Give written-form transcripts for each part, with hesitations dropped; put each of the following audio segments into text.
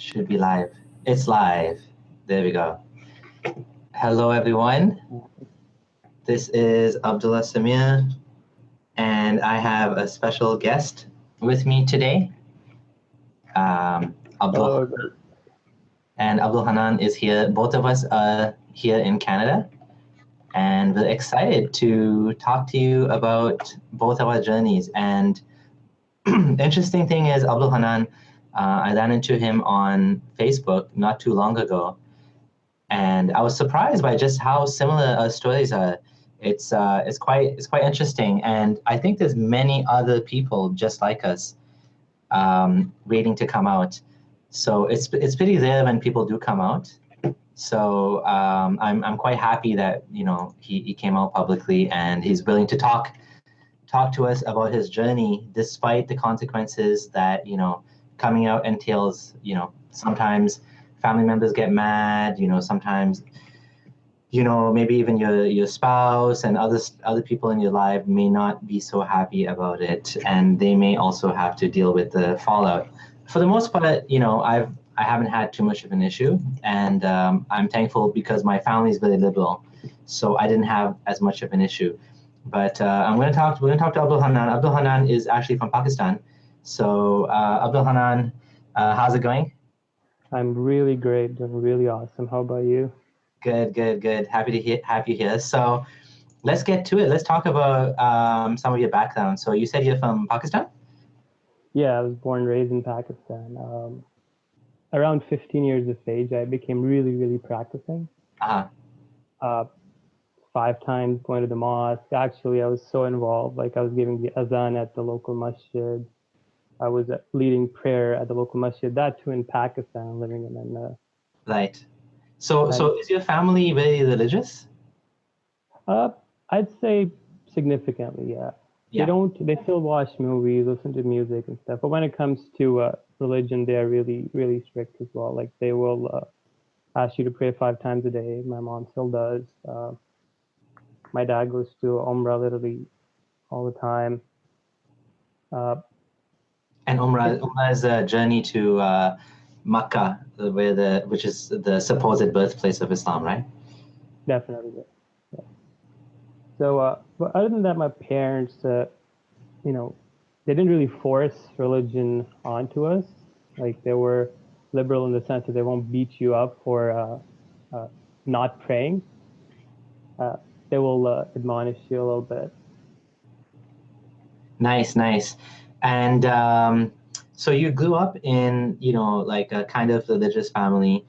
Should be live. It's live. There we go. Hello, everyone. This is Abdullah Samir, and I have a special guest with me today. Abdul Hello. and Abdul Hanan is here. Both of us are here in Canada, and we're excited to talk to you about both of our journeys. And the interesting thing is, Abdul Hanan, I ran into him on Facebook not too long ago, and I was surprised by just how similar our stories are. It's quite interesting, and I think there's many other people just like us, waiting to come out. So it's pretty rare when people do come out. So I'm quite happy that he came out publicly and he's willing to talk to us about his journey, despite the consequences that coming out entails. Sometimes family members get mad. Sometimes maybe even your spouse and other people in your life may not be so happy about it, and they may also have to deal with the fallout. For the most part, I haven't had too much of an issue, and I'm thankful because my family is very liberal, so I didn't have as much of an issue. But we're going to talk to Abdul Hanan. Abdul Hanan is actually from Pakistan. So Abdul Hanan, how's it going? I'm really great, doing really awesome. How about you? Good, good, good. Happy to have you here. So let's get to it. Let's talk about some of your background. So you said you're from Pakistan? Yeah, I was born and raised in Pakistan. Around 15 years of age, I became really, really practicing. Uh-huh. Uh, 5 times going to the mosque. Actually, I was so involved. Like I was giving the azan at the local masjid. I was leading prayer at the local masjid. That too in Pakistan, living in. Right. So is your family very religious? Uh, I'd say significantly, yeah. They Yeah. don't. They still watch movies, listen to music and stuff. But when it comes to religion, they are really, really strict as well. Like they will ask you to pray 5 times a day. My mom still does. My dad goes to Umrah literally all the time. Uh, And it, Umrah is a journey to Makkah, which is the supposed birthplace of Islam, right? definitely, yeah. So, but other than that, my parents, you know, they didn't really force religion onto us. Like they were liberal in the sense that they won't beat you up for not praying. Uh, they will admonish you a little bit. Nice, nice. And so you grew up in, like a kind of religious family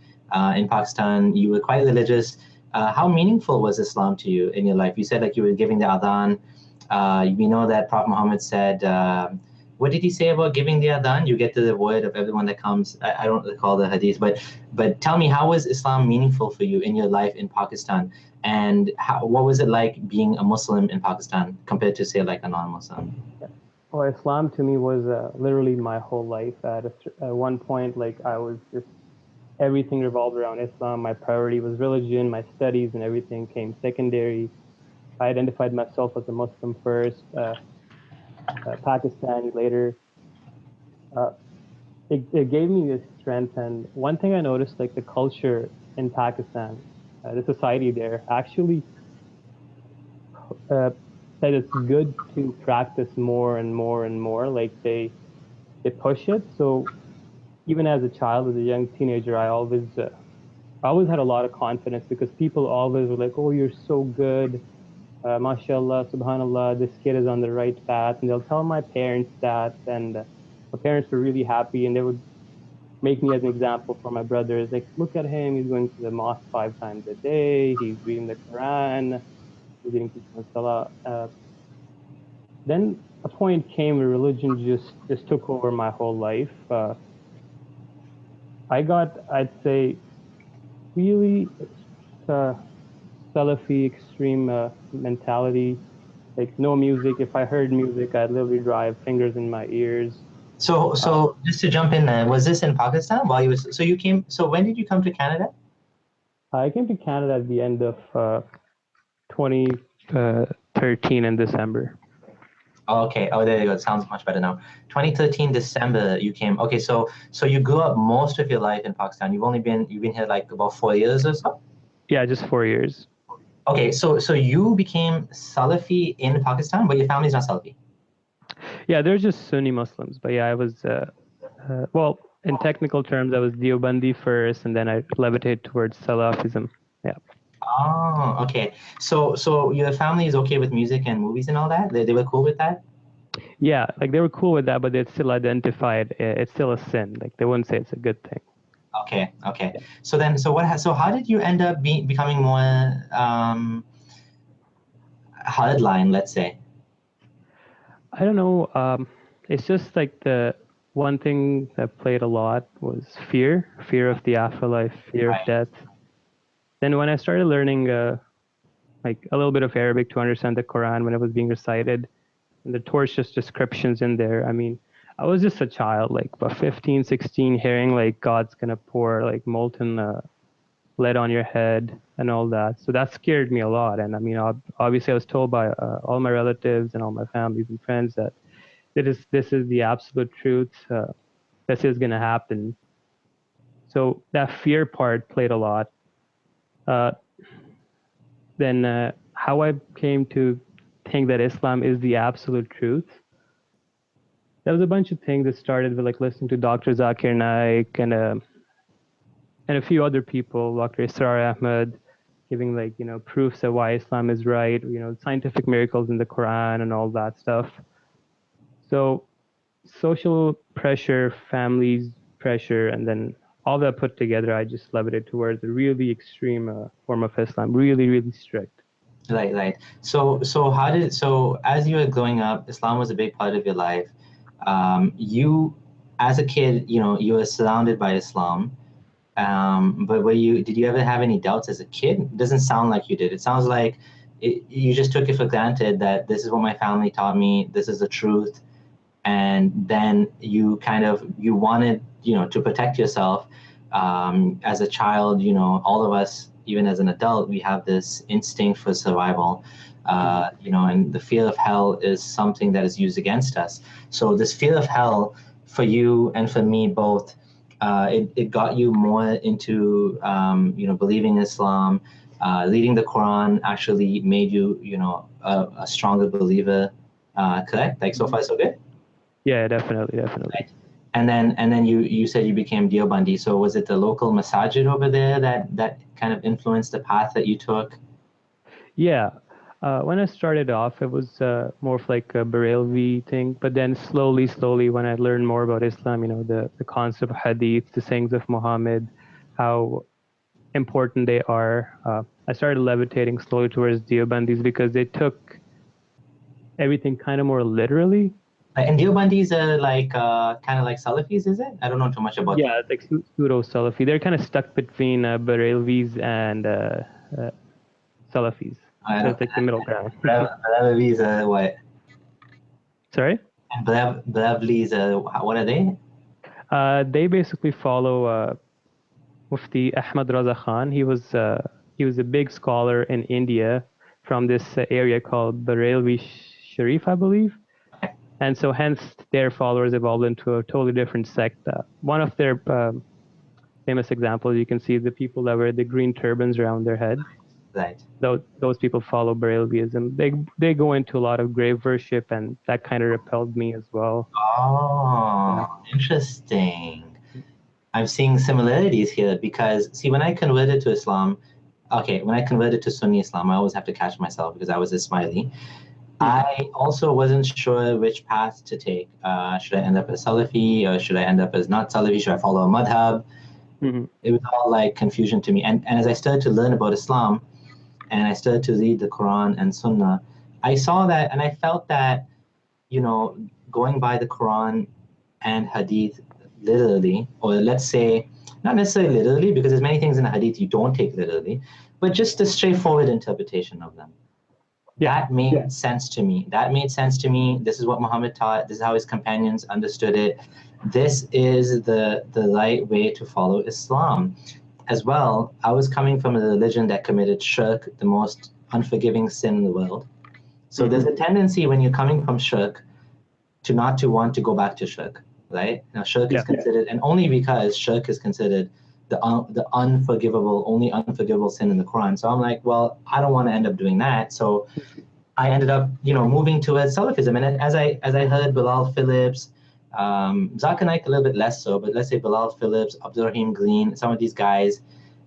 in Pakistan. You were quite religious. How meaningful was Islam to you in your life? You said like you were giving the adhan. We know that Prophet Muhammad said, what did he say about giving the adhan? You get the reward of everyone that comes. I don't recall the hadith, but tell me, how was Islam meaningful for you in your life in Pakistan? And what was it like being a Muslim in Pakistan compared to, say, like a non-Muslim? Yeah. Well, Islam to me was literally my whole life. At one point, like I was just everything revolved around Islam. My priority was religion. My studies and everything came secondary. I identified myself as a Muslim first, Pakistani later. Uh, it gave me this strength. And one thing I noticed, like the culture in Pakistan, the society there, actually uh, said it's good to practice more and more and more. Like they push it. So even as a child, as a young teenager, I always had a lot of confidence because people always were like, "Oh, you're so good, mashallah, subhanallah, this kid is on the right path." And they'll tell my parents that, and my parents were really happy, and they would make me as an example for my brothers. Like, look at him, he's going to the mosque 5 times a day, he's reading the Quran, he's getting people in salah. Then a point came where religion just took over my whole life. I'd say, really uh, Salafi extreme mentality. Like no music. If I heard music, I'd literally drive fingers in my ears. So, Uh, so just to jump in there, was this in Pakistan while you was, so you came, so when did you come to Canada? I came to Canada at the end of 2013 in December. Okay. Oh, there you go. It sounds much better now. 2013 December you came. Okay, so you grew up most of your life in Pakistan. You've been here like about 4 years or so. Yeah, just 4 years. Okay, so you became Salafi in Pakistan, but your family's not Salafi. Yeah, they're just Sunni Muslims. But yeah, I was, well, in technical terms, I was Deobandi first, and then I levitated towards Salafism. Yeah. Oh, okay. So your family is okay with music and movies and all that? They were cool with that? Yeah, like they were cool with that, but they'd still identified it's still a sin. Like they wouldn't say it's a good thing. Okay, okay. Yeah. So how did you end up becoming more hardline, let's say? I don't know. It's just like the one thing that played a lot was fear of the afterlife, fear of Right. death. Then when I started learning like a little bit of Arabic to understand the Quran when it was being recited, and the torturous descriptions in there, I mean, I was just a child, like about 15, 16, hearing like God's gonna pour like molten lead on your head and all that. So that scared me a lot. And I mean, obviously, I was told by all my relatives and all my families and friends that this is the absolute truth. This is gonna happen. So that fear part played a lot. Uh, then how I came to think that Islam is the absolute truth. There was a bunch of things that started with like listening to Dr. Zakir Naik and a few other people, Dr. Israr Ahmed, giving like, proofs of why Islam is right, scientific miracles in the Quran and all that stuff. So social pressure, families pressure, and then all that put together, I just levitated towards a really extreme form of Islam, really, really strict. Right, right. So as you were growing up, Islam was a big part of your life. You, as a kid, you were surrounded by Islam. But did you ever have any doubts as a kid? It doesn't sound like you did. It sounds like you just took it for granted that this is what my family taught me. This is the truth. And then you wanted, to protect yourself. As a child, all of us, even as an adult, we have this instinct for survival. And the fear of hell is something that is used against us. So this fear of hell for you and for me both, it got you more into believing Islam. Reading the Quran actually made you a stronger believer. Correct? Like so far so good. Yeah, definitely. Right. And then you said you became Deobandi. So was it the local masajid over there that kind of influenced the path that you took? Yeah. When I started off, it was more of like a Barelvi thing, but then slowly, when I learned more about Islam, the concept of hadith, the sayings of Muhammad, how important they are, I started levitating slowly towards Deobandis because they took everything kind of more literally. And Deobandis are like kind of like Salafis, is it? I don't know too much about Yeah, them. it's like pseudo Salafi. They're kind of stuck between Barelvis and Salafis. I So don't. it's like the middle ground. Blavlis are what? Sorry? And Blavlis are what are they? They basically follow Mufti Ahmad Raza Khan. He was a big scholar in India from this area called Barelvi Sharif, I believe. And so hence their followers evolved into a totally different sect. One of their famous examples, you can see the people that wear the green turbans around their head. Right. Those people follow Barelvism. They go into a lot of grave worship, and that kind of repelled me as well. Yeah. Oh, interesting. I'm seeing similarities here because, see, when I converted to Islam, okay, when I converted to Sunni Islam, I always have to catch myself because I was Ismaili. I also wasn't sure which path to take. Should I end up as Salafi or should I end up as not Salafi? Should I follow a madhab? Mm-hmm. It was all like confusion to me. And as I started to learn about Islam and I started to read the Quran and Sunnah, I saw that and I felt that, going by the Quran and Hadith literally, or let's say, not necessarily literally, because there's many things in the Hadith you don't take literally, but just a straightforward interpretation of them. Yeah. That made sense to me. That made sense to me. This is what Muhammad taught. This is how his companions understood it. This is the right way to follow Islam. As well, I was coming from a religion that committed shirk, the most unforgiving sin in the world. So there's a tendency when you're coming from shirk to not to want to go back to shirk, right? Now shirk is considered, and only because shirk is considered the only unforgivable sin in the Quran. So I'm like, well, I don't want to end up doing that. So I ended up, moving towards Salafism. And as I heard Bilal Phillips, Zakir Naik a little bit less so, but let's say Bilal Phillips, Abdurrahim Green, some of these guys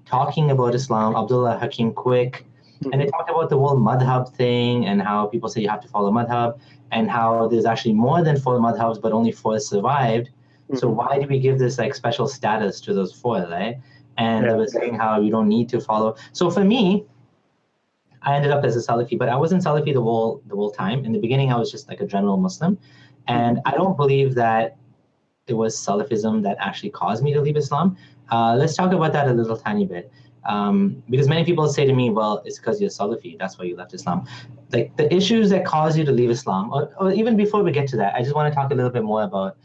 talking about Islam, Abdullah Hakim Quick, and they talked about the whole madhab thing and how people say you have to follow madhab and how there's actually more than 4 madhabs, but only 4 survived. So why do we give this like special status to those 4, right? And they were saying how you don't need to follow. So for me, I ended up as a Salafi, but I wasn't Salafi the whole time. In the beginning, I was just like a general Muslim. And I don't believe that it was Salafism that actually caused me to leave Islam. Let's talk about that a little tiny bit. Because many people say to me, well, it's because you're Salafi, that's why you left Islam. Like the issues that cause you to leave Islam, or even before we get to that, I just want to talk a little bit more about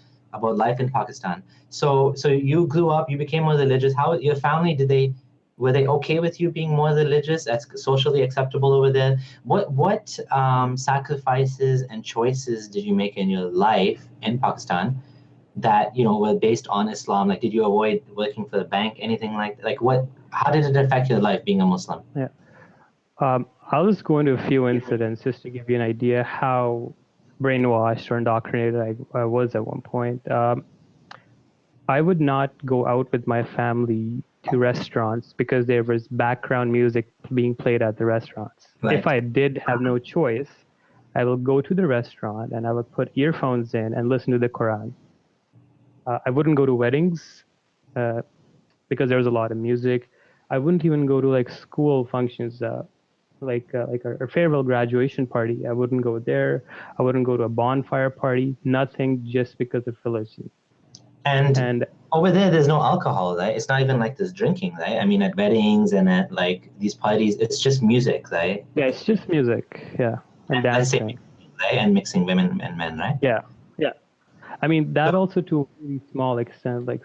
life in Pakistan. So you grew up, you became more religious. How your family, were they okay with you being more religious? That's socially acceptable over there. What sacrifices and choices did you make in your life in Pakistan that were based on Islam? Like, did you avoid working for the bank? Anything like what? How did it affect your life being a Muslim? Yeah, I'll just go into a few incidents just to give you an idea how brainwashed or indoctrinated I was at one point. I would not go out with my family to restaurants because there was background music being played at the restaurants. Right. If I did have no choice, I will go to the restaurant and I would put earphones in and listen to the Quran. I wouldn't go to weddings because there was a lot of music. I wouldn't even go to like school functions, like a farewell graduation party. I wouldn't go there. I wouldn't go to a bonfire party. Nothing, just because of religion. And over there's no alcohol, right? It's not even like this drinking, right? I mean, at weddings and at like these parties, it's just music, right? Yeah, it's just music, yeah, and dancing, right? And mixing women and men, right? Yeah. I mean, that also to a really small extent. Like,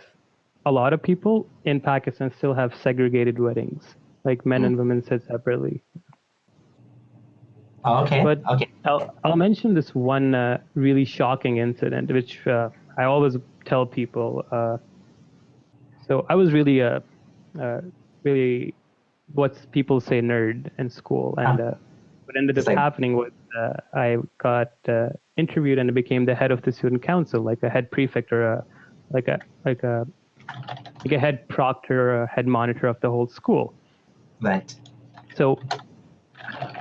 a lot of people in Pakistan still have segregated weddings, like men and women sit separately. Oh, okay. But I'll mention this one really shocking incident, which I always tell people. So I was really really what people say nerd in school, and what ended up happening was I got interviewed and became the head of the student council, like a head prefect or a head proctor or a head monitor of the whole school. Right. So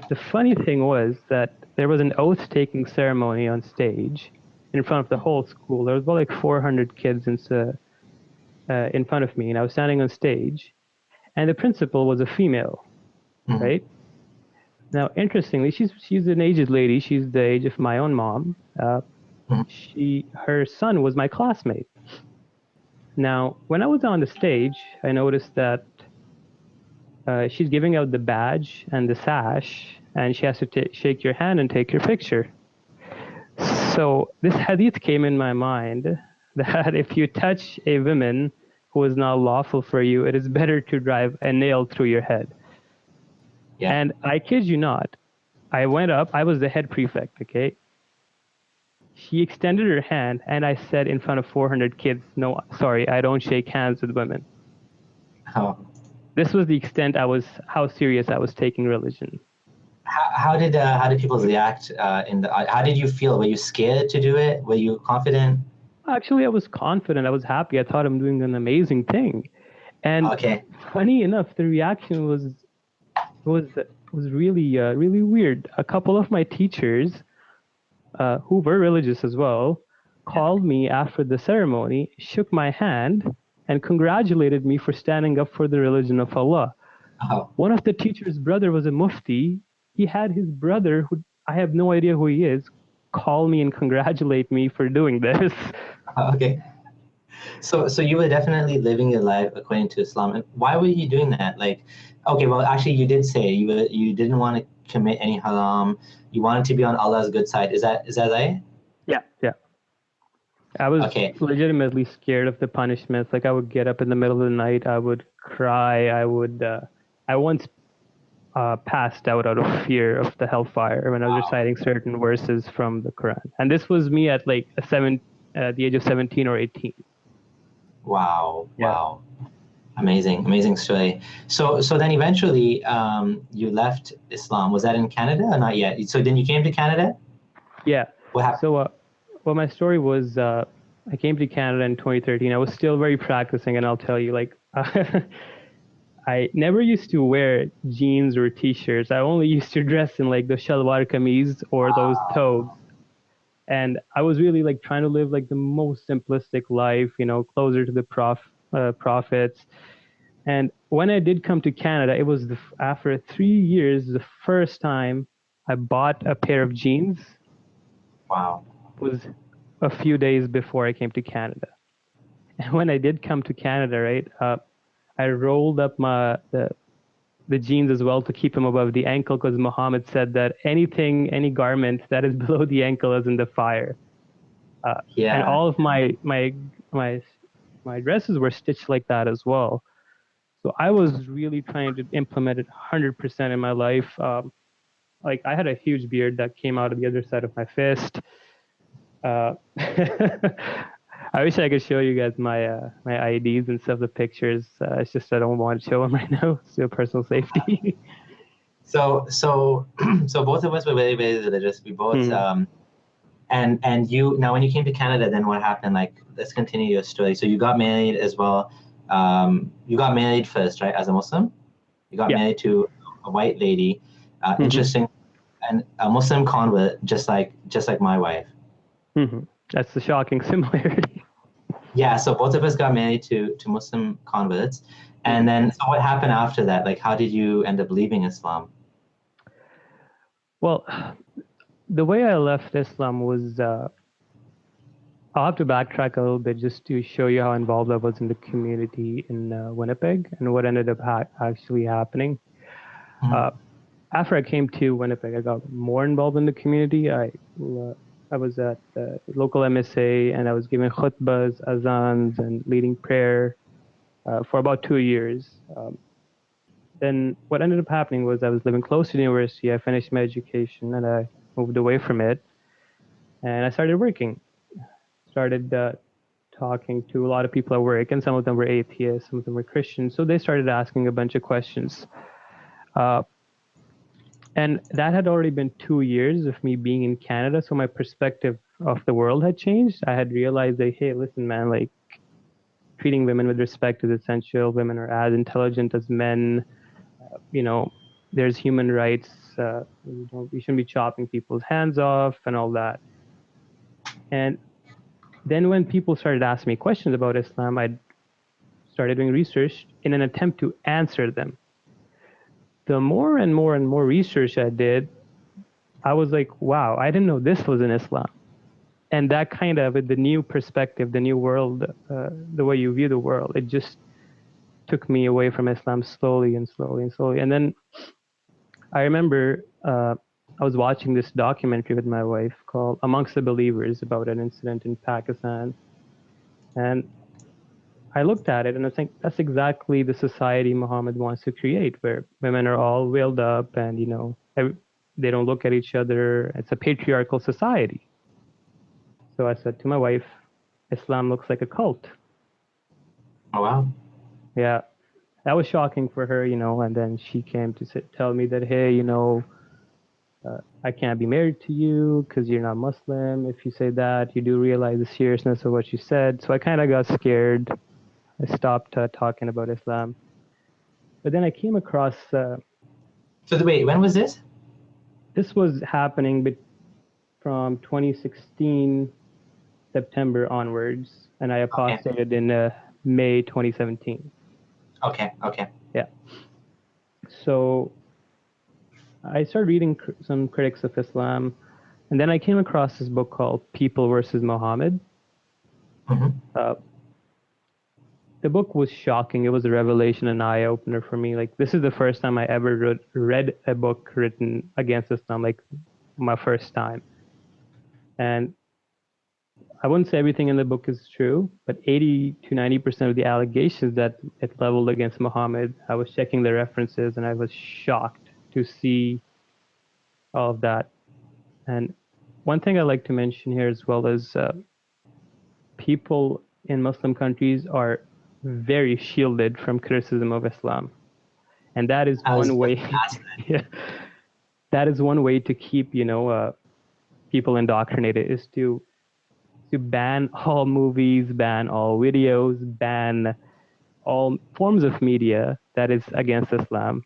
the funny thing was that there was an oath-taking ceremony on stage in front of the whole school. There was about like 400 kids in front of me, and I was standing on stage, and the principal was a female, right? Now, interestingly, she's an aged lady. She's the age of my own mom. Her son was my classmate. Now, when I was on the stage, I noticed that she's giving out the badge and the sash, and she has to shake your hand and take your picture. So this hadith came in my mind that if you touch a woman who is not lawful for you, it is better to drive a nail through your head. Yeah. And I kid you not, I went up, I was the head prefect, okay? She extended her hand, and I said in front of 400 kids, no, sorry, I don't shake hands with women. Oh. This was the extent how serious I was taking religion. How did people react how did you feel? Were you scared to do it? Were you confident? Actually, I was confident. I was happy. I thought I'm doing an amazing thing. And funny enough, the reaction was really really weird. A couple of my teachers who were religious as well called me after the ceremony, shook my hand, and congratulated me for standing up for the religion of Allah. Oh. One of the teacher's brother was a mufti. He had his brother, who I have no idea who he is, call me and congratulate me for doing this. Okay. So you were definitely living your life according to Islam. And why were you doing that? Like, okay, well, actually, you did say you didn't want to commit any haram. You wanted to be on Allah's good side. Is that right? Yeah. I was legitimately scared of the punishments. Like, I would get up in the middle of the night. I would cry. I once passed out of fear of the hellfire when I was reciting certain verses from the Quran. And this was me at like the age of 17 or 18. Wow. Yeah. Wow. Amazing story. So then eventually you left Islam. Was that in Canada or not yet? So then you came to Canada? Yeah. What happened? So, well, my story was I came to Canada in 2013. I was still very practicing, and I'll tell you, like, I never used to wear jeans or t-shirts. I only used to dress in like the shalwar kameez or those thobes. And I was really like trying to live like the most simplistic life, closer to the prophets. And when I did come to Canada, it was after 3 years, the first time I bought a pair of jeans. Wow. It was a few days before I came to Canada. And when I did come to Canada, right, I rolled up the jeans as well to keep them above the ankle, because Muhammad said that any garment that is below the ankle is in the fire. And all of my dresses were stitched like that as well. So I was really trying to implement it 100% in my life. Like I had a huge beard that came out of the other side of my fist. I wish I could show you guys my IDs and stuff, the pictures. It's just I don't want to show them right now. It's your personal safety. So both of us were very, very religious. We both and you now when you came to Canada, then what happened? Like, let's continue your story. So you got married as well. You got married first, right? As a Muslim, you got married to a white lady. Interesting, and a Muslim convert, just like my wife. That's the shocking similarity. Yeah, so both of us got married to Muslim converts. And then, so what happened after that? Like, how did you end up leaving Islam? Well, the way I left Islam was, I'll have to backtrack a little bit just to show you how involved I was in the community in Winnipeg and what ended up actually happening. After I came to Winnipeg, I got more involved in the community. I was at the local MSA, and I was giving khutbahs, azans, and leading prayer for about 2 years. Then what ended up happening was I was living close to the university. I finished my education, and I moved away from it. And I started working. Started talking to a lot of people at work, and some of them were atheists, some of them were Christians. So they started asking a bunch of questions. And that had already been 2 years of me being in Canada. So my perspective of the world had changed. I had realized that, hey, listen, man, like treating women with respect is essential. Women are as intelligent as men. There's human rights. We shouldn't be chopping people's hands off and all that. And then when people started asking me questions about Islam, I started doing research in an attempt to answer them. The more and more and more research I did, I was like, wow, I didn't know this was in Islam. And that kind of, with the new perspective, the new world, the way you view the world, it just took me away from Islam slowly and slowly and slowly. And then I remember I was watching this documentary with my wife called Amongst the Believers, about an incident in Pakistan. And I looked at it and I think that's exactly the society Muhammad wants to create, where women are all veiled up and, they don't look at each other. It's a patriarchal society. So I said to my wife, Islam looks like a cult. Oh, wow. Yeah. That was shocking for her, and then she came to tell me that, hey, I can't be married to you because you're not Muslim. If you say that, you do realize the seriousness of what you said. So I kind of got scared. I stopped talking about Islam. But then I came across... So wait, when was this? This was happening from 2016, September onwards, and I apostated in May 2017. Okay. Yeah. So I started reading some critics of Islam, and then I came across this book called People versus Muhammad. The book was shocking. It was a revelation, an eye-opener for me. Like, this is the first time I ever read a book written against Islam, like my first time. And I wouldn't say everything in the book is true, but 80 to 90% of the allegations that it leveled against Muhammad, I was checking the references and I was shocked. to see all of that. And one thing I like to mention here as well is people in Muslim countries are very shielded from criticism of Islam. And that is one way. Yeah, that is one way to keep, people indoctrinated, is to ban all movies, ban all videos, ban all forms of media that is against Islam.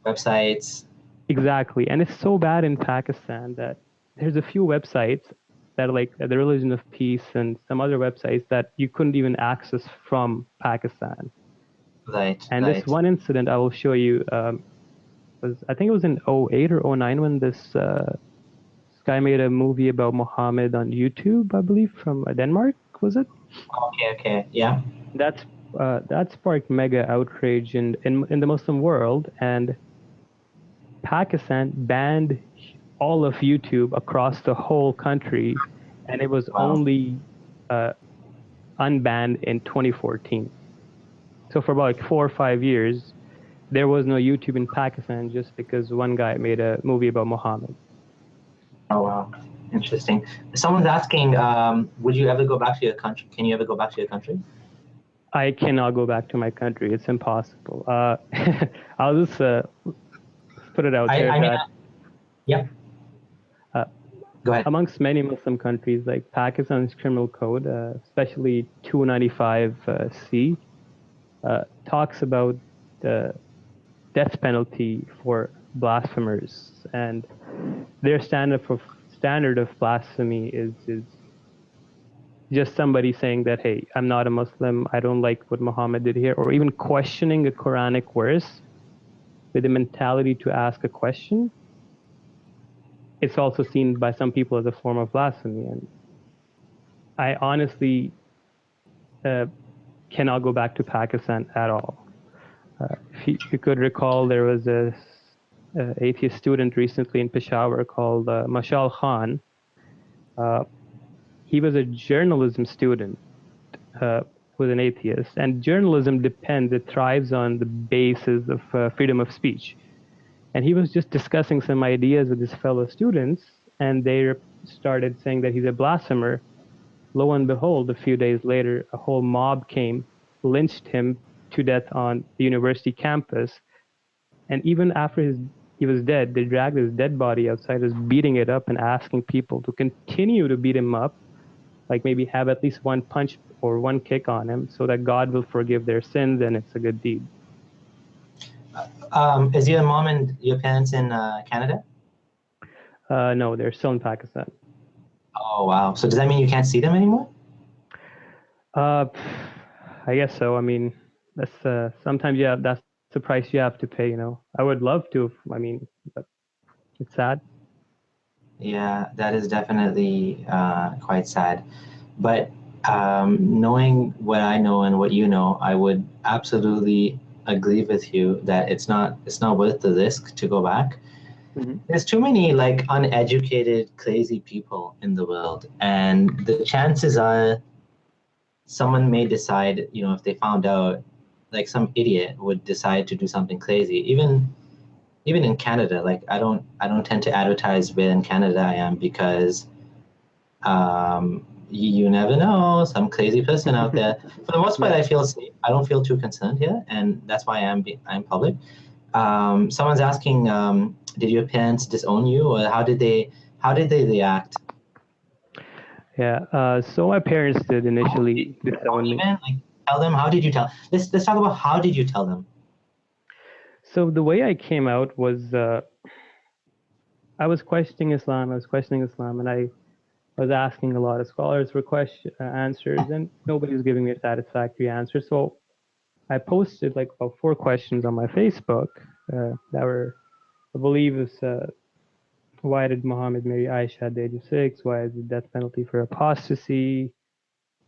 Websites. Exactly. And it's so bad in Pakistan that there's a few websites that are like the Religion of Peace and some other websites that you couldn't even access from Pakistan. Right. And this one incident I will show you was, I think it was in 08 or 09 when this guy made a movie about Muhammad on YouTube, I believe, from Denmark, was it? Okay, yeah. That sparked mega outrage in the Muslim world, and Pakistan banned all of YouTube across the whole country, and it was only unbanned in 2014. So for about 4 or 5 years, there was no YouTube in Pakistan just because one guy made a movie about Muhammad. Oh, wow. Interesting. Someone's asking, would you ever go back to your country? Can you ever go back to your country? I cannot go back to my country. It's impossible. I'll just put it out there yeah. Go ahead. Amongst many Muslim countries, like Pakistan's criminal code, especially 295C, talks about the death penalty for blasphemers, and their standard of blasphemy is just somebody saying that, hey, I'm not a Muslim, I don't like what Muhammad did here, or even questioning a Quranic verse with the mentality to ask a question. It's also seen by some people as a form of blasphemy. And I honestly cannot go back to Pakistan at all. If you could recall, there was a atheist student recently in Peshawar called Mashal Khan. He was a journalism student who was an atheist, and journalism it thrives on the basis of freedom of speech. And he was just discussing some ideas with his fellow students, and they started saying that he's a blasphemer. Lo and behold, a few days later, a whole mob came, lynched him to death on the university campus. And even after he was dead, they dragged his dead body outside, just beating it up and asking people to continue to beat him up, like maybe have at least one punch or one kick on him so that God will forgive their sins and it's a good deed. Is your mom and your parents in Canada? No, they're still in Pakistan. Oh, wow. So does that mean you can't see them anymore? I guess so. I mean, that's sometimes that's the price you have to pay, I would love to, but it's sad. Yeah, that is definitely quite sad. But knowing what I know and what you know, I would absolutely agree with you that it's not worth the risk to go back. Mm-hmm. There's too many like uneducated, crazy people in the world, and the chances are someone may decide, if they found out, like some idiot would decide to do something crazy. Even in Canada, like I don't tend to advertise where in Canada I am because you never know, some crazy person out there. For the most part, I feel safe. I don't feel too concerned here, and that's why I'm public. Someone's asking, did your parents disown you, or how did they react? Yeah, so my parents did initially disown me. Like, tell them, how did you tell? Let's talk about how did you tell them? So the way I came out was I was questioning Islam, and I was asking a lot of scholars for answers, and nobody was giving me a satisfactory answer. So I posted like about 4 questions on my Facebook that were, I believe, why did Muhammad marry Aisha at the age of 6? Why is the death penalty for apostasy?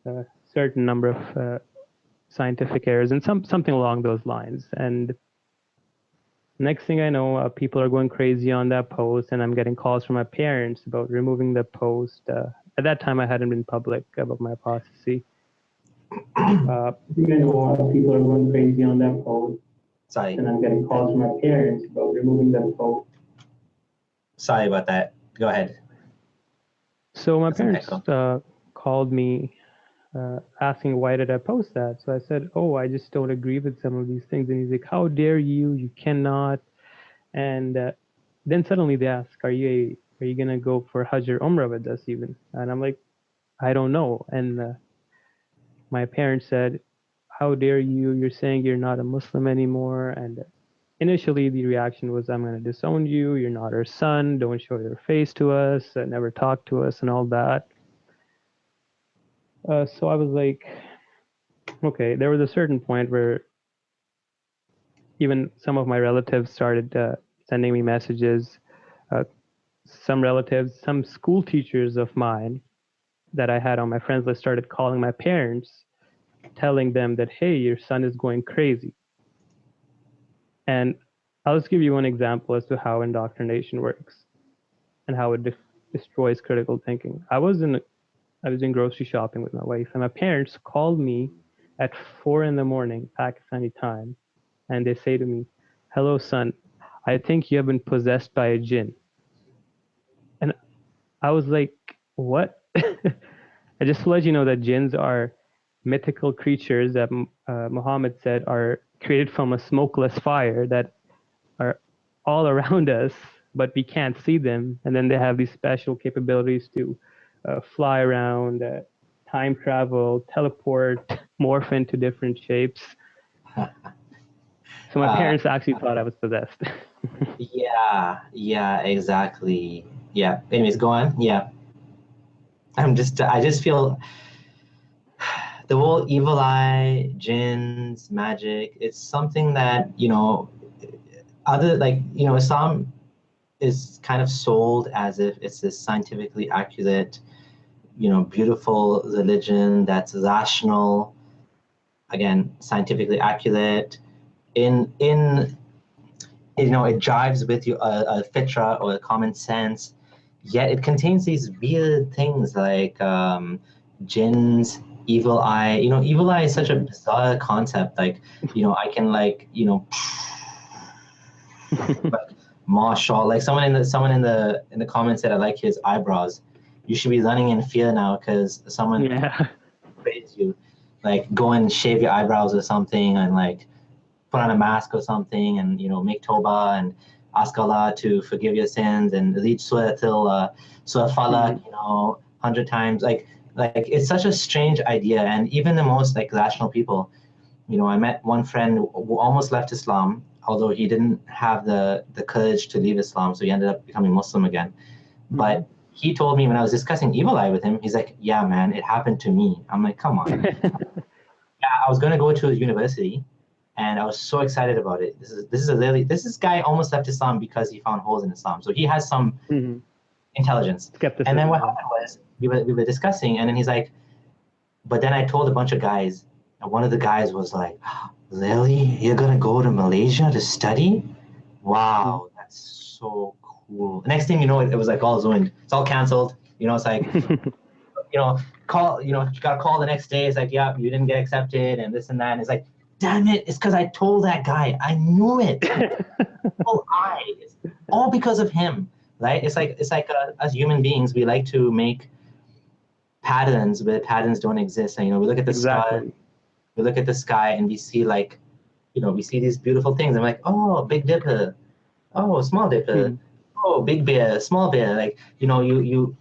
A certain number of scientific errors, and something along those lines. And next thing I know, people are going crazy on that post, and I'm getting calls from my parents about removing the post. At that time, I hadn't been public about my apostasy. People are going crazy on that post. Sorry. And I'm getting calls from my parents about removing them from. Sorry about that. Go ahead. So my That's an parents called me asking why did I post that. So I said, oh, I just don't agree with some of these things. And he's like, how dare you? You cannot. And then suddenly they ask, are you gonna go for Hajj or Umrah with us even? And I'm like, I don't know. And my parents said, how dare you? You're saying you're not a Muslim anymore. And initially the reaction was, I'm going to disown you. You're not our son. Don't show your face to us. Never talk to us and all that. So I was like, okay, there was a certain point where even some of my relatives started sending me messages. Some school teachers of mine that I had on my friends list started calling my parents, telling them that, hey, your son is going crazy. And I'll just give you one example as to how indoctrination works and how it destroys critical thinking. I was in grocery shopping with my wife, and my parents called me at 4 in the morning, Pakistani time, and they say to me, hello, son, I think you have been possessed by a jinn. And I was like, what? I just to let you know that jinns are mythical creatures that Muhammad said are created from a smokeless fire that are all around us, but we can't see them. And then they have these special capabilities to fly around, time travel, teleport, morph into different shapes. So my parents actually thought I was possessed. Yeah, exactly. Yeah. Anyways, go on. Yeah. I just feel the whole evil eye, jinns, magic, it's something that, Islam is kind of sold as if it's this scientifically accurate, beautiful religion that's rational, again, scientifically accurate. It jives with a fitra or a common sense, yet it contains these weird things like jinns, evil eye. Evil eye is such a bizarre concept. Like, I can like, mashallah. Like someone in the comments said, I like his eyebrows. You should be running in fear now because someone praised you. Like, go and shave your eyebrows or something, and like put on a mask or something, and make tawbah and ask Allah to forgive your sins and read Surah Falaq, 100 times. Like it's such a strange idea, and even the most like rational people. I met one friend who almost left Islam, although he didn't have the courage to leave Islam, so he ended up becoming Muslim again. But he told me when I was discussing evil eye with him, he's like, yeah, man, it happened to me. I'm like, come on. Yeah, I was going to go to a university, and I was so excited about it. This guy almost left Islam because he found holes in Islam. So he has some intelligence. Skepticism. And then what happened was we were discussing, and then he's like, but then I told a bunch of guys, and one of the guys was like, really? You're going to go to Malaysia to study? Wow, that's so cool. The next thing you know, it was like all ruined. It's all canceled. It's like, call, you got to call the next day. It's like, yeah, you didn't get accepted and this and that. And it's like, damn it, it's because I told that guy. I knew it. It's all because of him, right? It's like as human beings, we like to make patterns where patterns don't exist. And, we look at the sky, and we see we see these beautiful things. I'm like, oh, Big Dipper. Oh, Small Dipper. Oh, Big Bear, Small Bear. Like, you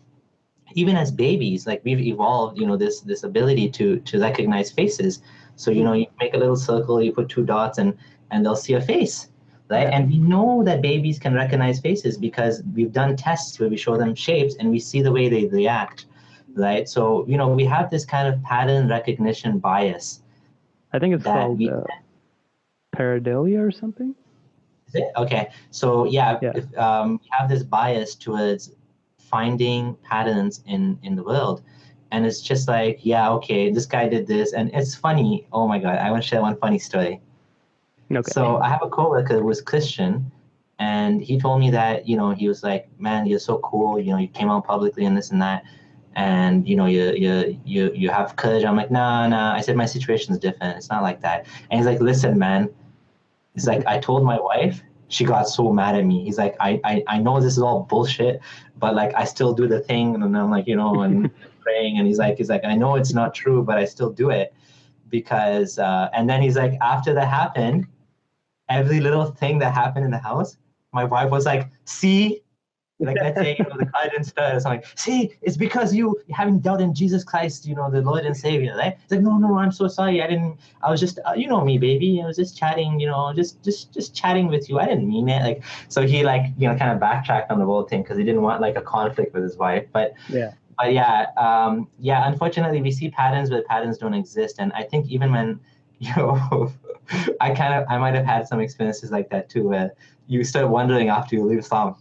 even as babies, like we've evolved, this ability to recognize faces. So, you make a little circle, you put 2 dots and they'll see a face, right? And we know that babies can recognize faces because we've done tests where we show them shapes and we see the way they react, right? So, we have this kind of pattern recognition bias. I think it's called pareidolia or something. Is it? Okay. So, if, we have this bias towards finding patterns in the world. And it's just like, yeah, okay, this guy did this. And it's funny. Oh my God, I want to share one funny story. Okay. So I have a coworker who was Christian, and he told me that, he was like, man, you're so cool. You came out publicly and this and that. And, you have courage. I'm like, nah. I said, my situation's different. It's not like that. And he's like, listen, man, He's like, I told my wife, she got so mad at me. He's like, I know this is all bullshit, but like I still do the thing, and I'm like, and praying, and he's like, I know it's not true, but I still do it because and then he's like, after that happened, every little thing that happened in the house, my wife was like, see, like let's say, the car didn't start or something. See, it's because you haven't doubted in Jesus Christ, the Lord and Savior, right? It's like, no, I'm so sorry. I was just, you know me, baby. I was just chatting, just chatting with you. I didn't mean it. Like, so he like, kind of backtracked on the whole thing because he didn't want like a conflict with his wife. But Yeah. Unfortunately, we see patterns where patterns don't exist. And I think even when, I might have had some experiences like that too, where you start wondering after you leave Islam,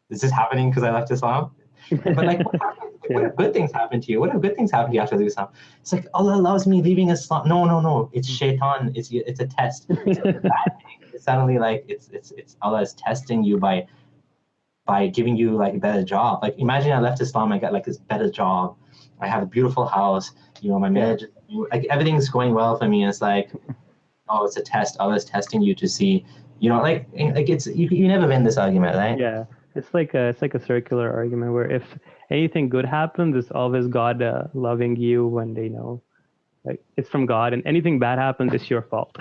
is this happening because I left Islam? But like, what if good things happen to you? What if good things happen to you after leaving Islam? It's like, Allah allows me leaving Islam. No. It's shaitan. It's a test. It's a bad thing. It's suddenly like it's Allah is testing you by giving you like a better job. Like imagine I left Islam, I got like this better job. I have a beautiful house. My marriage, like everything's going well for me. And it's like, oh, it's a test. Allah is testing you to see, like it's you never win this argument, right? Yeah. It's like a circular argument where if anything good happens, it's always God loving you when they know, like it's from God, and anything bad happens, it's your fault.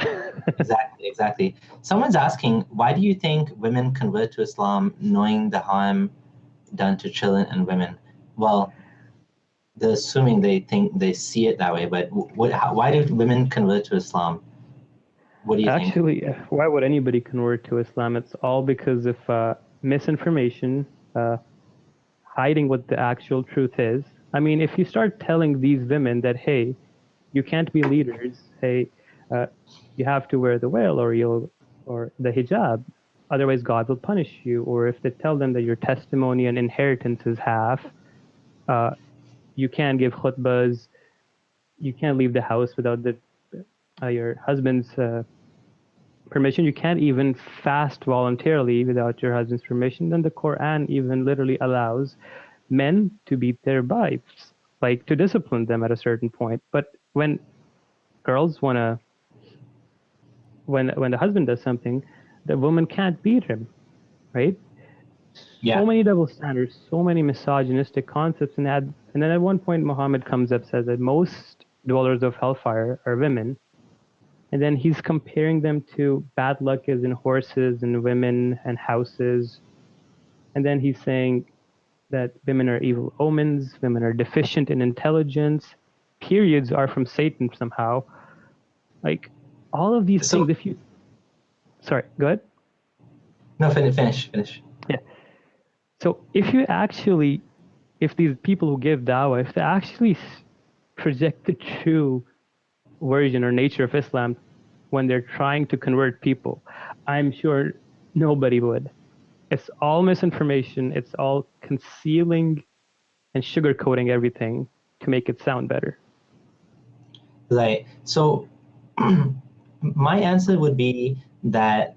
Exactly. Someone's asking, why do you think women convert to Islam knowing the harm done to children and women? Well, they're assuming they see it that way, but why do women convert to Islam? What do you think? Actually, why would anybody convert to Islam? It's all because of misinformation, hiding what the actual truth is. I mean, if you start telling these women that, hey, you can't be leaders, hey, you have to wear the veil or the hijab, otherwise God will punish you. Or if they tell them that your testimony and inheritance is half, you can't give khutbahs, you can't leave the house without your husband's permission, you can't even fast voluntarily without your husband's permission, then the Quran even literally allows men to beat their wives, like to discipline them at a certain point. But when girls when the husband does something, the woman can't beat him, right? Yeah. So many double standards, so many misogynistic concepts, and then at one point Muhammad comes up, says that most dwellers of hellfire are women. And then he's comparing them to bad luck as in horses and women and houses. And then he's saying that women are evil omens, women are deficient in intelligence, periods are from Satan somehow. Like all of these things, if you... Sorry, go ahead. No, finish. Yeah. So if these people who give dawah, if they actually project the true version or nature of Islam when they're trying to convert people, I'm sure nobody would. It's all misinformation. It's all concealing and sugarcoating everything to make it sound better. Right. So my answer would be that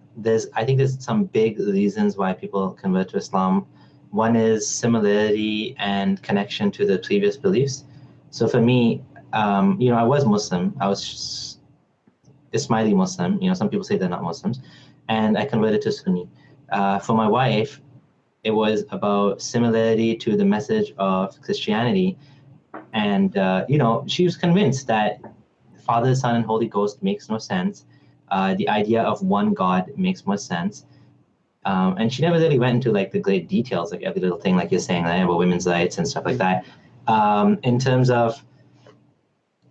I think there's some big reasons why people convert to Islam. One is similarity and connection to the previous beliefs. So for me, I was Muslim. I was Ismaili Muslim. Some people say they're not Muslims, and I converted to Sunni. For my wife, it was about similarity to the message of Christianity, and she was convinced that Father, Son, and Holy Ghost makes no sense. The idea of one God makes more sense. And she never really went into like the great details, like every little thing, like you're saying, like, about women's rights and stuff like that. In terms of,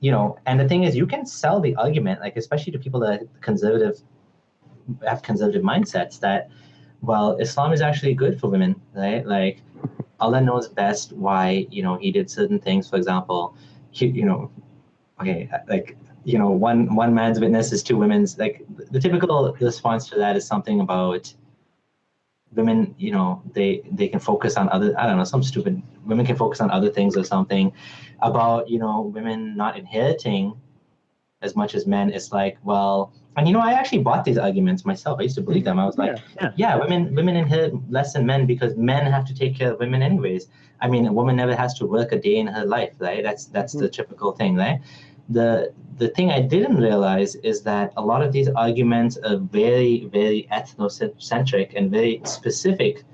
and the thing is, you can sell the argument, like especially to people that have conservative mindsets, that, well, Islam is actually good for women, right? Like Allah knows best why, he did certain things. For example, one man's witness is two women's. Like the typical response to that is something about women, they can focus on women can focus on other things or something about, women not inheriting as much as men. It's like, well, and I actually bought these arguments myself. I used to believe them. I was like, women inherit less than men because men have to take care of women anyways. I mean, a woman never has to work a day in her life, right? That's the typical thing, right? the thing I didn't realize is that a lot of these arguments are very, very ethnocentric and very specific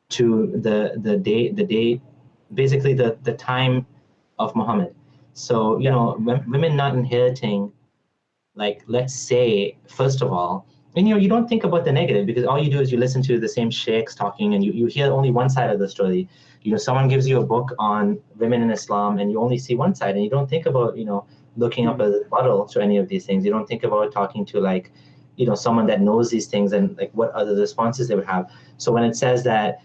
to the day, basically the time of Muhammad. So, you know, women not inheriting, like, let's say, first of all, and you don't think about the negative, because all you do is you listen to the same sheikhs talking, and you hear only one side of the story. Someone gives you a book on women in Islam, and you only see one side, and you don't think about, looking up a rebuttal to any of these things. You don't think about talking to, like, someone that knows these things, and like what other responses they would have. So when it says that,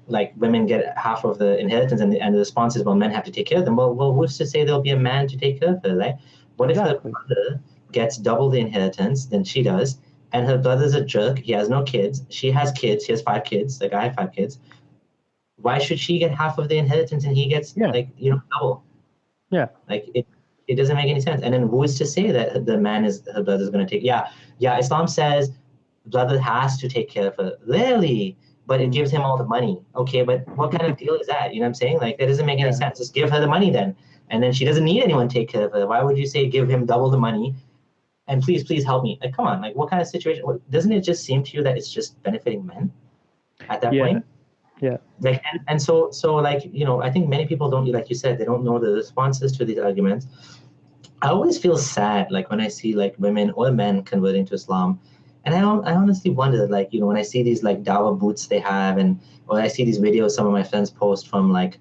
like women get half of the inheritance, and the response is, well, men have to take care of them. Well, who's to say there'll be a man to take care of her, right? What if her brother gets double the inheritance than she does, and her brother's a jerk, he has no kids, she has kids, she has 5 kids, like I have 5 kids. Why should she get half of the inheritance and he gets double? Yeah. Like it doesn't make any sense. And then who is to say that her brother's going to take? Yeah. Islam says brother has to take care of her. Really? But it gives him all the money. Okay, but what kind of deal is that? You know what I'm saying? Like, that doesn't make any sense. Just give her the money then. And then she doesn't need anyone to take care of her. Why would you say give him double the money? And please help me. Like, come on. Like, what kind of situation? Doesn't it just seem to you that it's just benefiting men at that point? Yeah. Like, and so like, I think many people don't, like you said, they don't know the responses to these arguments. I always feel sad, like, when I see like women or men converting to Islam. And I honestly wonder, like, when I see these like dawah booths they have, or I see these videos some of my friends post from, like,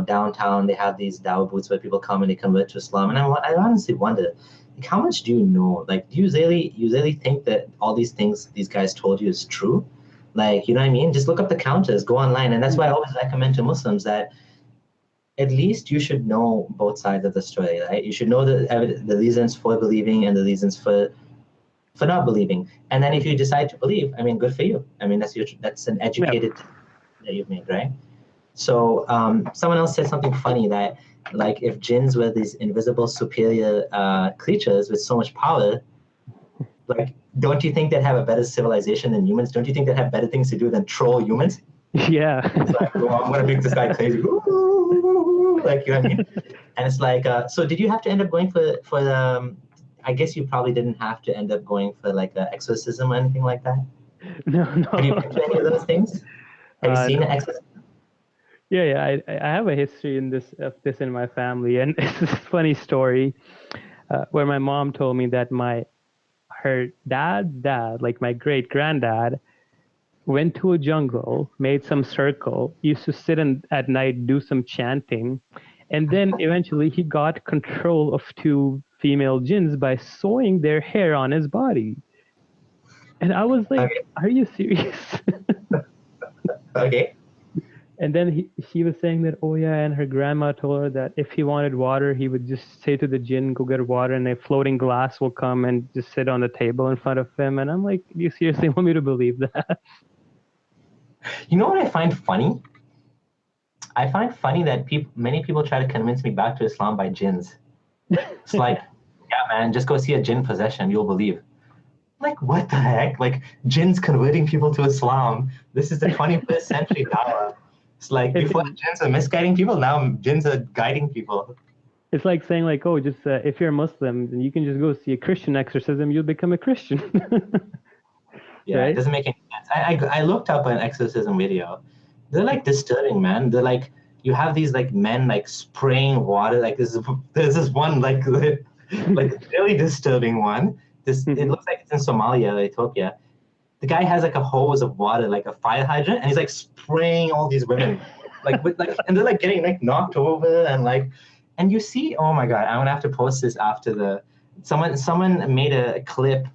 downtown, they have these dawah booths where people come and they convert to Islam. And I honestly wonder, like, how much do you know? Like, do you really think that all these things these guys told you is true? Like, you know what I mean? Just look up the counters, go online. And that's why I always recommend to Muslims that at least you should know both sides of the story, right? You should know the reasons for believing and the reasons for not believing. And then if you decide to believe, I mean, good for you. I mean, that's an educated that you've made, right? So someone else said something funny, that, like, if jinns were these invisible superior creatures with so much power, like, don't you think they'd have a better civilization than humans? Don't you think they'd have better things to do than troll humans? Yeah. It's like, oh, I'm going to make this guy crazy. Ooh, like, you know what I mean? And it's like, so did you have to end up going for I guess you probably didn't have to end up going for like an exorcism or anything like that? No. Have you been to any of those things? Have you seen an exorcism? Yeah. I have a history of this in my family, and it's this funny story where my mom told me that her dad's dad, like my great granddad, went to a jungle, made some circle, used to sit at night, do some chanting, and then eventually he got control of 2 female jinns by sewing their hair on his body. And I was like, Are you serious? Okay. And then she was saying that, oh yeah, and her grandma told her that if he wanted water, he would just say to the jinn, go get water, and a floating glass will come and just sit on the table in front of him. And I'm like, do you seriously want me to believe that? You know what I find funny? I find funny that many people try to convince me back to Islam by jinns. It's like, yeah, man, just go see a jinn possession, you'll believe. Like, what the heck? Like, jinns converting people to Islam. This is the 21st century dawah. It's like, before jinns are misguiding people, now jinns are guiding people. It's like saying, like, oh, just if you're a Muslim, then you can just go see a Christian exorcism, you'll become a Christian. Yeah, right? It doesn't make any sense. I looked up an exorcism video. They're like disturbing, man. They're like, you have these like men like spraying water. Like there's this one like really disturbing one. It looks like it's in Somalia or Ethiopia. The guy has like a hose of water, like a fire hydrant, and he's like spraying all these women, and they're like getting like knocked over and you see, oh my God, I'm gonna have to post this after someone made a clip,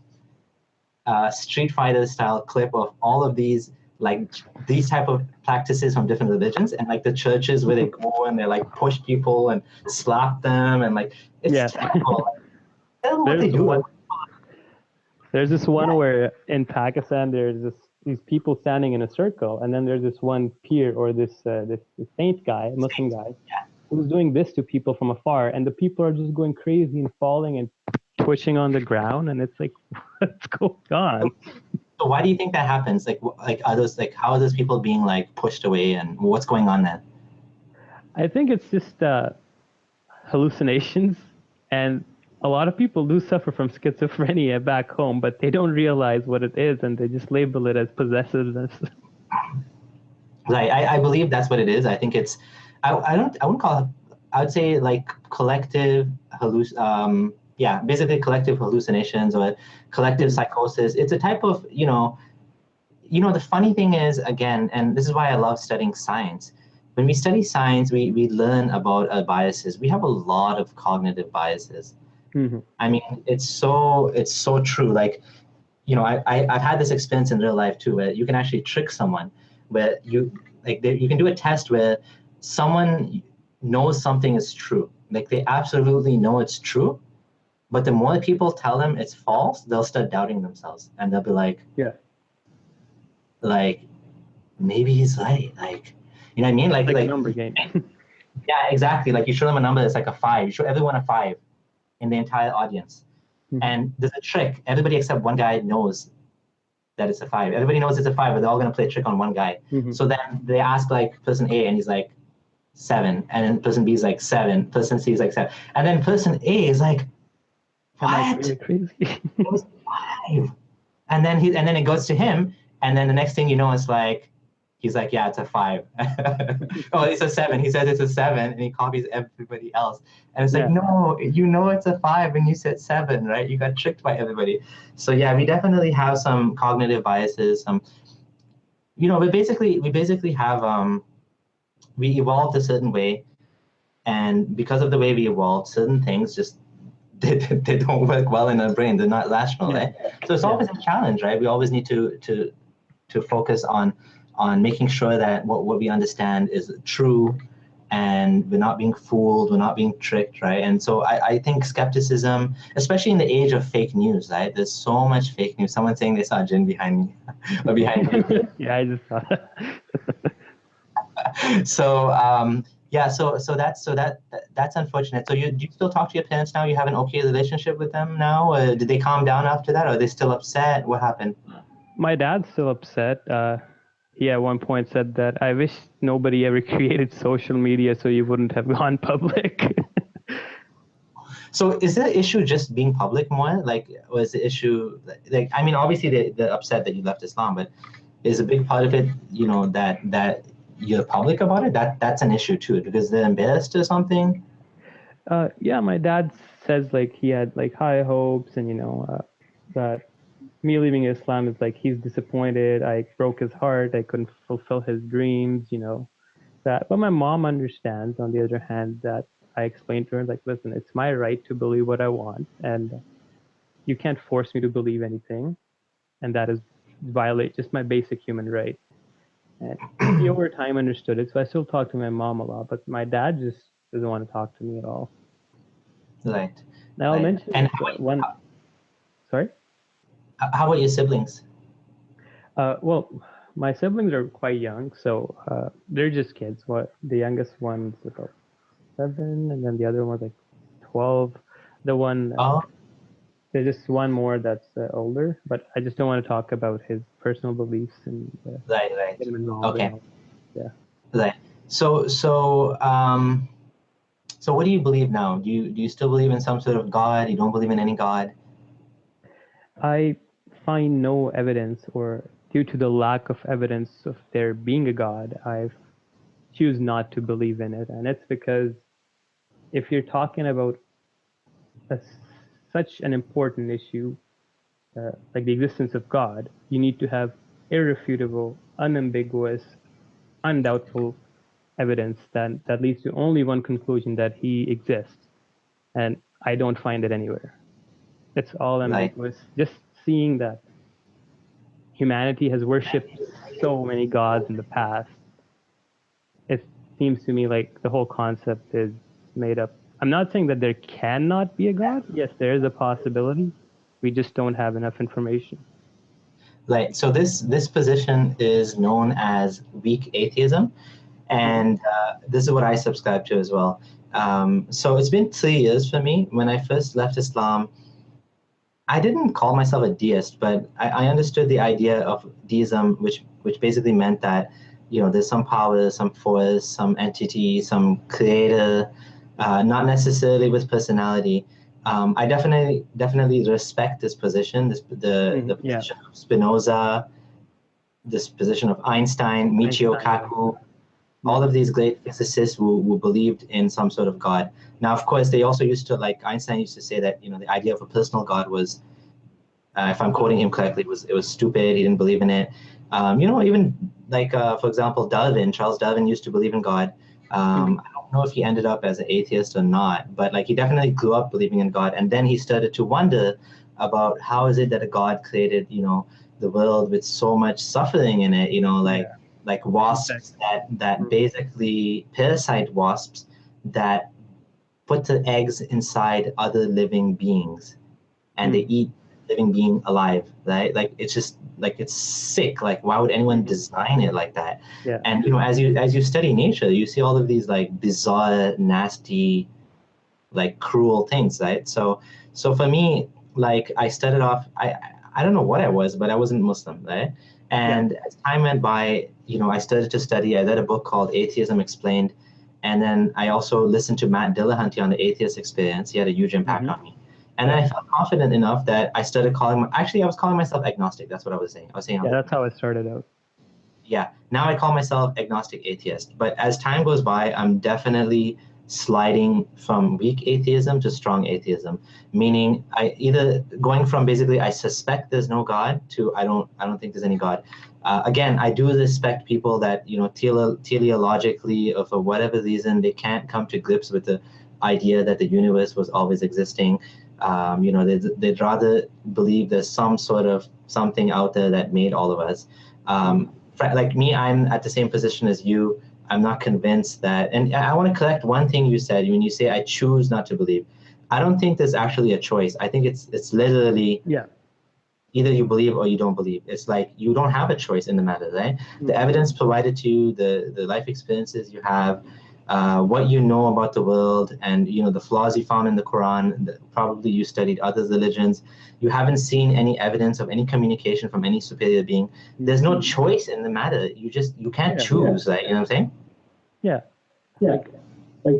Street Fighter style clip of all of these type of practices from different religions, and like the churches where they go and they like push people and slap them, and like it's terrible. Terrible what they do. There's this one where in Pakistan there's these people standing in a circle, and then there's this one peer or this saint guy, Muslim guy, who's doing this to people from afar, and the people are just going crazy and falling and twitching on the ground, and it's like, what's going on? So why do you think that happens? How are those people being like pushed away, and what's going on there? I think it's just hallucinations, and a lot of people do suffer from schizophrenia back home, but they don't realize what it is, and they just label it as possessiveness. Right. I believe that's what it is. I think it's, I wouldn't call it, I would say like collective basically collective hallucinations or collective psychosis. It's a type of, the funny thing is, again, and this is why I love studying science. When we study science, we learn about our biases. We have a lot of cognitive biases. Mm-hmm. I mean, it's so true. Like, I've had this experience in real life too, where you can actually trick someone, where you can do a test where someone knows something is true. Like they absolutely know it's true, but the more people tell them it's false, they'll start doubting themselves, and they'll be like, like maybe he's right. Like, you know what I mean? Like a number game. Yeah, exactly. Like you show them a number that's like a 5. You show everyone a 5 in the entire audience. Mm-hmm. And there's a trick. Everybody except one guy knows that it's a 5. Everybody knows it's a 5, but they're all going to play a trick on one guy. Mm-hmm. So then they ask like person A, and he's like 7, and then person B is like 7, person C is like 7, and then person A is like, what? Really crazy. It was 5. And then it goes to him, and then the next thing you know, it's like, he's like, yeah, it's a 5. Oh, it's a 7. He says it's a 7, and he copies everybody else. And it's like, no, it's a 5, and you said 7, right? You got tricked by everybody. So yeah, we definitely have some cognitive biases. We basically have we evolved a certain way, and because of the way we evolved, certain things just they don't work well in our brain. They're not rational, right? So it's always a challenge, right? We always need to focus on making sure that what we understand is true, and we're not being fooled, we're not being tricked, right? And so I think skepticism, especially in the age of fake news, right? There's so much fake news. Someone saying they saw a jinn behind me or behind me. Yeah, I just saw that. So that's unfortunate. So do you still talk to your parents now? You have an okay relationship with them now? Or did they calm down after that? Or are they still upset? What happened? My dad's still upset. He at one point said that I wish nobody ever created social media so you wouldn't have gone public. So is the issue just being public more? Like, was the issue, like, I mean, obviously they're upset that you left Islam, but is a big part of it, that you're public about it? That's an issue too, because they're embarrassed or something? Yeah, my dad says like he had like high hopes, and that me leaving Islam is like he's disappointed. I broke his heart. I couldn't fulfill his dreams, that. But my mom understands, on the other hand, that I explained to her, like, listen, it's my right to believe what I want, and you can't force me to believe anything, and that is violate just my basic human right. And he over time understood it, so I still talk to my mom a lot, but my dad just doesn't want to talk to me at all. Right. Now I'll mention one. Sorry? How about your siblings? Well, my siblings are quite young, so they're just kids. The youngest one's about 7, and then the other one's like 12. The one, there's just one more that's older, but I just don't want to talk about his personal beliefs and right. get him involved. Okay. Yeah. Right. So what do you believe now? Do you still believe in some sort of God? You don't believe in any God? I find no evidence, or due to the lack of evidence of there being a God, I choose not to believe in it. And it's because if you're talking about such an important issue, like the existence of God, you need to have irrefutable, unambiguous, undoubtful evidence that leads to only one conclusion, that he exists. And I don't find it anywhere. It's all ambiguous. Right. Just seeing that humanity has worshipped so many gods in the past, it seems to me like the whole concept is made up. I'm not saying that there cannot be a God. Yes, there is a possibility. We just don't have enough information. Right. So this position is known as weak atheism, and this is what I subscribe to as well. So it's been 3 years for me. When I first left Islam, I didn't call myself a deist, but I understood the idea of deism, which basically meant that, there's some power, some force, some entity, some creator, not necessarily with personality. I definitely respect this position, the position of Spinoza, this position of Einstein, Michio Kaku, all of these great physicists who believed in some sort of God. Now, of course, they also used to, like Einstein used to say that, the idea of a personal God was, if I'm quoting him correctly, it was stupid. He didn't believe in it. Even like, for example, Charles Darwin used to believe in God. I don't know if he ended up as an atheist or not, but like he definitely grew up believing in God. And then he started to wonder about how is it that a God created, the world with so much suffering in it, like wasps that basically parasite wasps that put the eggs inside other living beings and they eat living being alive, right? Like it's just like it's sick. Like why would anyone design it like that? Yeah. And as you study nature, you see all of these like bizarre, nasty, like cruel things, right? So for me, like I started off, I don't know what I was, but I wasn't Muslim, right? And as time went by, I started to study. I read a book called Atheism Explained, and then I also listened to Matt Dillahunty on the Atheist Experience. He had a huge impact on me. And then I felt confident enough that I started I was calling myself agnostic. That's what I was saying. I was saying, that's how it started out. Yeah. Now I call myself agnostic atheist. But as time goes by, I'm definitely sliding from weak atheism to strong atheism, meaning I either going from basically I suspect there's no God to I don't think there's any God. Again, I do respect people that teleologically or for whatever reason they can't come to grips with the idea that the universe was always existing. They'd rather believe there's some sort of something out there that made all of us. Like me, I'm at the same position as you. I'm not convinced that, and I want to correct one thing you said when you say I choose not to believe. I don't think there's actually a choice. I think it's literally either you believe or you don't believe. It's like you don't have a choice in the matter, right? The evidence provided to you, the life experiences you have, what you know about the world, and the flaws you found in the Quran. Probably you studied other religions. You haven't seen any evidence of any communication from any superior being. There's no choice in the matter. You can't choose, right? You know what I'm saying? Yeah. Like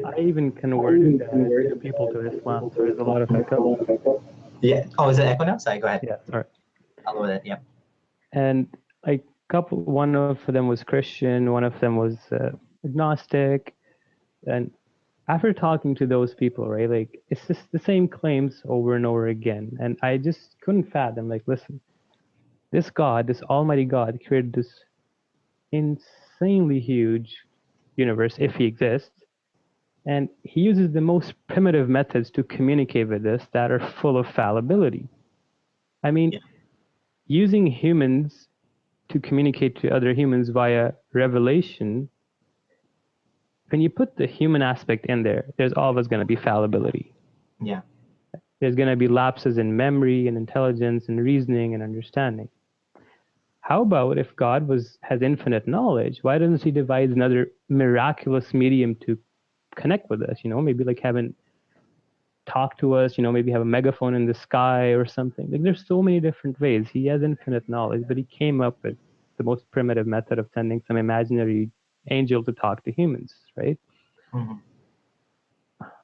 I even convert people to Islam, so there's a lot of echo. Yeah. Oh, is it echo now? Sorry, go ahead. Yeah, sorry. I'll lower that. Yeah. And like one of them was Christian, one of them was agnostic, and after talking to those people, right, like it's just the same claims over and over again, and I just couldn't fathom. Like, listen, this God, this Almighty God, created this insanely huge universe, if He exists, and He uses the most primitive methods to communicate with us that are full of fallibility. I mean, using humans to communicate to other humans via revelation, when you put the human aspect in there, there's always going to be fallibility. Yeah. There's going to be lapses in memory and intelligence and reasoning and understanding. How about if God has infinite knowledge? Why doesn't He devise another miraculous medium to connect with us? Maybe like having talk to us, maybe have a megaphone in the sky or something. Like there's so many different ways. He has infinite knowledge, but He came up with the most primitive method of sending some imaginary angel to talk to humans, right? Mm-hmm.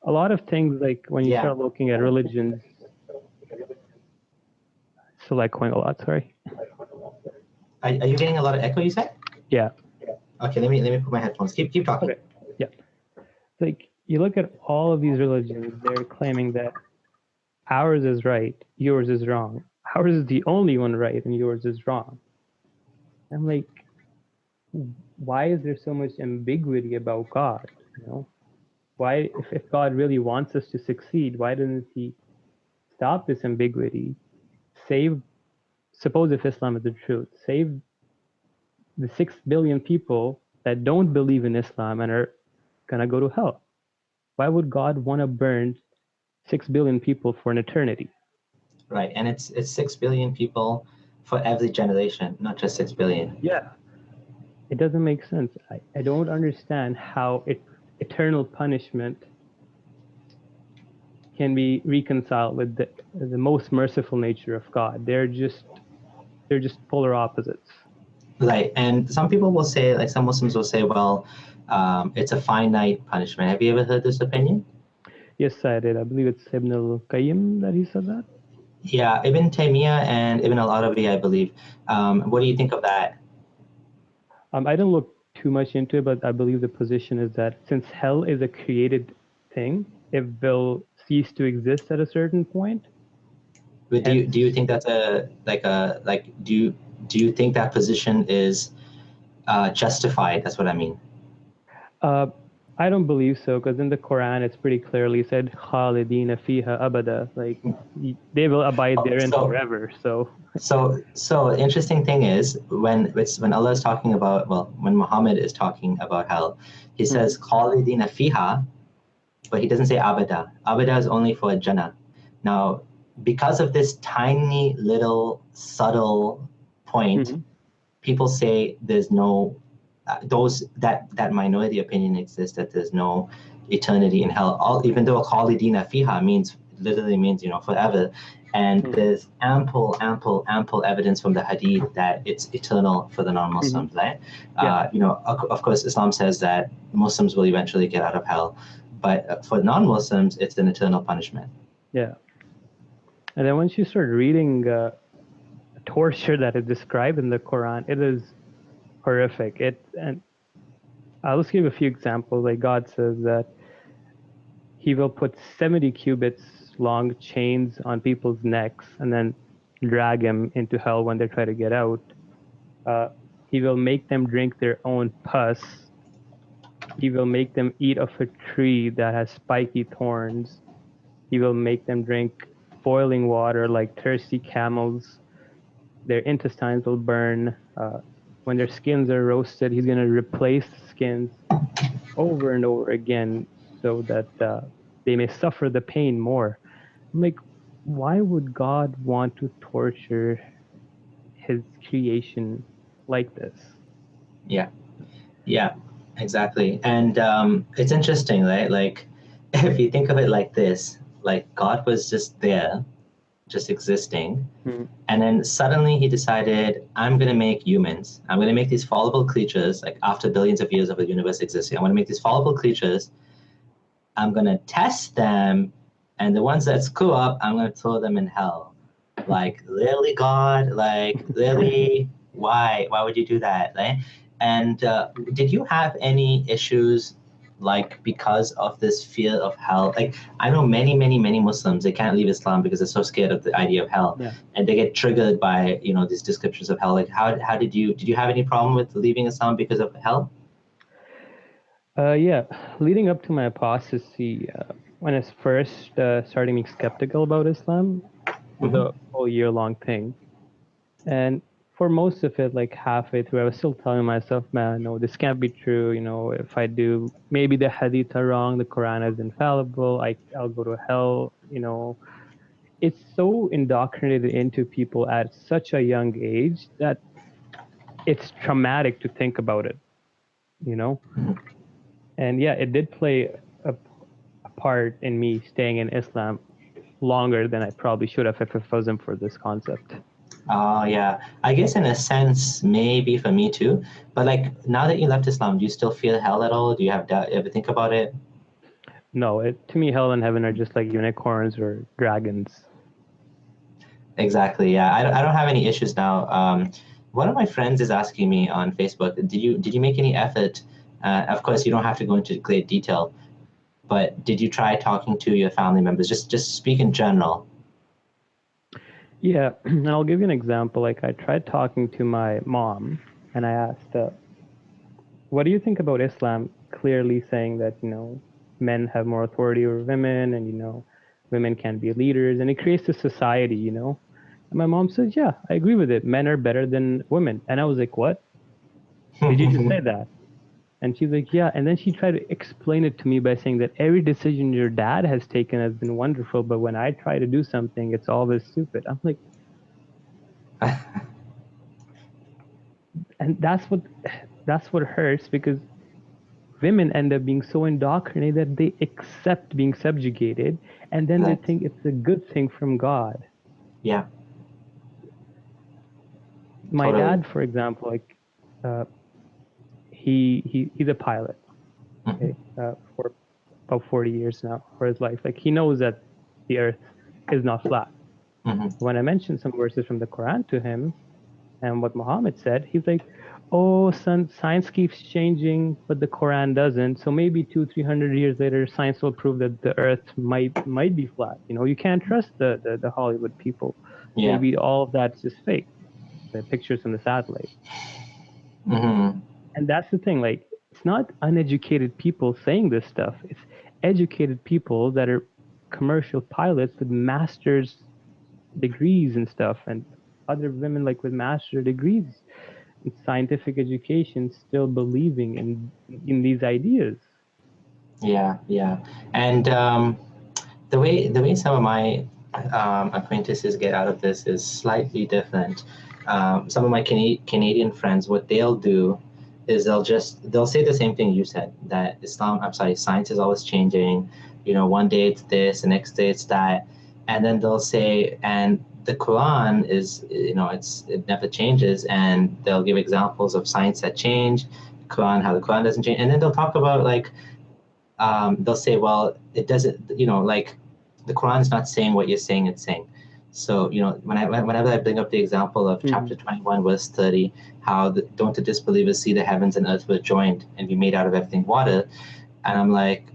A lot of things, like when you start looking at religions, so like going a lot, sorry. Are you getting a lot of echo, you said? Yeah. Okay, let me put my headphones. Keep talking. Okay. Yeah. Like you look at all of these religions, they're claiming that ours is right, yours is wrong. Ours is the only one right and yours is wrong. I'm like, why is there so much ambiguity about God? Why, if God really wants us to succeed, why doesn't He stop this ambiguity? Suppose if Islam is the truth, save the 6 billion people that don't believe in Islam and are gonna go to hell. Why would God want to burn 6 billion people for an eternity? Right, and it's 6 billion people for every generation, not just 6 billion. Yeah. It doesn't make sense. I don't understand how eternal punishment can be reconciled with the most merciful nature of God. They're just polar opposites. Right, and some people will say, like some Muslims will say, well, it's a finite punishment. Have you ever heard this opinion? Yes, I did. I believe it's Ibn al-Qayyim that he said that. Yeah, Ibn Taymiyyah and Ibn al-Arabi, I believe. What do you think of that? I didn't look too much into it, but I believe the position is that since hell is a created thing, it will cease to exist at a certain point. But do you think that's do you think that position is justified? That's what I mean. I don't believe so, because in the Quran it's pretty clearly said "Khalidina fiha abada," like they will abide therein forever. So interesting thing is when Allah is talking about, well, when Muhammad is talking about hell, he says "Khalidina fiha," but he doesn't say abada. Abada is only for Jannah. Now, because of this tiny little subtle point, people say there's no that minority opinion exists, that there's no eternity in hell. Even though Khalidina fiha literally means forever, and there's ample evidence from the hadith that it's eternal for the non-Muslims, right? Of course, Islam says that Muslims will eventually get out of hell, but for non-Muslims, it's an eternal punishment. Yeah. And then once you start reading torture that is described in the Quran, it is horrific. And I'll just give a few examples. Like God says that he will put 70 cubits long chains on people's necks and then drag them into hell when they try to get out. He will make them drink their own pus. He will make them eat of a tree that has spiky thorns. He will make them drink boiling water like thirsty camels. Their intestines will burn. When their skins are roasted, he's going to replace the skins over and over again so that they may suffer the pain more. I'm like, why would God want to torture his creation like this? Yeah, exactly. And it's interesting, right? Like, if you think of it like this, like God was just there, just existing, and then suddenly he decided, I'm going to make humans. I'm going to make these fallible creatures, like after billions of years of the universe existing. I'm going to make these fallible creatures. I'm going to test them, and the ones that screw up, I'm going to throw them in hell. Like, really, God? Like, really? Why would you do that, right? And did you have any issues, like, because of this fear of hell? Like, I know many Muslims, they can't leave Islam because they're so scared of the idea of hell, and they get triggered by these descriptions of hell. Like, how did you have any problem with leaving Islam because of hell? Yeah, leading up to my apostasy, when I was first starting being skeptical about Islam, was a whole year-long thing. And for most of it, like halfway through, I was still telling myself, man, no, this can't be true. If I do, maybe the hadith are wrong, the Quran is infallible, I'll go to hell. It's so indoctrinated into people at such a young age that it's traumatic to think about it, And yeah, it did play a part in me staying in Islam longer than I probably should have if it wasn't for this concept. Oh, yeah. I guess in a sense, maybe for me too. But like, now that you left Islam, do you still feel hell at all? Do you have doubt? Ever think about it? No, to me, hell and heaven are just like unicorns or dragons. Exactly. Yeah. I don't have any issues now. One of my friends is asking me on Facebook, did you make any effort? Of course, you don't have to go into great detail, but did you try talking to your family members? Just speak in general. Yeah, and I'll give you an example. Like I tried talking to my mom, and I asked, "What do you think about Islam?" Clearly saying that men have more authority over women, and women can be leaders, and it creates a society. And my mom says, "Yeah, I agree with it. Men are better than women." And I was like, "What? Did you just say that?" And she's like, "Yeah." And then she tried to explain it to me by saying that every decision your dad has taken has been wonderful, but when I try to do something, it's always stupid. I'm like, and that's what hurts, because women end up being so indoctrinated that they accept being subjugated, and then they think it's a good thing from God. Yeah. My dad, for example, like he's a pilot, okay, for about 40 years now for his life. Like, he knows that the earth is not flat. When I mentioned some verses from the Quran to him and what Muhammad said, he's like, oh, son, science keeps changing, but the Quran doesn't. So maybe 200-300 years later, science will prove that the earth might be flat. You know, you can't trust the Hollywood people. Yeah. Maybe all of that's just fake, the pictures from the satellite. And that's the thing, like, it's not uneducated people saying this stuff. It's educated people that are commercial pilots with master's degrees and stuff, and other women like with master's degrees in scientific education still believing in these ideas. Yeah. And the way some of my acquaintances get out of this is slightly different. Some of my Canadian friends, what they'll do is they'll say the same thing you said, that science is always changing. You know, one day it's this, the next day it's that, and then they'll say, and the Quran is, you know, it never changes, and they'll give examples of science that change, Quran, how the Quran doesn't change, and then they'll talk about like, they'll say, well, it doesn't, you know, like the Quran is not saying what you're saying it's saying. So, you know, whenever I bring up the example of chapter 21, verse 30, how don't the disbelievers see the heavens and earth were joined and be made out of everything water? And I'm like,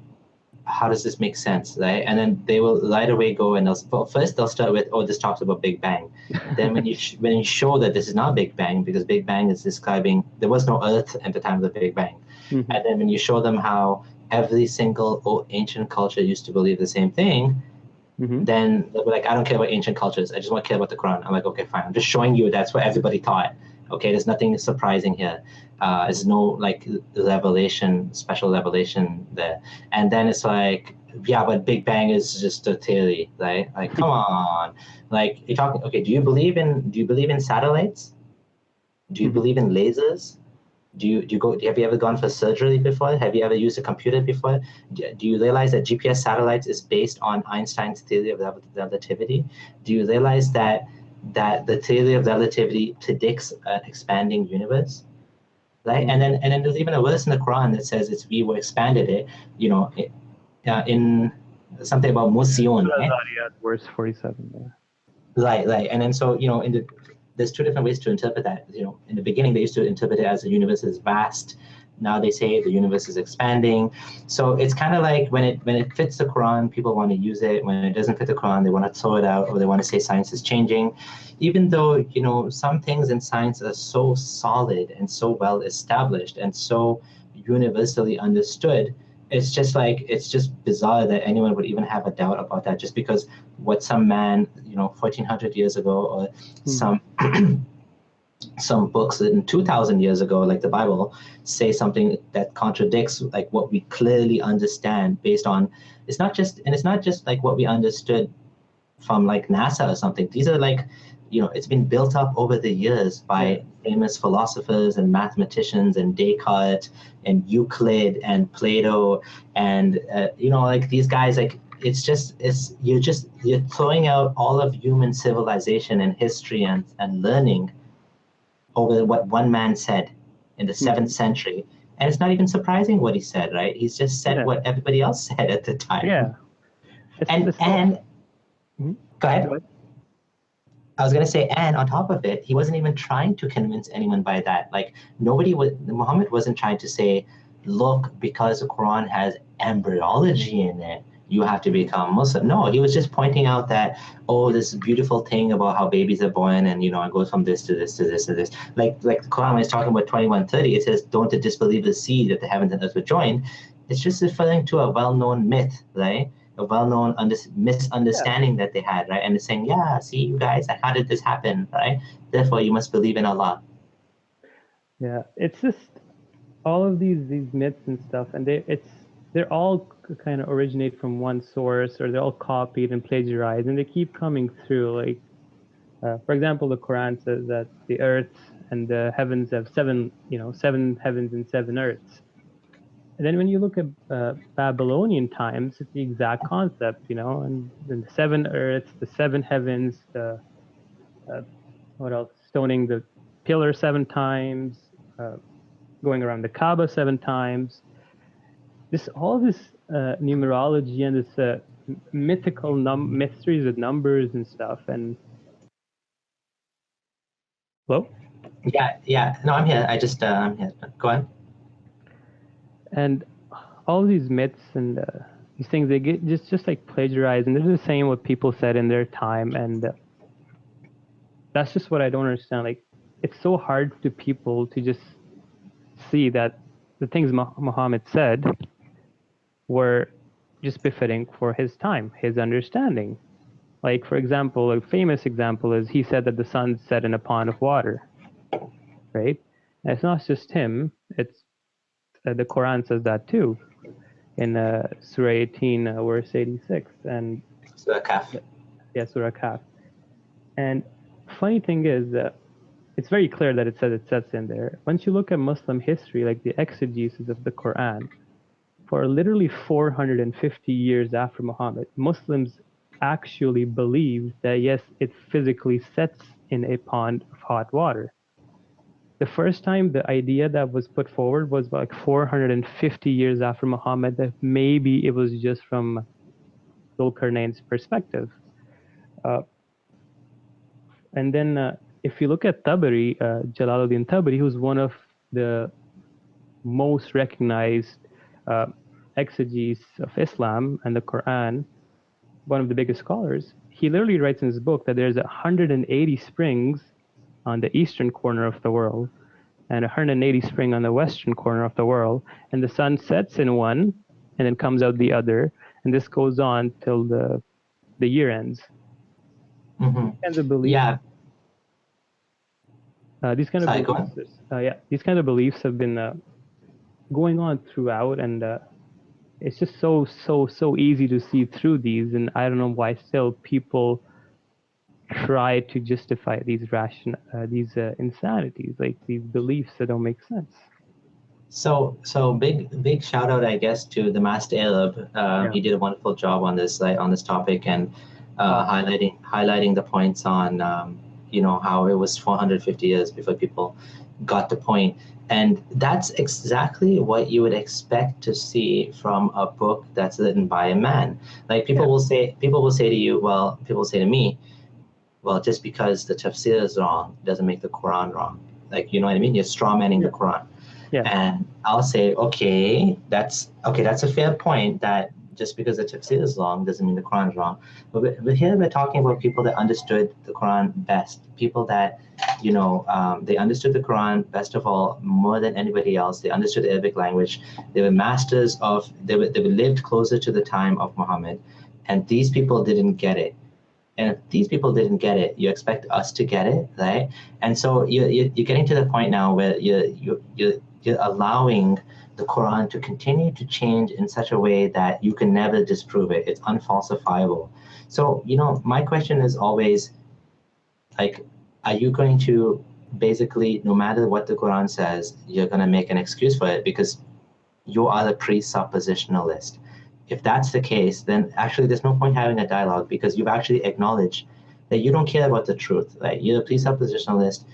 how does this make sense, right? And then they will right away go and first they'll start with, oh, this talks about Big Bang. Then when you show that this is not Big Bang, because Big Bang is describing there was no earth at the time of the Big Bang. And then when you show them how every single ancient culture used to believe the same thing, then they'll be like, I don't care about ancient cultures. I just want to care about the Quran. I'm like, okay, fine. I'm just showing you that's what everybody thought. Okay, there's nothing surprising here. There's no like special revelation there. And then it's like, yeah, but Big Bang is just a theory, right? Like, come on. Like, you're talking. Okay, do you believe in satellites? Do you believe in lasers? Have you ever gone for surgery before? Have you ever used a computer before? Do you realize that GPS satellites is based on Einstein's theory of relativity? Do you realize that the theory of relativity predicts an expanding universe? Right? And then there's even a verse in the Quran that says we were expanded it, you know, in something about Musion, right? Verse 47. Right. And then so, you know, there's two different ways to interpret that. You know, in the beginning, they used to interpret it as the universe is vast. Now they say the universe is expanding. So it's kind of like when it fits the Quran, people want to use it. When it doesn't fit the Quran, they want to throw it out, or they want to say science is changing. Even though, you know, some things in science are so solid and so well established and so universally understood, it's just bizarre that anyone would even have a doubt about that, just because what some man, you know, 1400 years ago, or some books written 2000 years ago, like the Bible, say something that contradicts like what we clearly understand based on, it's not just like what we understood from like NASA or something. These are like, you know, it's been built up over the years by famous philosophers and mathematicians and Descartes and Euclid and Plato and you know, like these guys, like you're throwing out all of human civilization and history and learning over what one man said in the 7th century. And it's not even surprising what he said, right? He's just said what everybody else said at the time. Yeah. Go ahead. I was going to say, and on top of it, he wasn't even trying to convince anyone by that. Like, Muhammad wasn't trying to say, look, because the Quran has embryology in it, you have to become Muslim. No, he was just pointing out that, oh, this beautiful thing about how babies are born and, you know, it goes from this to this to this to this. Like the Quran is talking about 21:30, it says, don't the disbelievers see that the heavens and earth were joined? It's just referring to a well-known myth, right? A well-known misunderstanding that they had, right? And it's saying, yeah, see, you guys, how did this happen, right? Therefore, you must believe in Allah. Yeah, it's just all of these myths and stuff, and they're all kind of originate from one source, or they're all copied and plagiarized, and they keep coming through. Like, for example, the Quran says that the earth and the heavens have seven heavens and 7 earths. And then when you look at Babylonian times, it's the exact concept, you know, and the 7 earths, the 7 heavens, what else? Stoning the pillar 7 times, going around the Kaaba 7 times. All this numerology and this mythical mysteries with numbers and stuff. And hello? Yeah. No, I'm here. I'm here. Go on. And all these myths and these things, they get just like plagiarized, and they're the same what people said in their time. And that's just what I don't understand. Like, it's so hard to people to just see that the things Muhammad said were just befitting for his time, his understanding. Like, for example, a famous example is he said that the sun set in a pond of water, right? And it's not just him, it's the Quran says that too in Surah 18, verse 86. And Surah Kaf. Yeah, Surah Kaf. And funny thing is that it's very clear that it says it sets in there. Once you look at Muslim history, like the exegesis of the Quran, for literally 450 years after Muhammad, Muslims actually believed that yes, it physically sets in a pond of hot water. The first time the idea that was put forward was like 450 years after Muhammad, that maybe it was just from Dhul-Qarnayn's perspective. And then if you look at Tabari, Jalaluddin Tabari, who's one of the most recognized exegetes of Islam and the Quran, one of the biggest scholars, he literally writes in his book that there's 180 springs on the eastern corner of the world and 180 spring on the western corner of the world, and the sun sets in one and then comes out the other, and this goes on till the year ends. Mm-hmm. And the belief, yeah. These kind of beliefs have been going on throughout, and it's just so easy to see through these, and I don't know why still people try to justify these insanities, like these beliefs that don't make sense. So big shout out, I guess, to the Master Arab. He did a wonderful job on this topic, and highlighting the points on how it was 450 years before people got the point. And that's exactly what you would expect to see from a book that's written by a man. Like people will say to you, well, people will say to me, well, just because the tafsir is wrong doesn't make the Quran wrong. Like, you know what I mean? You're strawmanning the Quran. Yeah. And I'll say, okay, that's a fair point, that just because the tafsir is wrong doesn't mean the Quran is wrong. But here we're talking about people that understood the Quran best, people that, they understood the Quran best of all, more than anybody else. They understood the Arabic language. They were masters of, they lived closer to the time of Muhammad. And these people didn't get it. And if these people didn't get it, you expect us to get it, right? And so you're getting to the point now where you're allowing the Quran to continue to change in such a way that you can never disprove it. It's unfalsifiable. So, my question is always, like, are you going to basically, no matter what the Quran says, you're going to make an excuse for it because you are the presuppositionalist? If that's the case, then actually there's no point having a dialogue, because you've actually acknowledged that you don't care about the truth, right? You're a presuppositionalist.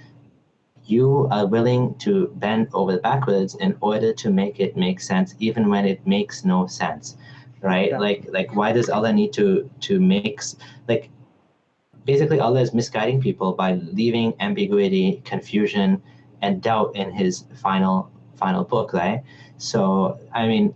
You are willing to bend over backwards in order to make it make sense, even when it makes no sense, right? Yeah. Like why does Allah need to make, like, basically Allah is misguiding people by leaving ambiguity, confusion, and doubt in his final book, right? So, I mean,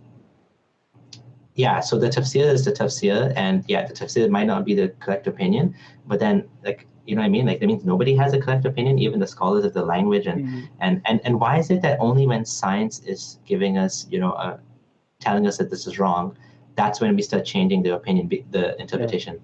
yeah, so the tafsir is the tafsir, and yeah, the tafsir might not be the correct opinion, but then, like, you know what I mean? Like, that means nobody has a correct opinion, even the scholars of the language. And why is it that only when science is giving us, telling us that this is wrong, that's when we start changing the opinion, the interpretation?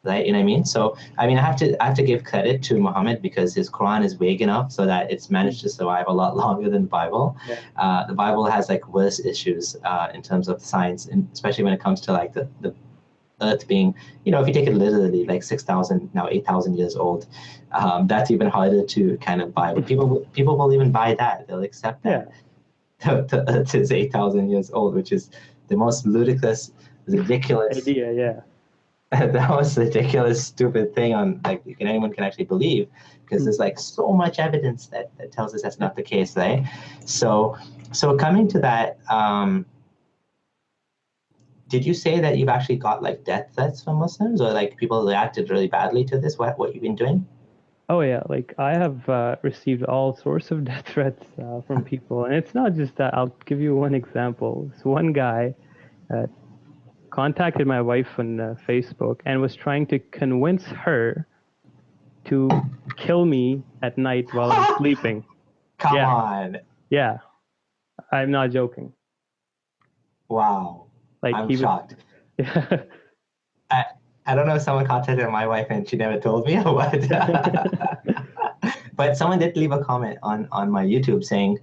Right? You know what I mean? So, I mean, I have to give credit to Muhammad, because his Quran is vague enough so that it's managed to survive a lot longer than the Bible. Yeah. The Bible has like worse issues in terms of science, and especially when it comes to like the Earth being, if you take it literally, like 6,000, now 8,000 years old. That's even harder to kind of buy. But people will even buy that. They'll accept that. Yeah. The Earth is 8,000 years old, which is the most ludicrous, ridiculous idea. Yeah. That was a ridiculous, stupid thing anyone can actually believe, because there's like so much evidence that tells us that's not the case, right? So coming to that, did you say that you've actually got like death threats from Muslims, or like people reacted really badly to this? What you've been doing? Oh yeah, like I have received all sorts of death threats from people, and it's not just that. I'll give you one example. So one guy uh, contacted my wife on Facebook and was trying to convince her to kill me at night while I'm sleeping. Come Yeah, on. yeah, I'm not joking. Wow. Like I'm he was, shocked. yeah. I don't know if someone contacted my wife and she never told me or what. But someone did leave a comment on my YouTube saying,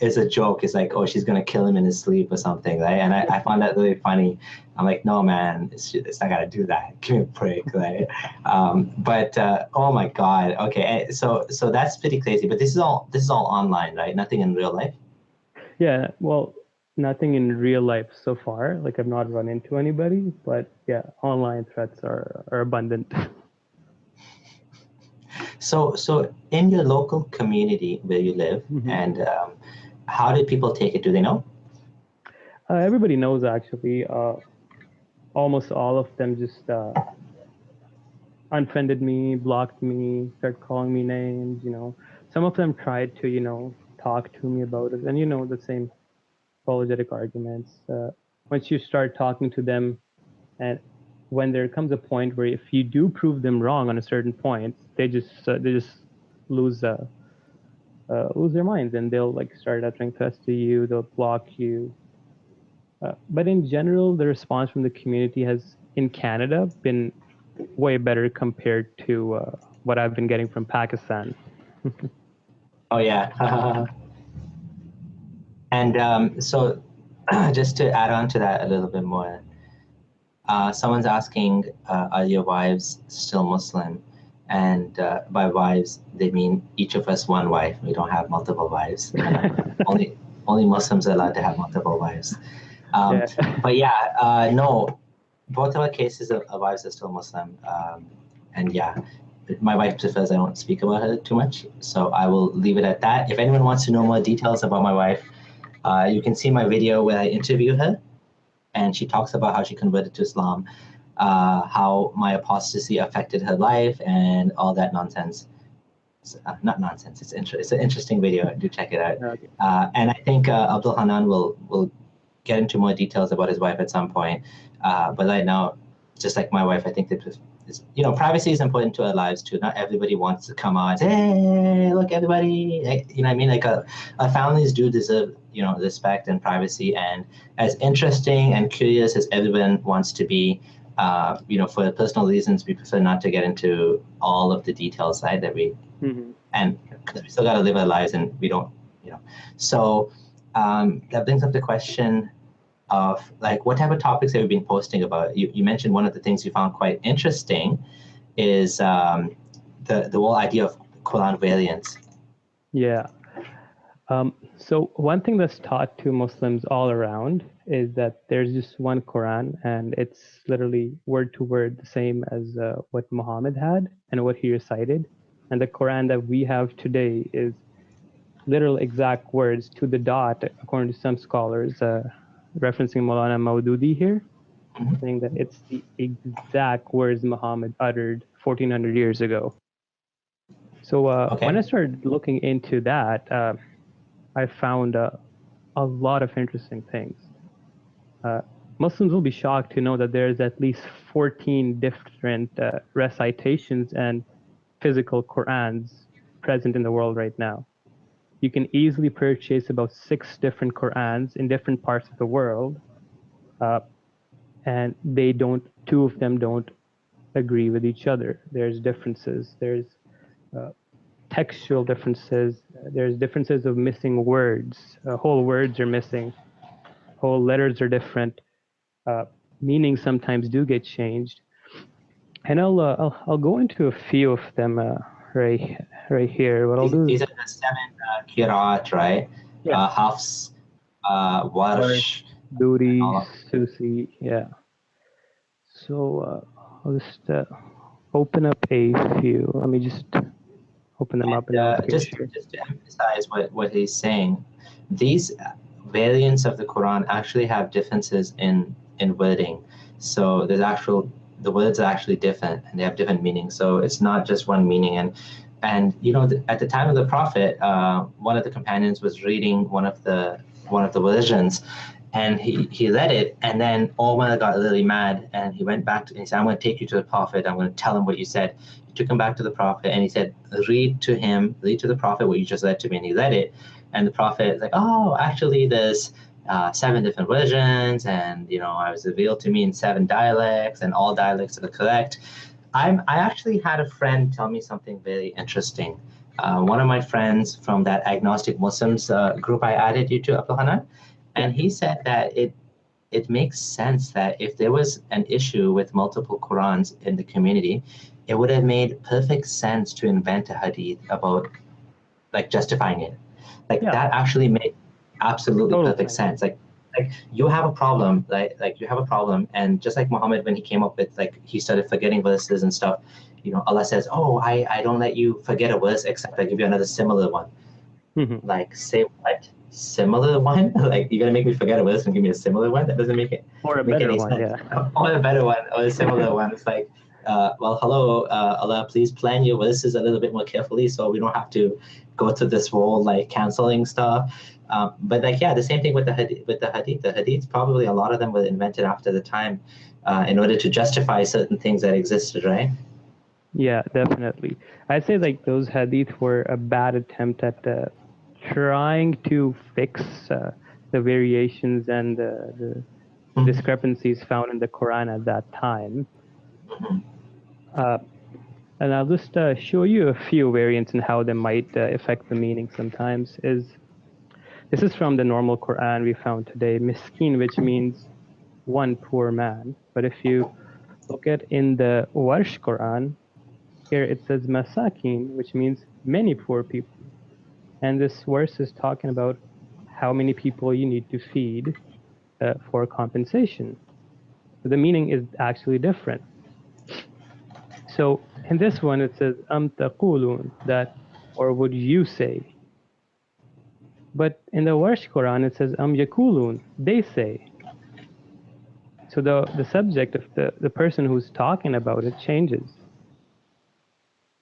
it's a joke. It's like, oh, she's going to kill him in his sleep or something, right? And I found that really funny. I'm like, no, man, it's not going to do that. Give me a break, right? But oh my God. Okay. So that's pretty crazy. But this is all online, right? Nothing in real life? Yeah, well, nothing in real life so far. Like I've not run into anybody, but yeah, online threats are abundant. So in your local community where you live, Mhm. and how did people take it? Do they know? Everybody knows actually. Almost all of them just unfriended me, blocked me, started calling me names. Some of them tried to talk to me about it, and the same apologetic arguments. Once you start talking to them, and when there comes a point where if you do prove them wrong on a certain point, they just lose lose their minds, and they'll like start uttering threats to you. They'll block you. But in general, the response from the community has in Canada been way better compared to what I've been getting from Pakistan. Oh yeah. And so just to add on to that a little bit more, someone's asking, are your wives still Muslim? And by wives, they mean each of us one wife. We don't have multiple wives. Only Muslims are allowed to have multiple wives. Yeah. But yeah, no, both of our cases of wives are still Muslim. And yeah, my wife prefers I don't speak about her too much. So I will leave it at that. If anyone wants to know more details about my wife, you can see my video where I interview her, and she talks about how she converted to Islam, how my apostasy affected her life, and all that nonsense. Not nonsense. It's an interesting video. Do check it out. Okay. And I think Abdul Hanan will get into more details about his wife at some point. But right now, just like my wife, I think that privacy is important to our lives too. Not everybody wants to come out and say, hey, look, everybody. You know what I mean? Like our families do deserve, respect and privacy. And as interesting and curious as everyone wants to be, for personal reasons, we prefer not to get into all of the details, right? And because we still got to live our lives, and we don't, So that brings up the question of like, what type of topics have you been posting about? You mentioned one of the things you found quite interesting is the whole idea of Quran variants. Yeah. So one thing that's taught to Muslims all around is that there's just one Quran, and it's literally word to word the same as what Muhammad had and what he recited. And the Quran that we have today is literal exact words to the dot, according to some scholars, referencing Maulana Maududi here, saying that it's the exact words Muhammad uttered 1400 years ago. So when I started looking into that, I found a lot of interesting things. Muslims will be shocked to know that there's at least 14 different recitations and physical Qurans present in the world right now. You can easily purchase about 6 different Qurans in different parts of the world, and two of them don't agree with each other. There's differences. There's textual differences. There's differences of missing words. Whole words are missing. Whole letters are different. Meanings sometimes do get changed. And I'll go into a few of them right here. What I'll do These is, are the 7 Qiraat, right? yeah, Hafs, Warsh, Duri, all of Susi, yeah. So I'll just open up a few. Let me just open them up and then I'll screen just share. to emphasize what he's saying, these variants of the Quran actually have differences in wording. So the words are actually different and they have different meanings. So it's not just one meaning. And you know, at the time of the Prophet, one of the companions was reading one of the versions, and he read it, and then Omar got really mad, and he went back and he said, "I'm going to take you to the Prophet. I'm going to tell him what you said." He took him back to the Prophet, and he said, read to the Prophet what you just read to me." And he read it, and the Prophet was like, "Oh, actually, there's 7 different versions, and you know, I was revealed to me in 7 dialects, and all dialects are correct." I actually had a friend tell me something very interesting. One of my friends from that agnostic Muslims group I added you to, Abdul Hanan, and he said that it makes sense that if there was an issue with multiple Qurans in the community, it would have made perfect sense to invent a hadith about like justifying it. Like that actually makes absolutely perfect sense. Like you have a problem, like you have a problem, and just like Muhammad, when he came up with, like, he started forgetting verses and stuff, you know, Allah says, "Oh, I don't let you forget a verse except I give you another similar one." Like, say what? Similar one? Like, you're gonna make me forget a verse and give me a similar one? That doesn't make it make any sense. Or a better one, or a similar one. It's like, well, hello, Allah, please plan your verses a little bit more carefully so we don't have to go to this whole like canceling stuff. But like, yeah, the same thing with the hadith. The hadiths, probably a lot of them were invented after the time in order to justify certain things that existed, right? Yeah, definitely. I'd say like those hadith were a bad attempt at trying to fix the variations and the discrepancies found in the Quran at that time. And I'll just show you a few variants and how they might affect the meaning sometimes. This is from the normal Quran we found today, miskin, which means one poor man. But if you look at in the Warsh Quran, here it says masakin, which means many poor people. And this verse is talking about how many people you need to feed for compensation. So the meaning is actually different. So in this one, it says, am taqulun, that, or would you say? But in the Warsh Quran, it says, am yakulun, they say. So the subject of the person who's talking about it changes.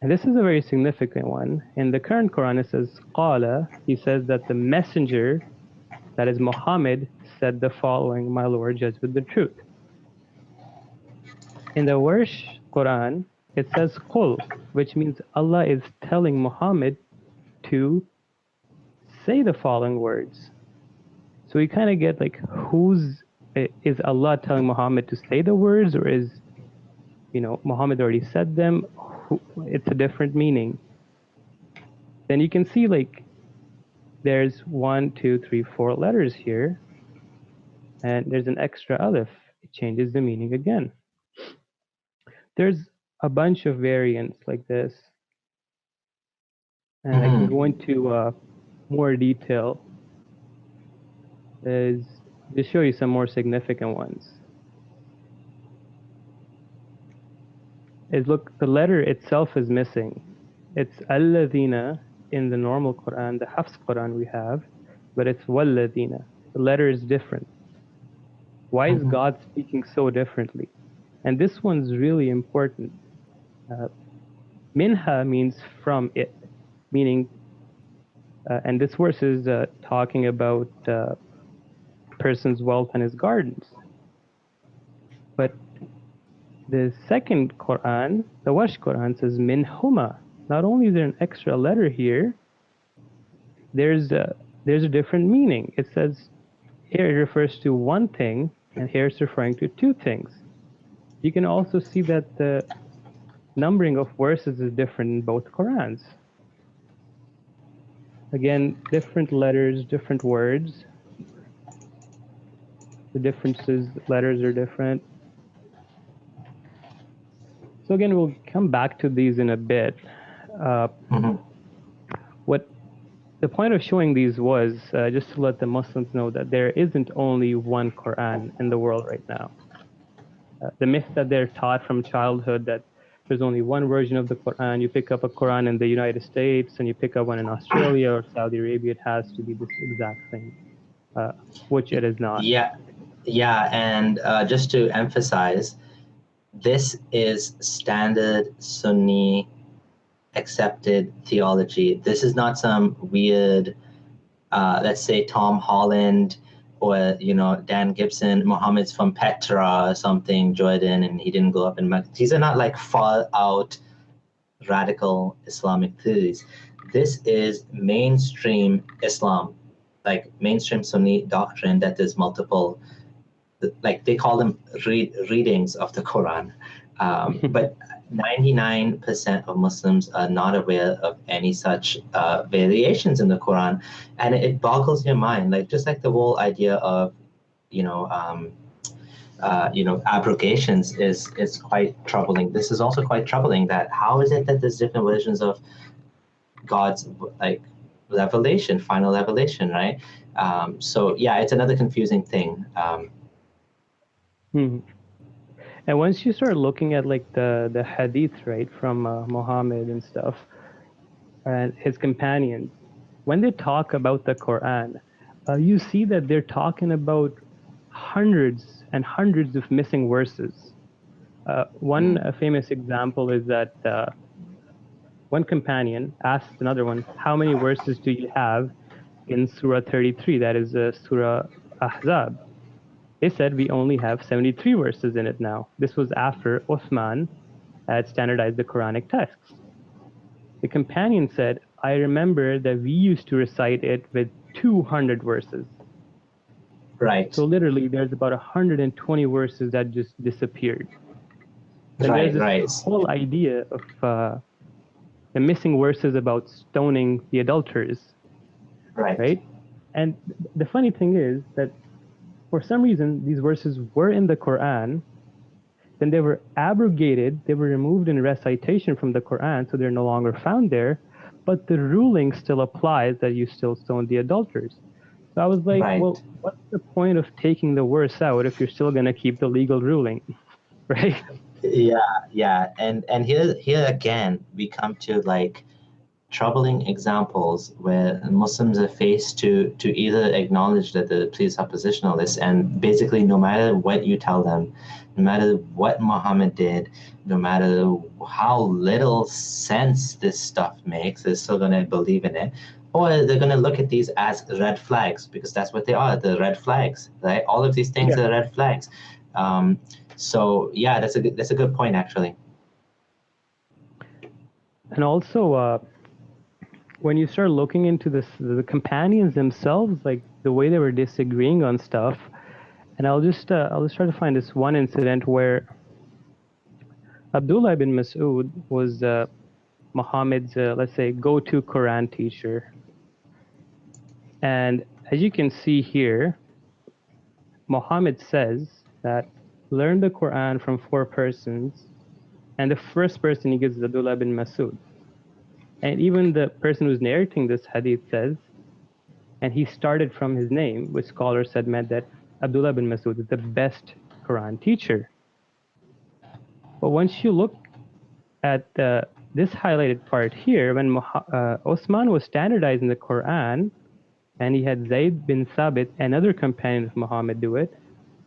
And this is a very significant one. In the current Quran, it says, qala, he says that the messenger, that is Muhammad, said the following, my Lord, judge with the truth. In the Warsh Quran, it says qul, which means Allah is telling Muhammad to say the following words. So we kind of get like, is Allah telling Muhammad to say the words, or is, you know, Muhammad already said them? It's a different meaning. Then you can see like there's 1, 2, 3, 4 letters here, and there's an extra alif. It changes the meaning again. There's a bunch of variants like this, and I can go into more detail to show you some more significant ones. Look, the letter itself is missing. It's alladhina in the normal Quran, the Hafs Quran we have, but it's walladhina. The letter is different. Why is God speaking so differently? And this one's really important. Minha means from it, meaning, and this verse is talking about person's wealth and his gardens. But the second Quran, the Warsh Quran, says minhuma. Not only is there an extra letter here, there's a different meaning. It says here it refers to one thing, and here it's referring to 2 things. You can also see that the numbering of verses is different in both Qurans. Again, different letters, different words. The differences, letters are different. So again, we'll come back to these in a bit. What the point of showing these was just to let the Muslims know that there isn't only one Quran in the world right now. The myth that they're taught from childhood that there's only one version of the Quran. You pick up a Quran in the United States and you pick up one in Australia or Saudi Arabia, it has to be this exact thing. which it is not. Yeah, yeah, and just to emphasize, this is standard Sunni accepted theology. This is not some weird, let's say Tom Holland or Dan Gibson. Muhammad's from Petra or something, Jordan, and he didn't grow up in Mecca. These are not like far out radical Islamic theories. This is mainstream Islam, like mainstream Sunni doctrine that there's multiple, like they call them readings of the Quran. But 99% of Muslims are not aware of any such variations in the Quran, and it boggles your mind. Like just like the whole idea of, abrogations is quite troubling. This is also quite troubling. That how is it that there's different versions of God's like revelation, final revelation, right? So yeah, it's another confusing thing. And once you start looking at like the hadith, right, from Muhammad and stuff, and his companions, when they talk about the Quran, you see that they're talking about hundreds and hundreds of missing verses. One famous example is that one companion asked another one, how many verses do you have in Surah 33, that is Surah Ahzab? They said, we only have 73 verses in it now. This was after Uthman had standardized the Quranic texts. The companion said, I remember that we used to recite it with 200 verses. Right. So literally, there's about 120 verses that just disappeared. And there's this whole idea of the missing verses about stoning the adulterers. Right? And the funny thing is that for some reason, these verses were in the Quran, then they were abrogated, they were removed in recitation from the Quran, so they're no longer found there, but the ruling still applies that you still stone the adulterers. So I was like, well, what's the point of taking the verse out if you're still going to keep the legal ruling, right? Yeah. And here again, we come to like troubling examples where Muslims are faced to either acknowledge that the police are positionalists, and basically no matter what you tell them, no matter what Muhammad did, no matter how little sense this stuff makes, they're still going to believe in it, or they're going to look at these as red flags, because that's what they are, the red flags, right? All of these things are red flags. So yeah, that's a good point, actually. And also, when you start looking into this, the companions themselves, like the way they were disagreeing on stuff, and I'll just try to find this one incident where Abdullah ibn Mas'ud was Muhammad's, let's say, go-to Quran teacher. And as you can see here, Muhammad says that learn the Quran from 4 persons, and the first person he gives is Abdullah ibn Mas'ud. And even the person who's narrating this hadith says, and he started from his name, which scholars said meant that Abdullah bin Mas'ud is the best Quran teacher. But once you look at this highlighted part here, when Osman was standardizing the Quran, and he had Zayd bin Thabit, another companion of Muhammad, do it,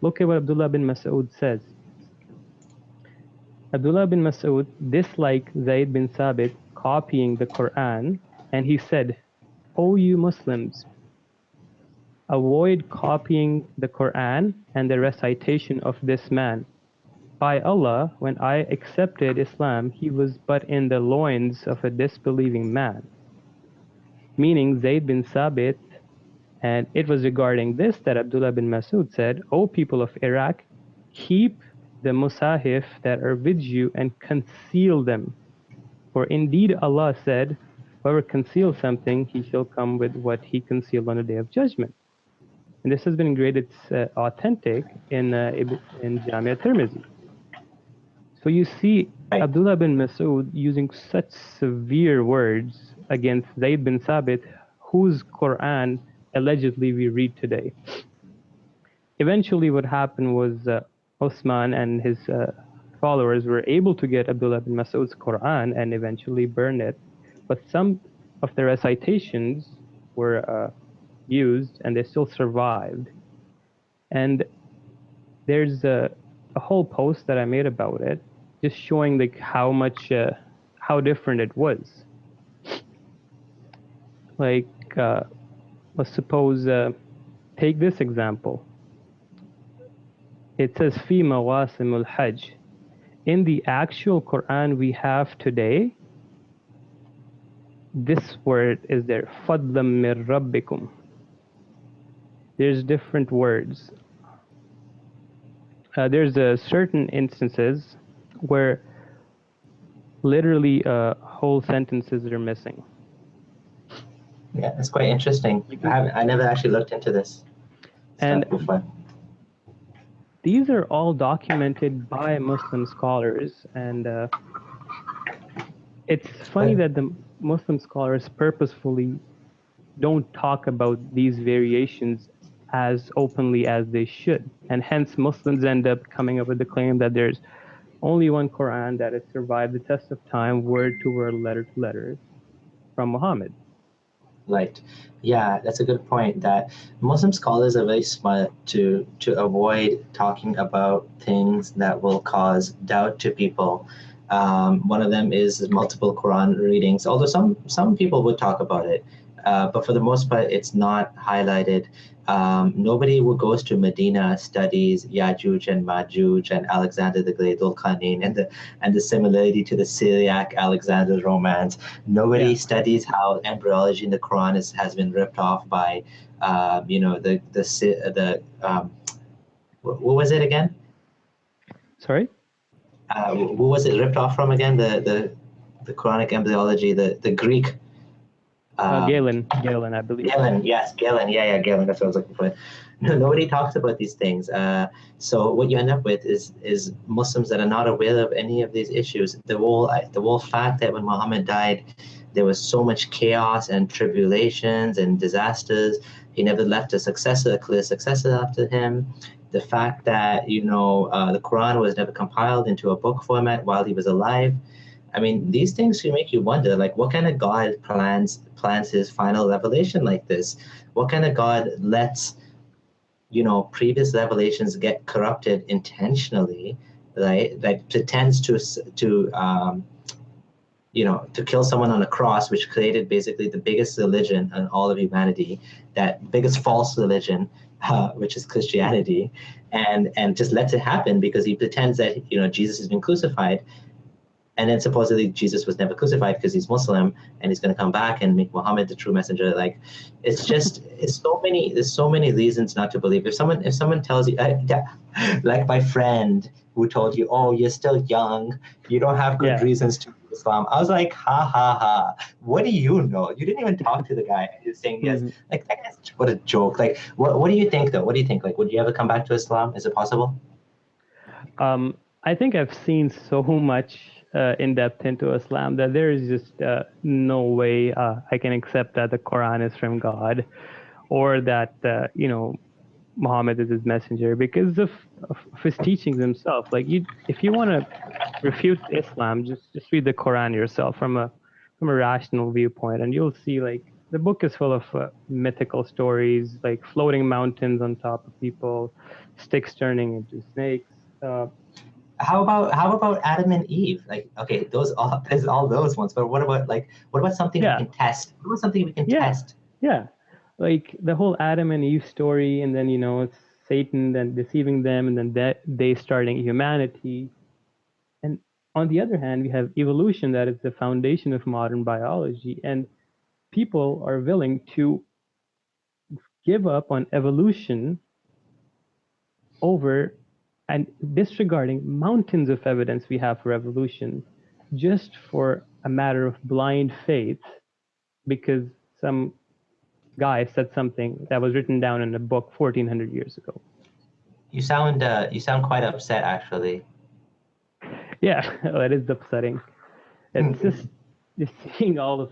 look at what Abdullah bin Mas'ud says. Abdullah bin Mas'ud disliked Zayd bin Thabit copying the Quran, and he said, O you Muslims, avoid copying the Quran and the recitation of this man. By Allah, when I accepted Islam, he was but in the loins of a disbelieving man. Meaning Zayd bin Thabit, and it was regarding this that Abdullah bin Mas'ud said, O people of Iraq, keep the musahif that are with you and conceal them. For indeed Allah said, whoever conceals something, he shall come with what he concealed on the day of judgment. And this has been graded authentic in Jamia Tirmizi. So you see Abdullah bin Mas'ud using such severe words against Zayd bin Thabit, whose Quran allegedly we read today. Eventually what happened was Osman and his followers were able to get Abdullah bin Mas'ud's Quran and eventually burn it. But some of the recitations were used and they still survived. And there's a whole post that I made about it, just showing like how different it was. Like, let's suppose, take this example. It says, "Fi mawasim al-hajj." In the actual Quran we have today, this word is there, "Fadlam min rabbikum." There's different words. There's certain instances where literally whole sentences are missing. Yeah, it's quite interesting. I never actually looked into this And stuff before. these are all documented by Muslim scholars, and it's funny that the Muslim scholars purposefully don't talk about these variations as openly as they should. And hence Muslims end up coming up with the claim that there's only one Quran that has survived the test of time, word to word, letter to letter, from Muhammad. Right. Yeah, that's a good point. That Muslim scholars are very smart to avoid talking about things that will cause doubt to people. One of them is multiple Quran readings, although some people would talk about it, but for the most part, it's not highlighted. Nobody who goes to Medina studies Yajuj and Majuj and Alexander the Great, Ul-Qanin, and the similarity to the Syriac Alexander romance. Nobody studies how embryology in the Quran has been ripped off by, what was it again? Sorry? Who was it ripped off from again? The Quranic embryology, the Greek. Galen, I believe. Galen, yes, Galen. Yeah, Galen. That's what I was looking for. No, nobody talks about these things. So what you end up with is Muslims that are not aware of any of these issues. The whole fact that when Muhammad died, there was so much chaos and tribulations and disasters. He never left a clear successor after him. The fact that the Quran was never compiled into a book format while he was alive. I mean, these things should make you wonder, like, what kind of God plans his final revelation like this? What kind of God lets, previous revelations get corrupted intentionally, right? That pretends to kill someone on a cross, which created basically the biggest religion in all of humanity, that biggest false religion, which is Christianity, and just lets it happen because he pretends that, Jesus has been crucified. And then supposedly Jesus was never crucified because he's Muslim and he's going to come back and make Muhammad the true messenger. Like, there's so many reasons not to believe. If someone tells you, like my friend who told you, oh, you're still young, you don't have good reasons to believe Islam. I was like, ha ha ha. What do you know? You didn't even talk to the guy. He's saying yes. Like, that guy's, what a joke. Like, what do you think though? What do you think? Like, would you ever come back to Islam? Is it possible? I think I've seen so much in depth into Islam that there is just no way I can accept that the Quran is from God, or that Muhammad is his messenger because of his teachings himself. Like, if you want to refute Islam, just read the Quran yourself from a rational viewpoint, and you'll see like the book is full of mythical stories, like floating mountains on top of people, sticks turning into snakes. How about Adam and Eve? Like, okay, there's all those ones, but what about something we can test? What about something we can test? Yeah, like the whole Adam and Eve story, and then it's Satan then deceiving them, and then they starting humanity. And on the other hand, we have evolution, that is the foundation of modern biology, and people are willing to give up on evolution over and disregarding mountains of evidence we have for evolution just for a matter of blind faith because some guy said something that was written down in a book 1400 years ago. You sound quite upset, actually. Yeah, that is upsetting. It's just seeing all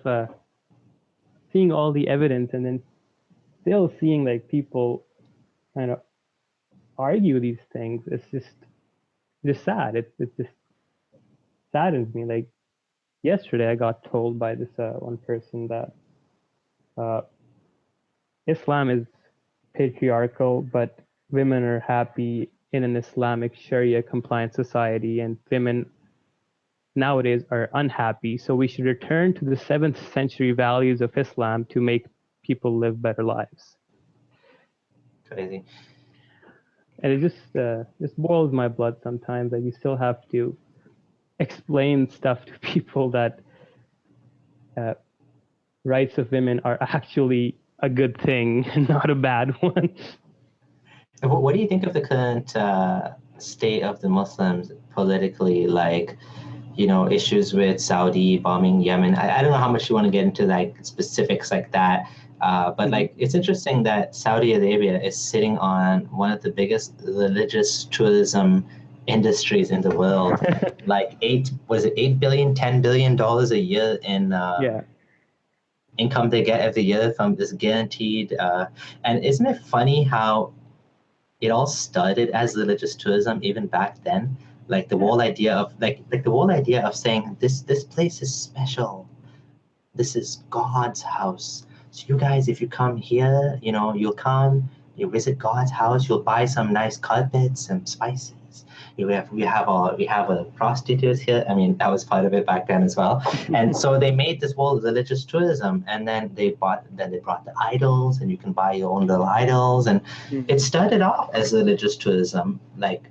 the evidence and then still seeing like people kind of argue these things. It's just sad. It just saddens me. Like yesterday, I got told by this one person that Islam is patriarchal, but women are happy in an Islamic Sharia compliant society, and women nowadays are unhappy. So we should return to the 7th century values of Islam to make people live better lives. Crazy. And it just boils my blood sometimes that you still have to explain stuff to people that rights of women are actually a good thing, not a bad one. What do you think of the current state of the Muslims politically? Like, issues with Saudi bombing Yemen. I don't know how much you want to get into like specifics like that, but like it's interesting that Saudi Arabia is sitting on one of the biggest religious tourism industries in the world. Like $8 billion, $10 billion a year in income they get every year from this guaranteed. And isn't it funny how it all started as religious tourism even back then? Like the whole idea of the whole idea of saying this place is special. This is God's house. So you guys, if you come here, you'll come, you visit God's house, you'll buy some nice carpets and spices. We have a prostitutes here. I mean, that was part of it back then as well. And so they made this whole religious tourism, and then they brought the idols, and you can buy your own little idols. And it started off as religious tourism, like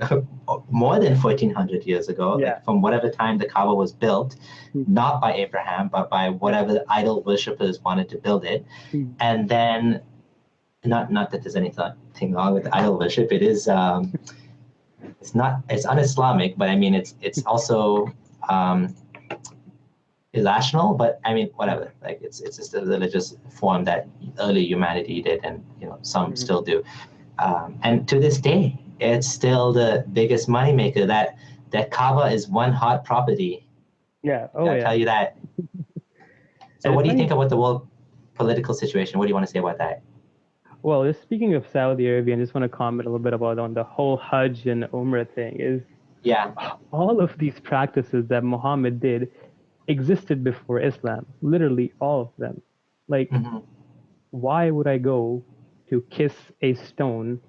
more than 1400 years ago, like from whatever time the Kaaba was built, not by Abraham, but by whatever idol worshippers wanted to build it. And then, not that there's anything wrong with idol worship. It is. It's un-Islamic, but I mean, it's also irrational, but I mean, whatever, like it's just a religious form that early humanity did, and some still do. And to this day, it's still the biggest moneymaker. That Kaaba is one hot property. Yeah. I'll tell you that. So what do you think about the world political situation? What do you want to say about that? Well, just speaking of Saudi Arabia, I just want to comment a little bit about on the whole Hajj and Umrah thing. All of these practices that Muhammad did existed before Islam, literally all of them. Like, why would I go to kiss a stone,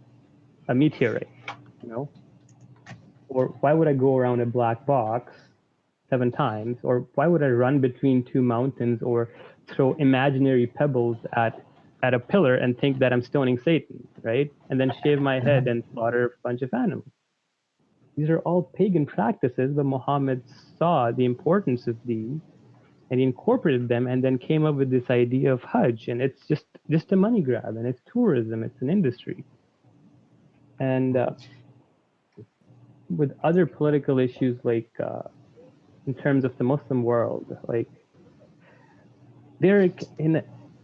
a meteorite, Or why would I go around a black box 7 times? Or why would I run between 2 mountains or throw imaginary pebbles at a pillar and think that I'm stoning Satan, right? And then shave my head and slaughter a bunch of animals. These are all pagan practices, but Muhammad saw the importance of these and he incorporated them and then came up with this idea of Hajj. And it's just a money grab, and it's tourism, it's an industry. And with other political issues, like in terms of the Muslim world, like they're in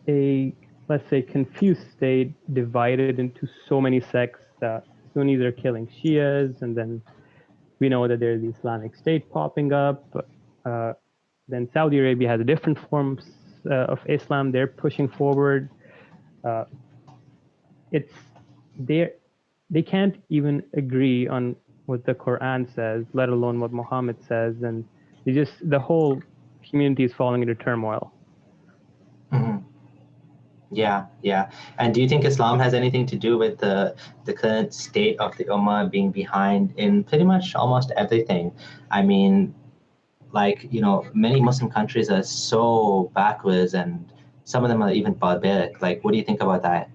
a, let's say, confused state, divided into so many sects. Sunnis are killing Shias, and then we know that there's the Islamic State popping up. Then Saudi Arabia has different forms of Islam they're pushing forward. They can't even agree on what the Quran says, let alone what Muhammad says, and the whole community is falling into turmoil. Yeah. And do you think Islam has anything to do with the current state of the Ummah being behind in pretty much almost everything? I mean, like, many Muslim countries are so backwards, and some of them are even barbaric. Like, what do you think about that?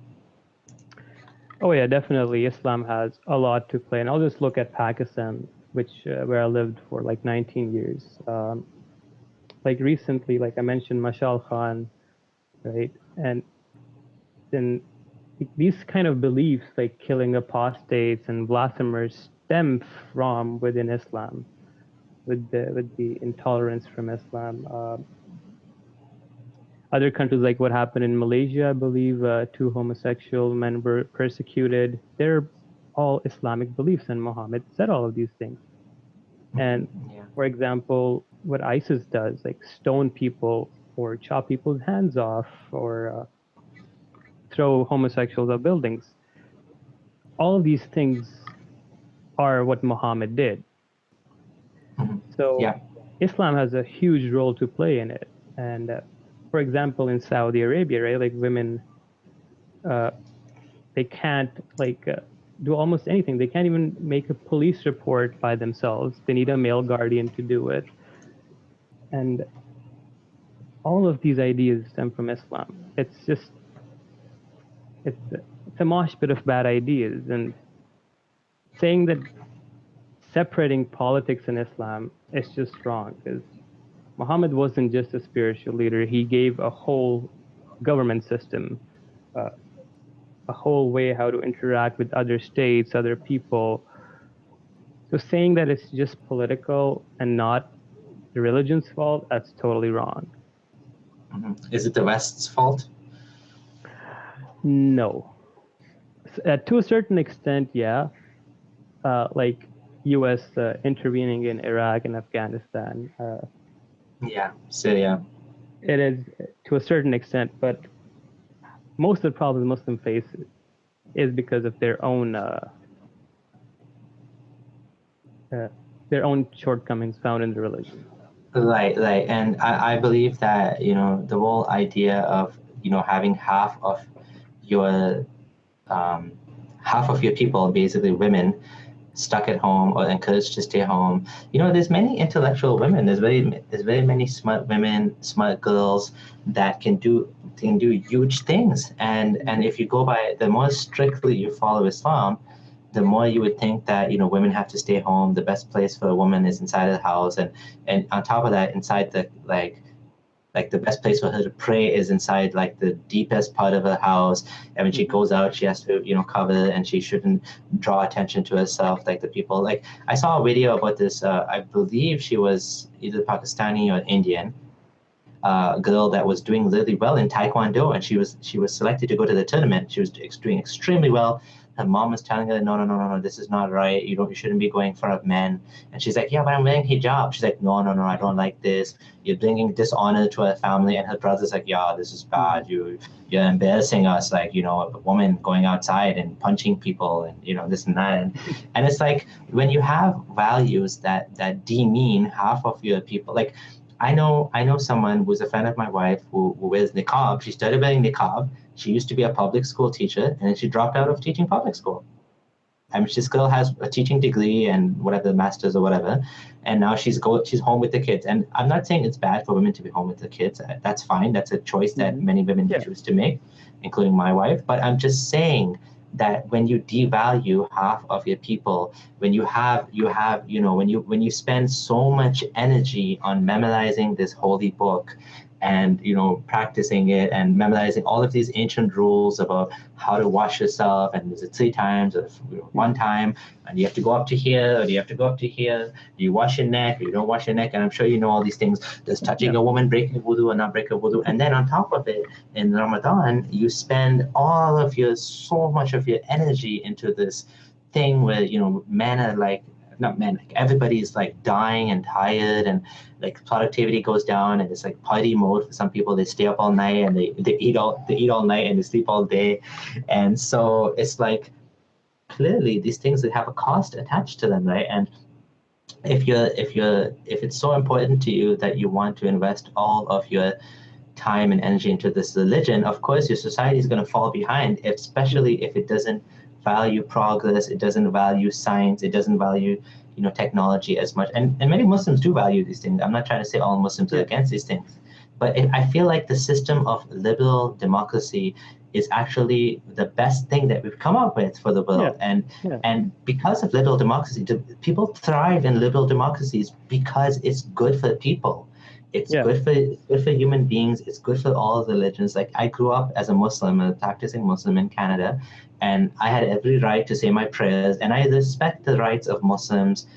Oh yeah, definitely. Islam has a lot to play. And I'll just look at Pakistan, where I lived for like 19 years. Like recently, like I mentioned, Mashal Khan, right? And then these kind of beliefs, like killing apostates and blasphemers, stem from within Islam, with the intolerance from Islam. Other countries, like what happened in Malaysia, I believe 2 homosexual men were persecuted. They're all Islamic beliefs, and Muhammad said all of these things. And for example, what ISIS does, like stone people or chop people's hands off or throw homosexuals out buildings. All of these things are what Muhammad did. So Islam has a huge role to play in it. And for example, in Saudi Arabia, right, like women They can't do almost anything. They can't even make a police report by themselves. They need a male guardian to do it. And all of these ideas stem from Islam. It's a mosh pit of bad ideas. And saying that separating politics and Islam is just wrong, because Muhammad wasn't just a spiritual leader. He gave a whole government system, a whole way how to interact with other states, other people. So saying that it's just political and not the religion's fault, that's totally wrong. Is it the West's fault? No. To a certain extent, yeah. Like U.S. Intervening in Iraq and Afghanistan. Yeah, Syria. It is to a certain extent, but most of the problems Muslims face is because of their own shortcomings found in the religion. Right, and I believe that the whole idea of having half of your people, basically women, stuck at home or encouraged to stay home. There's many intellectual women. There's very many smart women, smart girls that can do huge things. And if you go by, the more strictly you follow Islam, the more you would think that women have to stay home. The best place for a woman is inside of the house, and on top of that, inside the like the best place for her to pray is inside the deepest part of her house. And when she goes out, she has to cover, and she shouldn't draw attention to herself like the people. I saw a video about this. I believe she was either Pakistani or Indian girl that was doing really well in Taekwondo, and she was selected to go to the tournament. She was doing extremely well. Her mom was telling her, no, this is not right. You shouldn't be going in front of men. And she's like, yeah, but I'm wearing hijab. She's like, no, I don't like this. You're bringing dishonor to our family. And her brother's like, yeah, this is bad. You're embarrassing us. A woman going outside and punching people and this and that. And it's like, when you have values that demean half of your people, I know someone who's a friend of my wife who wears niqab. She started wearing niqab. She used to be a public school teacher, and then she dropped out of teaching public school. I mean, this girl has a teaching degree and whatever, master's or whatever, and now she's home with the kids. And I'm not saying it's bad for women to be home with the kids. That's fine. That's a choice that many women choose to make, including my wife. But I'm just saying that when you devalue half of your people, when you spend so much energy on memorizing this holy book and practicing it and memorizing all of these ancient rules about how to wash yourself, and is it 3 times or 1 time, and you have to go up to here or you have to go up to here, do you wash your neck or you don't wash your neck, and I'm sure you know all these things. Does touching a woman break her wudu or not break her wudu? And then on top of it, in Ramadan, you spend so much of your energy into this thing where men are not men, everybody's dying and tired, and productivity goes down, and it's party mode for some people. They stay up all night and they eat all night and they sleep all day. And so it's clearly these things that have a cost attached to them, right? And if it's so important to you that you want to invest all of your time and energy into this religion, of course your society is going to fall behind, especially if it doesn't value progress, it doesn't value science, it doesn't value technology as much. And many Muslims do value these things. I'm not trying to say all Muslims are against these things, but I feel like the system of liberal democracy is actually the best thing that we've come up with for the world. And because of liberal democracy, people thrive in liberal democracies because it's good for people. It's good for human beings. It's good for all religions. I grew up as a Muslim, a practicing Muslim in Canada, and I had every right to say my prayers. And I respect the rights of Muslims,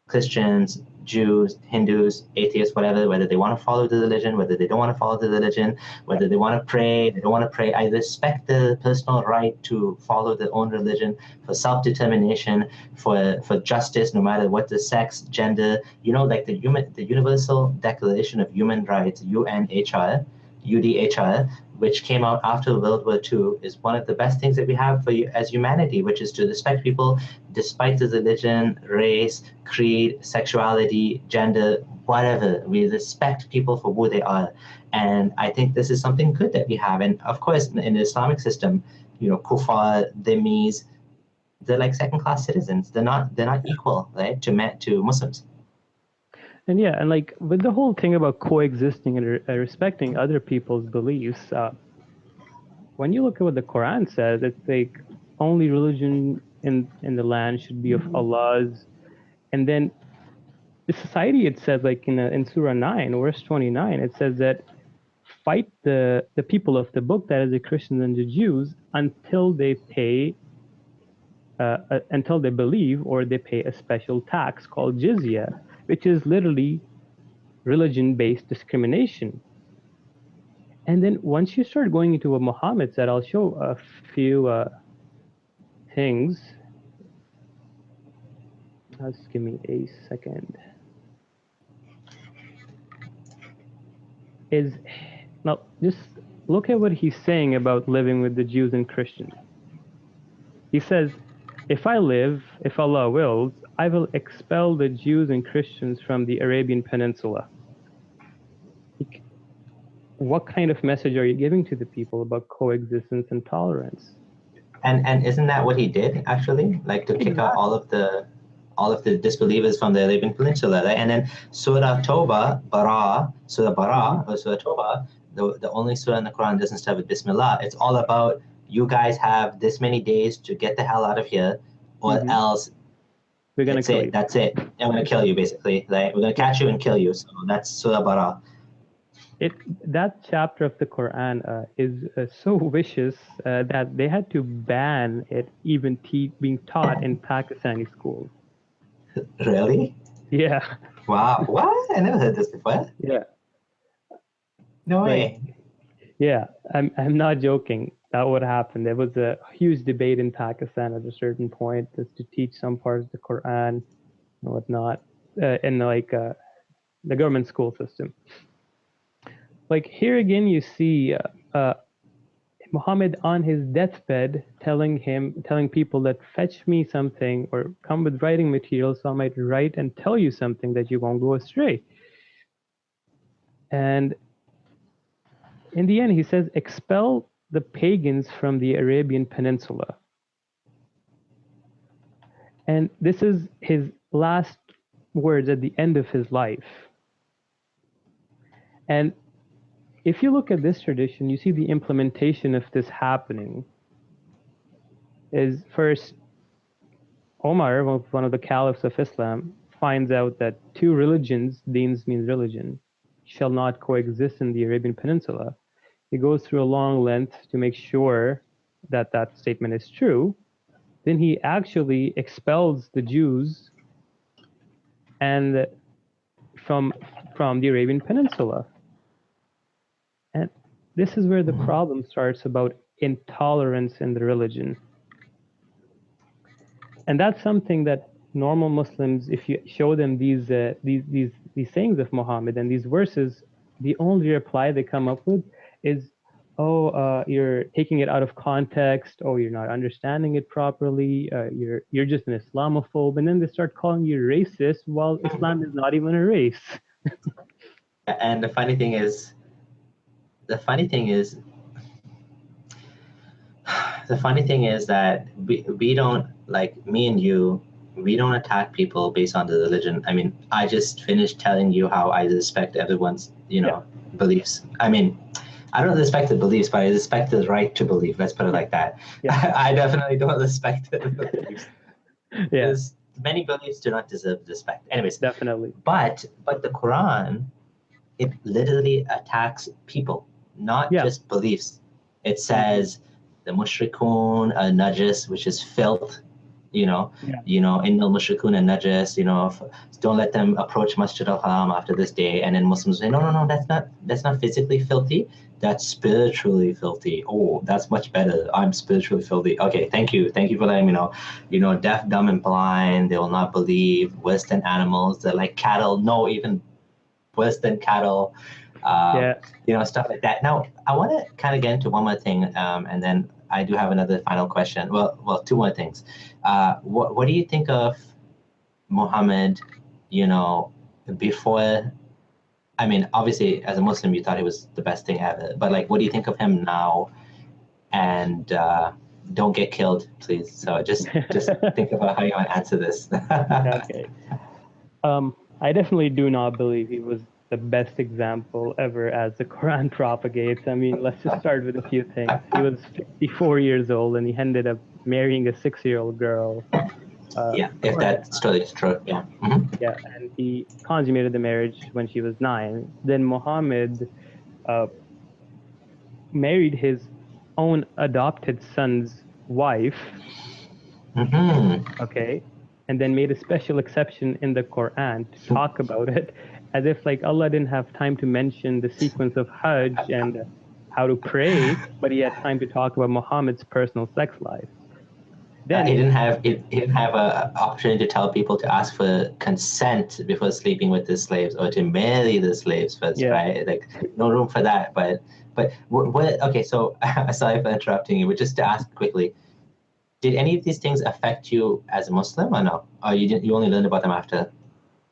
Christians, Jews, Hindus, atheists, whatever, whether they want to follow the religion, whether they don't want to follow the religion, whether they want to pray, they don't want to pray. I respect the personal right to follow their own religion, for self-determination, for justice, no matter what the sex, gender, the Universal Declaration of Human Rights, UNHR. UDHR, which came out after World War II, is one of the best things that we have for you as humanity, which is to respect people despite their religion, race, creed, sexuality, gender, whatever. We respect people for who they are. And I think this is something good that we have. And of course, in the Islamic system, kuffar, dhimmis, they're like second-class citizens. They're not equal, right, to Muslims. And yeah, and like with the whole thing about coexisting and respecting other people's beliefs, when you look at what the Quran says, it's like only religion in the land should be of Allah's. And then the society, it says, like in Surah 9, verse 29, it says that fight the people of the book, that is the Christians and the Jews, until they pay, until they believe or they pay a special tax called jizya, which is literally religion-based discrimination. And then once you start going into what Muhammad said, I'll show a few things. Just give me a second. Now, just look at what he's saying about living with the Jews and Christians. He says, if I live, if Allah wills, I will expel the Jews and Christians from the Arabian Peninsula. What kind of message are you giving to the people about coexistence and tolerance? And isn't that what he did, actually? Like to kick out all of the disbelievers from the Arabian Peninsula, right? And then Surah Tawbah, Surah Bara, or Surah Tawbah, the only surah in the Quran doesn't start with Bismillah. It's all about, you guys have this many days to get the hell out of here, or else we're gonna kill you. That's it. I'm gonna kill you, basically. Right? We're gonna catch you and kill you. So that's Surah Bara. That chapter of the Quran is so vicious that they had to ban it even being taught in Pakistani schools. Really? Yeah. Wow. What? I never heard this before. Yeah. No way. Yeah, I'm not joking. That would happen. There was a huge debate in Pakistan at a certain point as to teach some parts of the Quran and whatnot in like the government school system. Like here again, you see Muhammad on his deathbed telling people that fetch me something or come with writing material so I might write and tell you something that you won't go astray. And in the end, he says, expel the pagans from the Arabian Peninsula. And this is his last words at the end of his life. And if you look at this tradition, you see the implementation of this happening is first, Omar, one of the caliphs of Islam, finds out that two religions, deens means religion, shall not coexist in the Arabian Peninsula. He goes through a long length to make sure that that statement is true. Then he actually expels the Jews and from the Arabian Peninsula. And this is where the problem starts about intolerance in the religion. And that's something that normal Muslims, if you show them these sayings of Muhammad and these verses, the only reply they come up with is, you're taking it out of context, you're not understanding it properly, you're just an Islamophobe, and then they start calling you racist while Islam is not even a race. And the funny thing is that we don't, like me and you, we don't attack people based on the religion. I mean, I just finished telling you how I respect everyone's, beliefs. I mean, I don't respect the beliefs, but I respect the right to believe. Let's put it like that. Yeah. I definitely don't respect the beliefs. Because many beliefs do not deserve respect. Anyways. Definitely. But the Quran, it literally attacks people, not just beliefs. It says the mushrikun are najis, which is filth. Innal mushrikun and najas, don't let them approach Masjid al-Haram after this day. And then Muslims say, no, that's not physically filthy, that's spiritually filthy. Oh, that's much better. I'm spiritually filthy. Okay, thank you for letting me know. Deaf, dumb, and blind, they will not believe. Worse than animals, they're like cattle. No, even worse than cattle. Yeah. Stuff like that. Now, I want to kind of get into one more thing, and then I do have another final question. Well, two more things. What do you think of Muhammad, before? I mean, obviously, as a Muslim, you thought he was the best thing ever. But like, what do you think of him now? And don't get killed, please. So just think about how you want to answer this. Okay. I definitely do not believe he was the best example ever as the Quran propagates. I mean, let's just start with a few things. He was 54 years old and he ended up marrying a 6-year-old girl. Yeah, if that story is true. Yeah. Mm-hmm. Yeah, and he consummated the marriage when she was 9. Then Muhammad married his own adopted son's wife. Mm-hmm. Okay, and then made a special exception in the Quran to talk about it, as if like Allah didn't have time to mention the sequence of Hajj and how to pray, but he had time to talk about Muhammad's personal sex life. Then he didn't have an opportunity to tell people to ask for consent before sleeping with the slaves or to marry the slaves first, right? Like no room for that. But what? Okay, so sorry for interrupting you, but just to ask quickly, did any of these things affect you as a Muslim or no? Or you only learned about them after?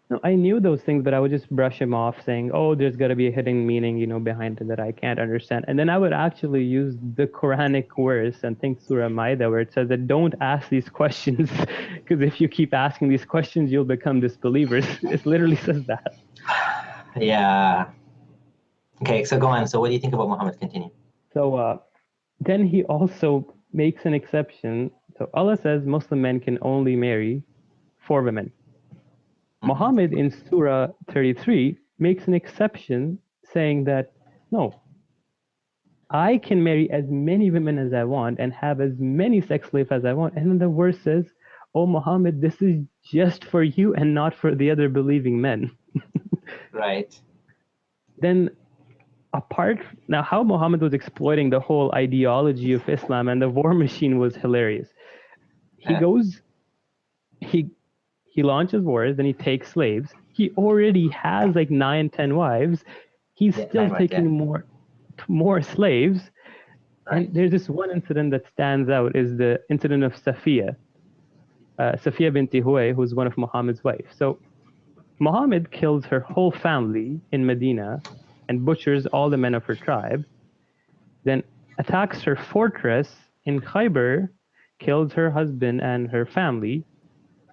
No, I knew those things, but I would just brush them off, saying, "Oh, there's got to be a hidden meaning, behind it that I can't understand." And then I would actually use the Quranic verse and think Surah Maida, where it says that don't ask these questions, because if you keep asking these questions, you'll become disbelievers. It literally says that. Yeah. Okay, so go on. So what do you think about Muhammad? Continue. So then he also makes an exception. So Allah says Muslim men can only marry 4 women. Muhammad in Surah 33 makes an exception saying that, no, I can marry as many women as I want and have as many sex slaves as I want. And then the verse says, oh, Muhammad, this is just for you and not for the other believing men. Right. Then now how Muhammad was exploiting the whole ideology of Islam and the war machine was hilarious. He launches wars, then he takes slaves. He already has like 9, 10 wives. He's still taking more slaves. Right. And there's this one incident that stands out is the incident of Safiya. Safiya binti Huay, who's one of Muhammad's wives. So Muhammad kills her whole family in Medina and butchers all the men of her tribe. Then attacks her fortress in Khaybar, kills her husband and her family,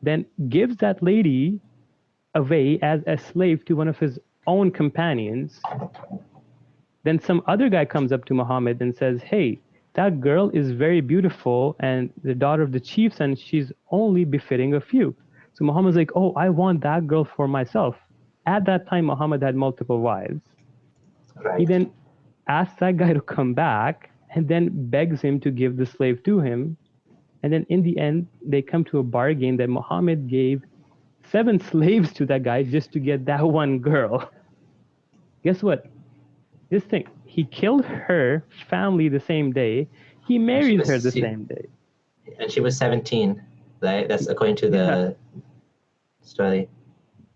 then gives that lady away as a slave to one of his own companions. Then some other guy comes up to Muhammad and says, hey, that girl is very beautiful and the daughter of the chiefs and she's only befitting of you. So Muhammad's like, oh, I want that girl for myself. At that time, Muhammad had multiple wives. Right. He then asks that guy to come back and then begs him to give the slave to him. And then in the end, they come to a bargain that Muhammad gave 7 slaves to that guy just to get that one girl. Guess what? This thing, he killed her family the same day. He married her the same day. And she was 17, right? That's according to the story.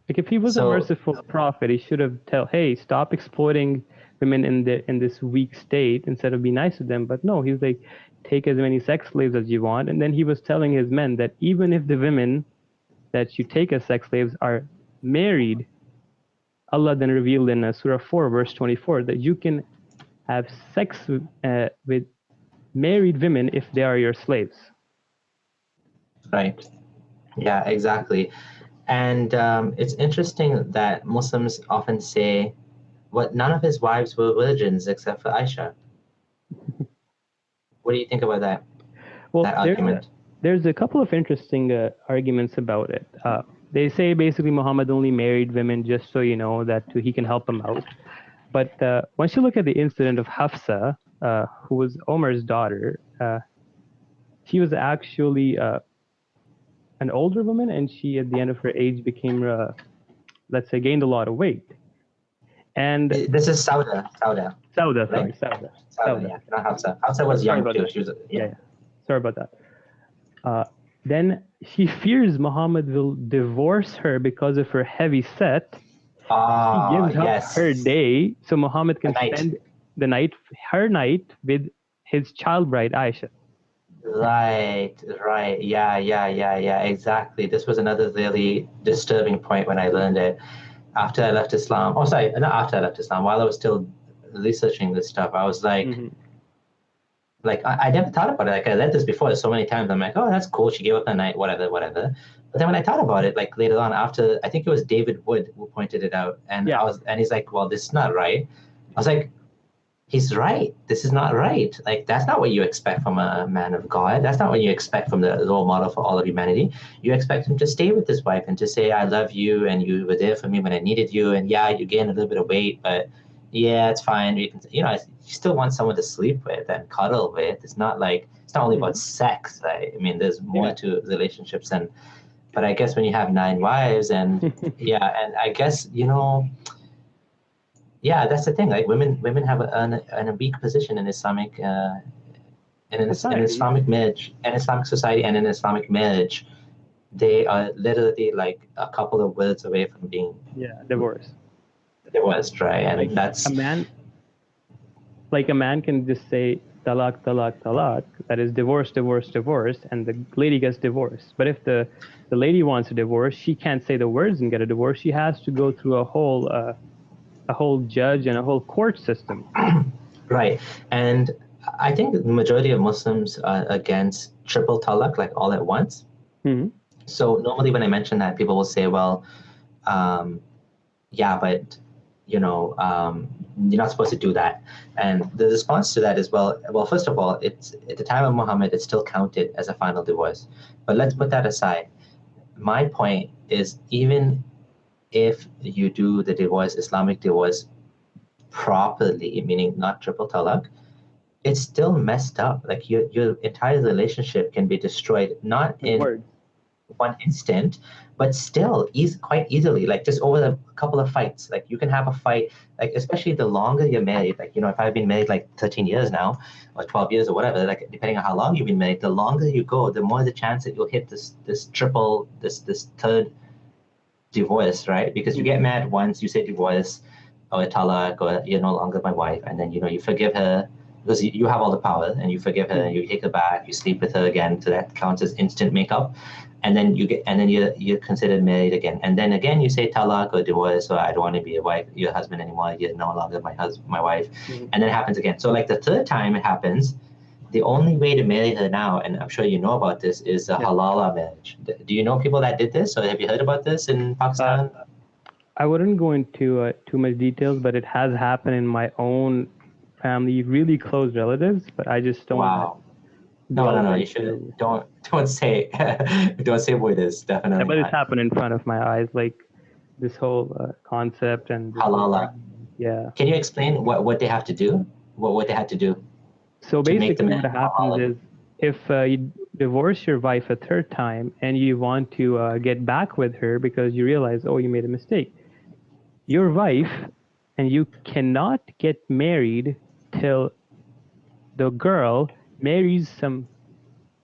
Like if he was a merciful prophet, he should have hey, stop exploiting women in this weak state instead of be nice to them. But no, he's like, take as many sex slaves as you want. And then he was telling his men that even if the women that you take as sex slaves are married, Allah then revealed in Surah 4, verse 24, that you can have sex with married women if they are your slaves. Right. Yeah, exactly. And it's interesting that Muslims often say, none of his wives were virgins except for Aisha. What do you think about that? Well, that argument? There's a couple of interesting arguments about it. They say basically Muhammad only married women just so that he can help them out. But once you look at the incident of Hafsa, who was Omar's daughter, she was actually an older woman, and she, at the end of her age, became, let's say, gained a lot of weight. And this is Sauda. Sauda, right? Sauda. Yeah, not Hafsa. Hafsa was young too. She was, yeah. Sorry about that. Then she fears Muhammad will divorce her because of her heavy set, She Ah, gives up her yes. day so Muhammad The can night. spend her night with his child bride Aisha. Right, right. Yeah, yeah, yeah, yeah, exactly. This was another really disturbing point when I learned it after I left Islam. Oh, sorry, not after I left Islam, while I was still researching this stuff, I was Hmm. like I never thought about it. Like I read this before so many times. I'm like, oh, that's cool. She gave up the night, whatever, whatever. But then when I thought about it, like later on, after I think it was David Wood who pointed it out, and Yeah. he's like, well, this is not right. I was like, he's right. This is not right. Like that's not what you expect from a man of God. That's not what you expect from the role model for all of humanity. You expect him to stay with his wife and to say, "I love you," and you were there for me when I needed you. And yeah, you gained a little bit of weight, but yeah, it's fine. You can, you still want someone to sleep with and cuddle with. It's not like it's not only about Hmm. sex, right? I mean, there's more Yeah. to relationships, and but I guess when you have nine wives, and yeah, and I guess yeah, that's the thing. Like women have a weak position in Islamic in Society. Yeah. Islamic marriage, and Islamic society, and in Islamic marriage, they are literally like a couple of words away from being Yeah. Divorce. divorced, right? Like And a that's man, like a man can just say talak, talak, talak. That is divorce, divorce, divorce, and the lady gets divorced. But if the lady wants a divorce, she can't say the words and get a divorce. She has to go through a whole judge and a whole court system. right. And I think the majority of Muslims are against triple talaq, like all at once. Hmm. So normally when I mention that, people will say, well, um, yeah, but you're not supposed to do that. And the response to that is, well, first of all, it's at the time of Muhammad, it's still counted as a final divorce. But let's put that aside. My point is, even if you do the divorce, Islamic divorce, properly, meaning not triple talaq, it's still messed up. Like your entire relationship can be destroyed, not With in words. one instant, but still quite easily, like just over a couple of fights. Like you can have a fight, like especially the longer you're married, like if I've been married like 13 years now, or 12 years or whatever, like depending on how long you've been married, the longer you go, the more the chance that you'll hit this third divorce, right? Because you get Hmm. mad once, you say divorce or talak, or you're no longer my wife, and then you forgive her because you have all the power, and you forgive her, and Hmm. you take her back, you sleep with her again, so that counts as instant makeup. And then you're considered married again, and then again you say talak or divorce, or I don't want to be your husband anymore. You're no longer my wife, Hmm. and then it happens again. So like the third time it happens, the only way to marry her now, and I'm sure you know about this, is a Yeah. halala marriage. Do you know people that did this, or have you heard about this in Uh, Pakistan? I wouldn't go into too much details, but it has happened in my own family, really close relatives. But I just don't want to Wow. No, no, delve no. You should into. don't say don't say who it is. Yeah, Definitely but it's not. happened in front of my eyes, like this whole concept and this whole Halala. argument. Yeah. Can you explain what they have to do? What they had to do So to make the basically, what marriage happens halal? is if you divorce your wife a third time and you want to get back with her because you realize, oh, you made a mistake, your wife and you cannot get married till the girl marries some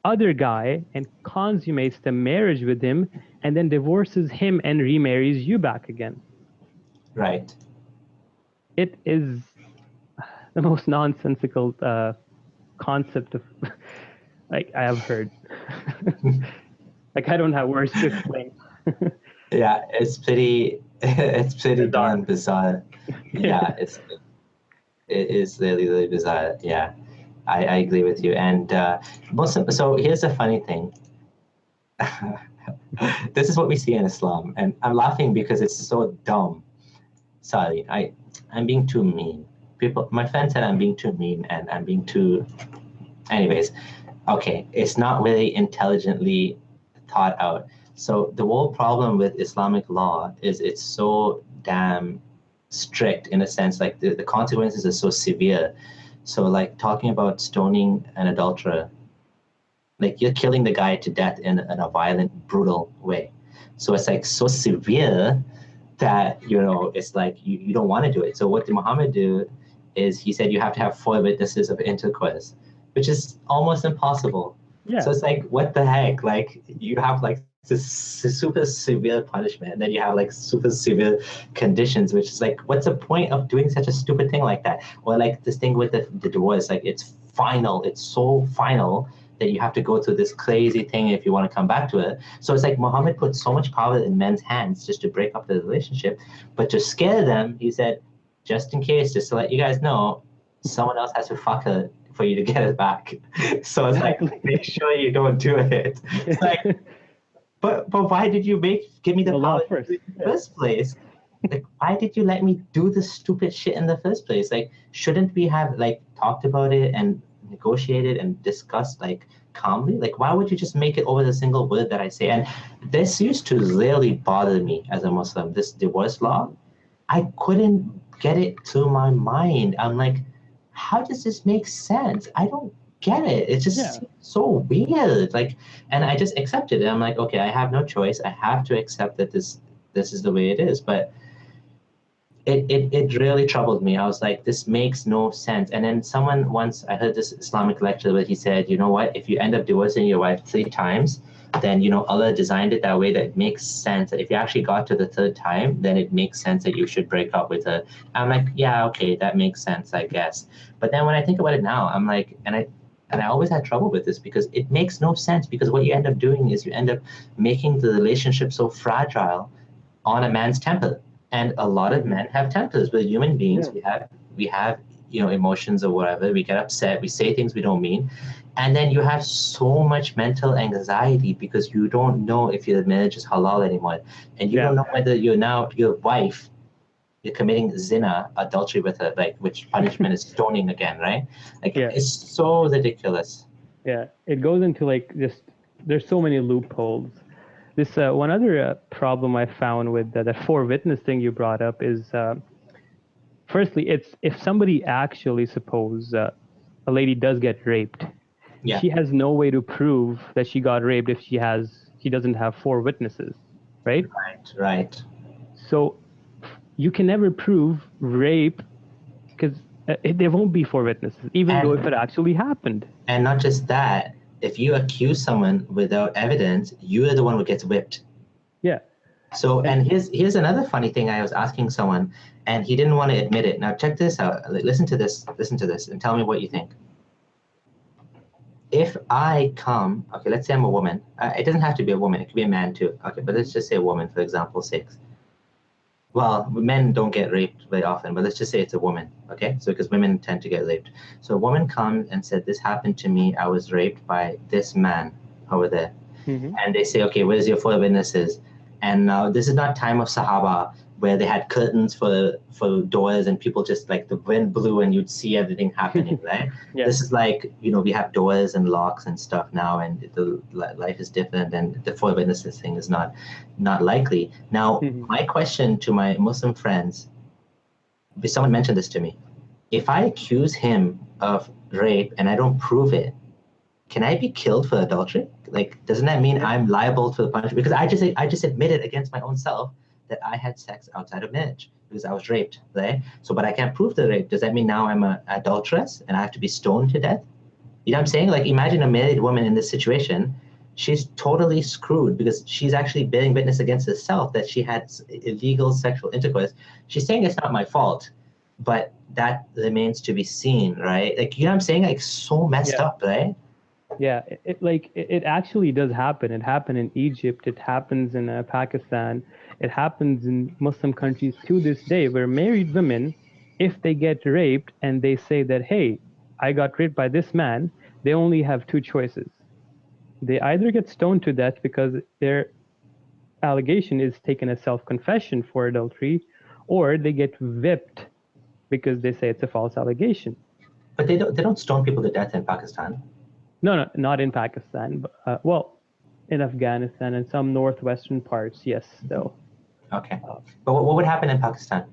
other guy and consummates the marriage with him and then divorces him and remarries you back again. Right. It is the most nonsensical concept of like I have heard. Like I don't have words to explain. Yeah, it's pretty it's pretty Bizarre. darn bizarre. Yeah, it is really, really bizarre. Yeah. I agree with you. And so here's the funny thing. This is what we see in Islam, and I'm laughing because it's so dumb. Sorry, I'm being too mean. My friend said I'm being too mean, and I'm being too. Anyways, okay, it's not really intelligently thought out. So the whole problem with Islamic law is it's so damn strict in a sense, like the consequences are so severe. So like talking about stoning an adulterer, like you're killing the guy to death in a violent, brutal way. So it's like so severe that it's like you don't want to do it. So what did Muhammad do is he said you have to have 4 witnesses of intercourse, which is almost impossible. So Yeah. it's like what the heck? Like you have like It's a super severe punishment. And then you have like super severe conditions, which is like, what's the point of doing such a stupid thing like that? Or like this thing with the divorce, like it's final. It's so final that you have to go through this crazy thing if you want to come back to it. So it's like Muhammad put so much power in men's hands just to break up the relationship. But to scare them, he said, just in case, just to let you guys know, someone else has to fuck her for you to get it back. So it's like, make sure you don't do it. It's like, but why did you give me the power first? In the first place? Like, why did you let me do this stupid shit in the first place? Like, shouldn't we have like talked about it and negotiated and discussed like calmly? Like, why would you just make it over the single word that I say? And this used to really bother me as a Muslim, this divorce law. I couldn't get it through my mind. I'm like, how does this make sense? I don't get it. It just seems so weird. Like, and I just accepted it. I'm like, okay, I have no choice. I have to accept that this is the way it is. But it really troubled me. I was like, this makes no sense. And then someone once, I heard this Islamic lecture where he said, you know what, if you end up divorcing your wife 3 times, then, you know, Allah designed it that way that it makes sense. That if you actually got to the 3rd time, then it makes sense that you should break up with her. I'm like, yeah, okay, that makes sense, I guess. But then when I think about it now, I'm like, and I always had trouble with this because it makes no sense, because what you end up doing is you end up making the relationship so fragile on a man's temper. And a lot of men have tempers. We're human beings. We have, you know, emotions or whatever. We get upset. We say things we don't mean. And then you have so much mental anxiety because you don't know if your marriage is halal anymore. And you don't know whether your wife, you're committing zina, adultery with her, like, which punishment is stoning again, right? Like, it's so ridiculous. Yeah, it goes into like just, there's so many loopholes. This one other problem I found with the 4 witness thing you brought up is, firstly, it's if somebody actually, suppose a lady does get raped, she has no way to prove that she got raped if she doesn't have 4 witnesses, right? Right. So you can never prove rape because there won't be 4 witnesses, even though if it actually happened. And not just that, if you accuse someone without evidence, you are the one who gets whipped. Yeah. So, and here's another funny thing. I was asking someone, and he didn't want to admit it. Now, check this out. Listen to this, and tell me what you think. If I come, okay, let's say I'm a woman. It doesn't have to be a woman. It could be a man too. Okay, but let's just say a woman, for example's sake. Well, men don't get raped very often, but let's just say it's a woman, okay? So because women tend to get raped. So a woman comes and said, this happened to me. I was raped by this man over there. Mm-hmm. And they say, okay, where's your 4 witnesses? And now this is not time of Sahaba where they had curtains for doors and people just like the wind blew and you'd see everything happening, right? This is like, you know, we have doors and locks and stuff now, and the life is different, and the 4 witnesses thing is not likely. Now, my question to my Muslim friends, someone mentioned this to me. If I accuse him of rape and I don't prove it, can I be killed for adultery? Like, doesn't that mean I'm liable for the punishment? Because I just admitted against my own self that I had sex outside of marriage because I was raped, right? So, but I can't prove the rape. Does that mean now I'm an adulteress and I have to be stoned to death? You know what I'm saying? Like, imagine a married woman in this situation. She's totally screwed because she's actually bearing witness against herself that she had illegal sexual intercourse. She's saying it's not my fault, but that remains to be seen, right? Like, you know what I'm saying? Like, so messed up, right? Yeah, it actually does happen. It happened in Egypt. It happens in Pakistan. It happens in Muslim countries to this day, where married women, if they get raped and they say that, hey, I got raped by this man, they only have 2 choices. They either get stoned to death because their allegation is taken as self-confession for adultery, or they get whipped because they say it's a false allegation. But they don't stone people to death in Pakistan. No, not in Pakistan. But, well, in Afghanistan and some northwestern parts, yes, though. Okay. But what would happen in Pakistan?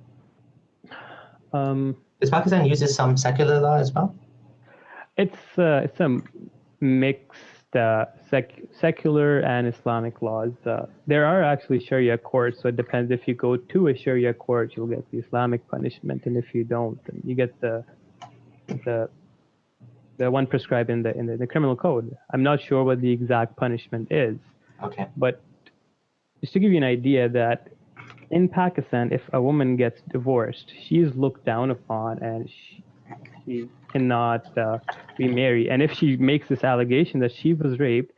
Does Pakistan uses some secular law as well? It's a mixed secular and Islamic laws. There are actually Sharia courts, so it depends. If you go to a Sharia court, you'll get the Islamic punishment, and if you don't, then you get the one prescribed in the criminal code. I'm not sure what the exact punishment is. Okay. But just to give you an idea that in Pakistan, if a woman gets divorced, she is looked down upon and she cannot remarry. And if she makes this allegation that she was raped,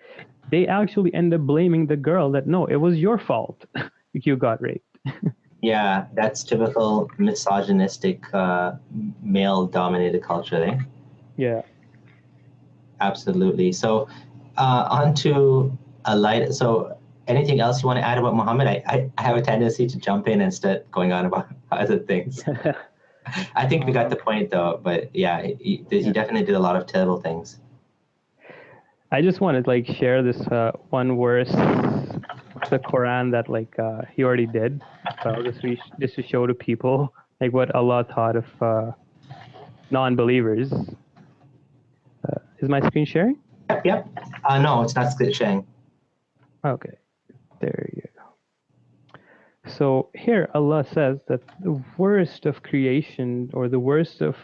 they actually end up blaming the girl that, no, it was your fault you got raped. Yeah, that's typical misogynistic male-dominated culture, eh? Yeah. Absolutely. So, on to a light. So, anything else you want to add about Muhammad? I have a tendency to jump in and start going on about other things. I think we got the point, though. But yeah, he definitely did a lot of terrible things. I just want to like share this one verse, the Quran that like he already did. Just to show to people like what Allah taught of non-believers. Is my screen sharing? Yep. No, it's not screen sharing. Okay, there you go. So here Allah says that the worst of creation or the worst of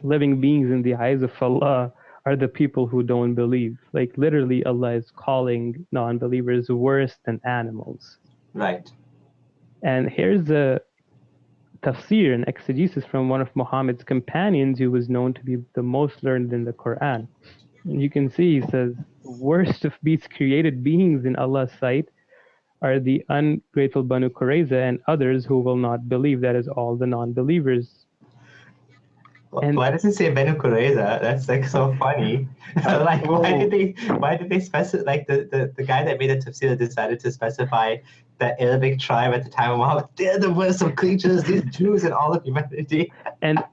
living beings in the eyes of Allah are the people who don't believe. Like literally Allah is calling non-believers worse than animals. Right. And here's a tafsir and exegesis from one of Muhammad's companions who was known to be the most learned in the Quran. And you can see he says, worst of these created beings in Allah's sight are the ungrateful Banu Qurayza and others who will not believe. That is all the non-believers. And why does it say Banu Qurayza? That's like so funny. Like why did they specify, like the guy that made the tafsir decided to specify the Arabic tribe at the time of Muhammad? They're the worst of creatures, these Jews and all of humanity. And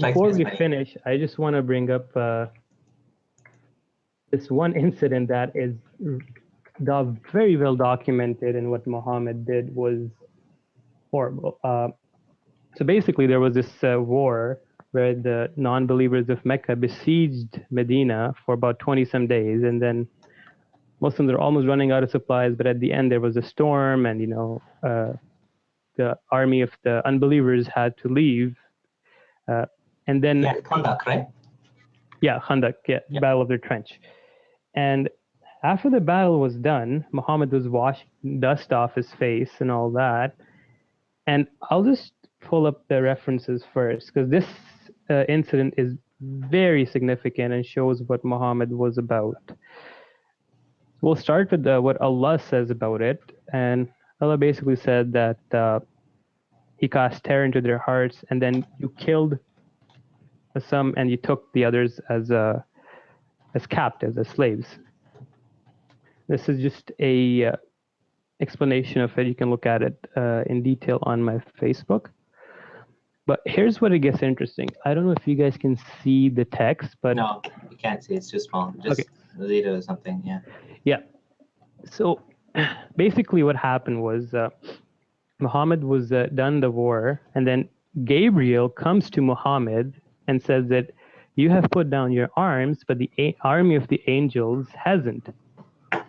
before we finish, I just want to bring up this one incident that is very well documented, and what Muhammad did was horrible. So basically, there was this war where the non-believers of Mecca besieged Medina for about 20-some days, and then Muslims are almost running out of supplies. But at the end, there was a storm, and the army of the unbelievers had to leave. And then Khandak, right? Yeah, Khandak, Battle of the Trench. And after the battle was done, Muhammad was washing dust off his face and all that. And I'll just pull up the references first, because this incident is very significant and shows what Muhammad was about. We'll start with what Allah says about it. And Allah basically said that he cast terror into their hearts, and then you killed some and you took the others as captives, as slaves. This is just a explanation of it. You can look at it in detail on my Facebook. But here's what it gets interesting. I don't know if you guys can see the text, but no, you can't see. It's too small. Just read it or something. Yeah. Yeah. So basically, what happened was Muhammad was done the war, and then Gabriel comes to Muhammad and says that you have put down your arms, but the army of the angels hasn't.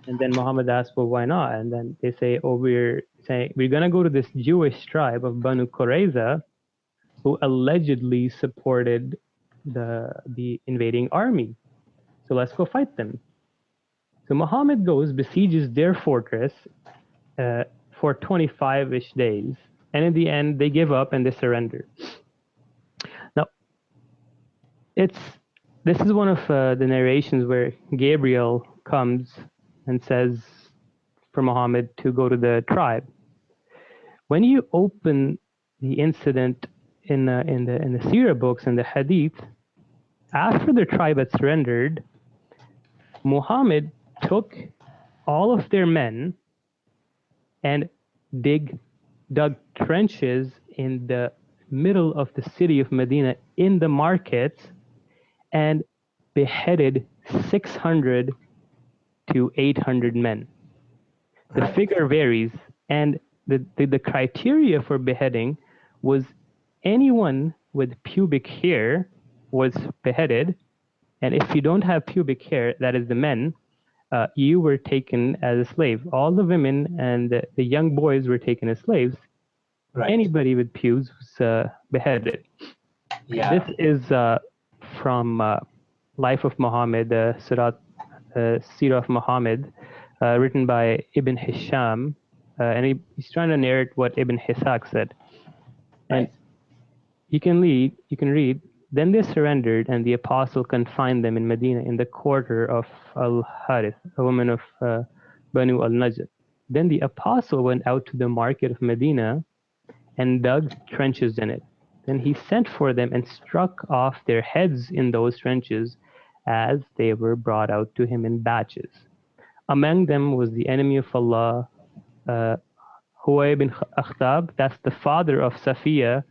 And then Muhammad asks, well, why not? And then they say, oh, we're going to go to this Jewish tribe of Banu Qurayza, who allegedly supported the invading army. So let's go fight them. So Muhammad goes, besieges their fortress for 25-ish days. And in the end, they give up and they surrender. Now, this is one of the narrations where Gabriel comes and says for Muhammad to go to the tribe. When you open the incident in the Sirah books and the Hadith, after the tribe had surrendered, Muhammad took all of their men and dug trenches in the middle of the city of Medina in the market and beheaded 600 to 800 men. The figure varies, and the criteria for beheading was anyone with pubic hair was beheaded, and if you don't have pubic hair, that is the men, you were taken as a slave. All the women and the young boys were taken as slaves. Right. Anybody with pubes was beheaded. Yeah. This is from Life of Muhammad, Sirah of Muhammad, written by Ibn Hisham, and he's trying to narrate what Ibn Ishaq said. And Right. you can read, then they surrendered, and the apostle confined them in Medina in the quarter of Al-Harith, a woman of Banu al-Najr. Then the apostle went out to the market of Medina and dug trenches in it. Then he sent for them and struck off their heads in those trenches as they were brought out to him in batches. Among them was the enemy of Allah, Huway bin Akhtab, that's the father of Safiya,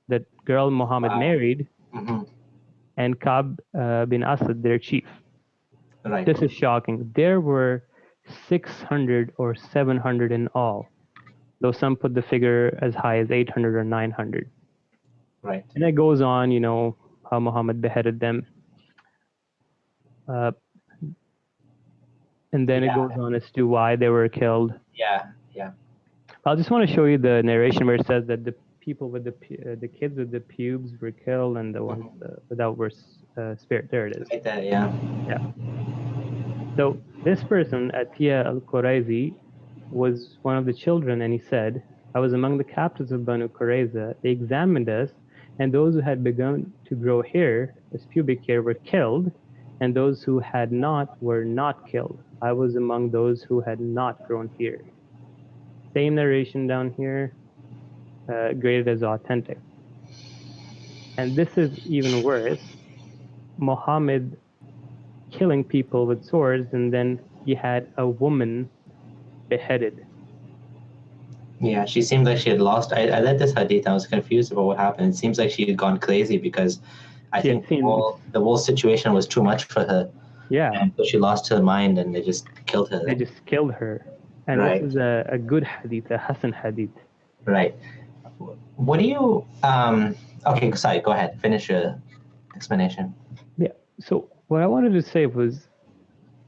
that girl Muhammad married, and Ka'b bin Asad, their chief. Right. This is shocking. There were 600 or 700 in all, though some put the figure as high as 800 or 900. Right. And it goes on, how Muhammad beheaded them. And then it goes on as to why they were killed. Yeah. I just want to show you the narration where it says that the people with the kids with the pubes were killed, and the ones without were spared. There it is. Like that, yeah. So this person, Atiyah al-Qurayzi, was one of the children, and he said, I was among the captives of Banu Qurayza. They examined us, and those who had begun to grow hair, as pubic hair, were killed, and those who had not were not killed. I was among those who had not grown hair. Same narration down here, graded as authentic. And this is even worse. Muhammad killing people with swords, and then he had a woman beheaded. Yeah, she seemed like she had lost. I read this hadith. I was confused about what happened. It seems like she had gone crazy because I think the whole situation was too much for her. Yeah. And so she lost her mind, and they just killed her. They just killed her. And this is a good hadith, a Hasan hadith. Right. What do you... okay, sorry, go ahead. Finish your explanation. Yeah, so what I wanted to say was,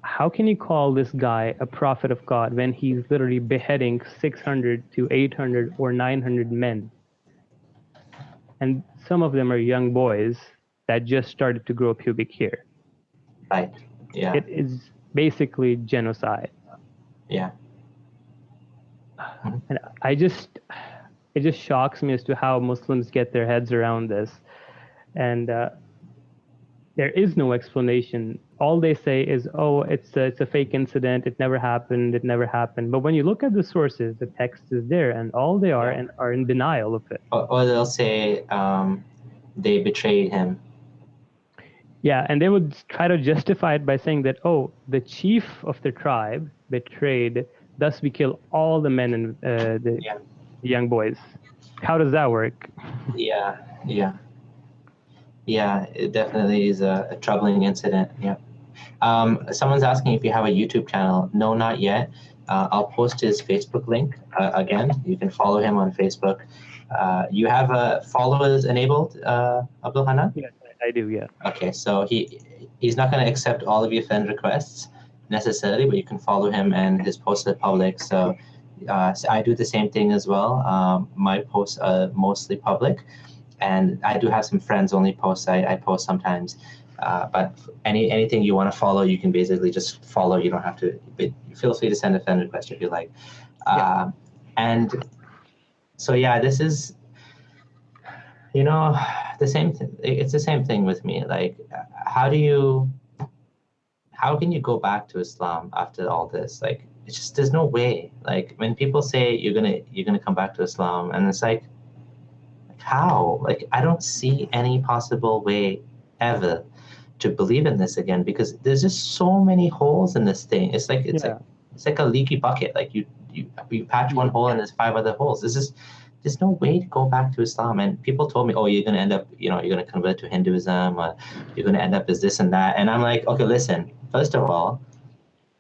how can you call this guy a prophet of God when he's literally beheading 600 to 800 or 900 men? And some of them are young boys that just started to grow pubic hair. Right, yeah. It is basically genocide. Yeah. And it just shocks me as to how Muslims get their heads around this. And there is no explanation. All they say is, oh, it's a fake incident. It never happened. But when you look at the sources, the text is there, and all they are and are in denial of it. Or they'll say they betrayed him. Yeah, and they would try to justify it by saying that, oh, the chief of the tribe betrayed, thus we kill all the men and the young boys. How does that work? Yeah, it definitely is a troubling incident. Yeah. Someone's asking if you have a YouTube channel. No, not yet. I'll post his Facebook link again. You can follow him on Facebook. You have followers enabled, Abdul Hanan? Yes, I do, yeah. Okay, so he's not going to accept all of your friend requests necessarily, but you can follow him, and his posts are public. So I do the same thing as well. My posts are mostly public, and I do have some friends-only posts I post sometimes. But anything you want to follow, you can basically just follow. You don't have to. But feel free to send a friend request if you like. And so this is, the same thing. It's the same thing with me. Like, how can you go back to Islam after all this? Like, it's just, there's no way. Like, when people say you're gonna come back to Islam, and it's like how? Like, I don't see any possible way ever to believe in this again, because there's just so many holes in this thing. It's like it's like a leaky bucket. Like you patch one hole and there's 5 other holes. There's no way to go back to Islam. And people told me, oh, you're going to end up, you're going to convert to Hinduism, or you're going to end up as this and that. And I'm like, okay, listen, first of all,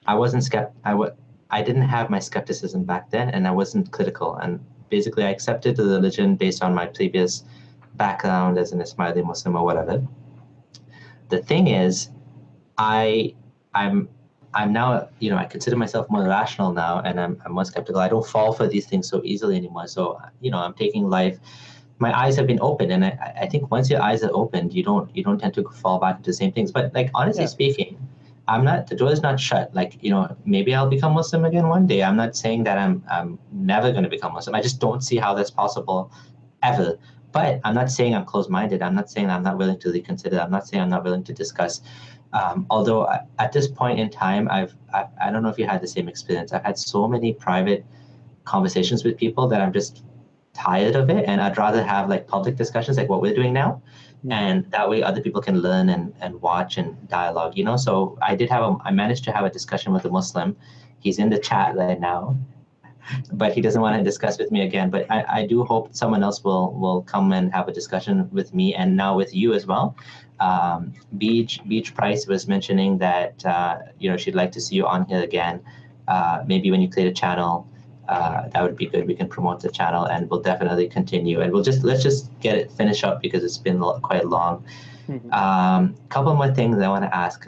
I didn't have my skepticism back then, and I wasn't critical. And basically I accepted the religion based on my previous background as an Ismaili Muslim or whatever. The thing is, I'm now, I consider myself more rational now, and I'm more skeptical. I don't fall for these things so easily anymore. So, I'm taking life. My eyes have been opened, and I think once your eyes are opened, you don't tend to fall back into the same things. But like, honestly speaking, the door is not shut. Like, maybe I'll become Muslim again one day. I'm not saying that I'm never going to become Muslim. I just don't see how that's possible ever. But I'm not saying I'm closed-minded. I'm not saying I'm not willing to reconsider. I'm not saying I'm not willing to discuss. Although at this point in time, I don't know if you had the same experience. I've had so many private conversations with people that I'm just tired of it, and I'd rather have like public discussions like what we're doing now, and that way other people can learn and watch and dialogue. So I managed to have a discussion with a Muslim. He's in the chat right now, but he doesn't want to discuss with me again. But I do hope someone else will come and have a discussion with me and now with you as well. Beach Price was mentioning that she'd like to see you on here again. Maybe when you create a channel, that would be good. We can promote the channel, and we'll definitely continue. And let's just get it finished up because it's been quite long. Couple more things I want to ask.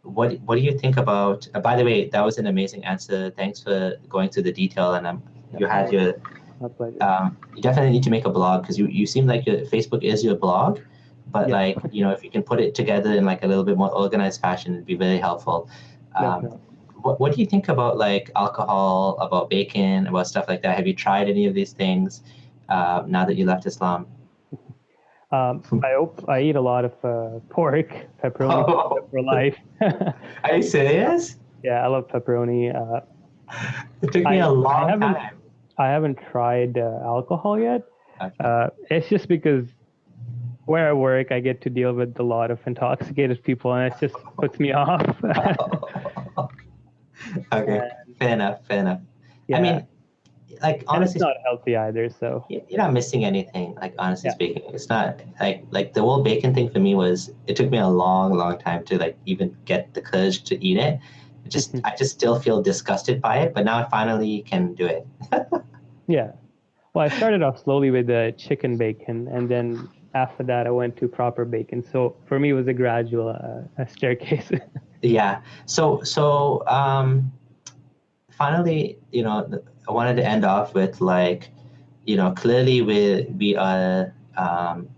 What do you think about? By the way, that was an amazing answer. Thanks for going through the detail. And you had your. You definitely need to make a blog because you seem like your Facebook is your blog, but if you can put it together in like a little bit more organized fashion, it'd be very helpful. What do you think about like alcohol, about bacon, about stuff like that? Have you tried any of these things now that you left Islam? I eat a lot of pork, pepperoni for life. Are you serious? Yeah, I love pepperoni. It took me a long time. I haven't tried alcohol yet. It's just because where I work, I get to deal with a lot of intoxicated people, and it just puts me off. Okay, fair enough. Yeah. I mean, like honestly, it's not healthy either. So you're not missing anything. Like honestly speaking, it's not like the whole bacon thing for me it took me a long time to like even get the courage to eat it. I just still feel disgusted by it, but now I finally can do it. Yeah. Well, I started off slowly with the chicken bacon, and then after that, I went to proper bacon. So for me, it was a gradual a staircase. Yeah. So finally, I wanted to end off with like, clearly we are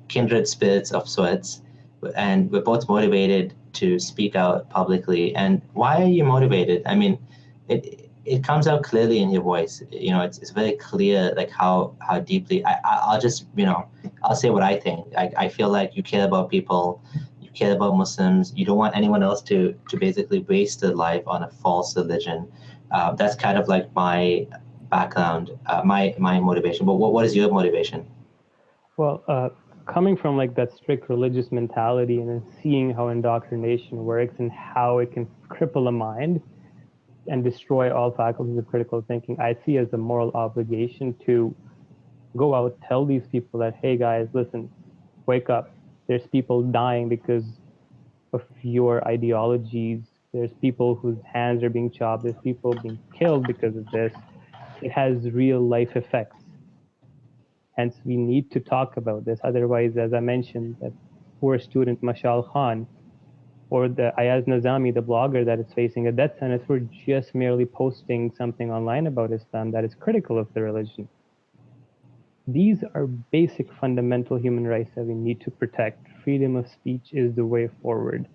kindred spirits of sorts, and we're both motivated to speak out publicly. And why are you motivated? I mean, it comes out clearly in your voice. It's very clear like how deeply. I'll just I'll say what I think. I feel like you care about people. Care about Muslims. You don't want anyone else to basically waste their life on a false religion. That's kind of like my background, my motivation. But what is your motivation? Well, coming from like that strict religious mentality and then seeing how indoctrination works and how it can cripple a mind and destroy all faculties of critical thinking, I see as a moral obligation to go out, tell these people that, hey guys, listen, wake up. There's people dying because of your ideologies. There's people whose hands are being chopped. There's people being killed because of this. It has real life effects. Hence, we need to talk about this. Otherwise, as I mentioned, that poor student Mashal Khan or the Ayaz Nazami, the blogger that is facing a death sentence for just merely posting something online about Islam that is critical of the religion. These are basic fundamental human rights that we need to protect. Freedom of speech is the way forward.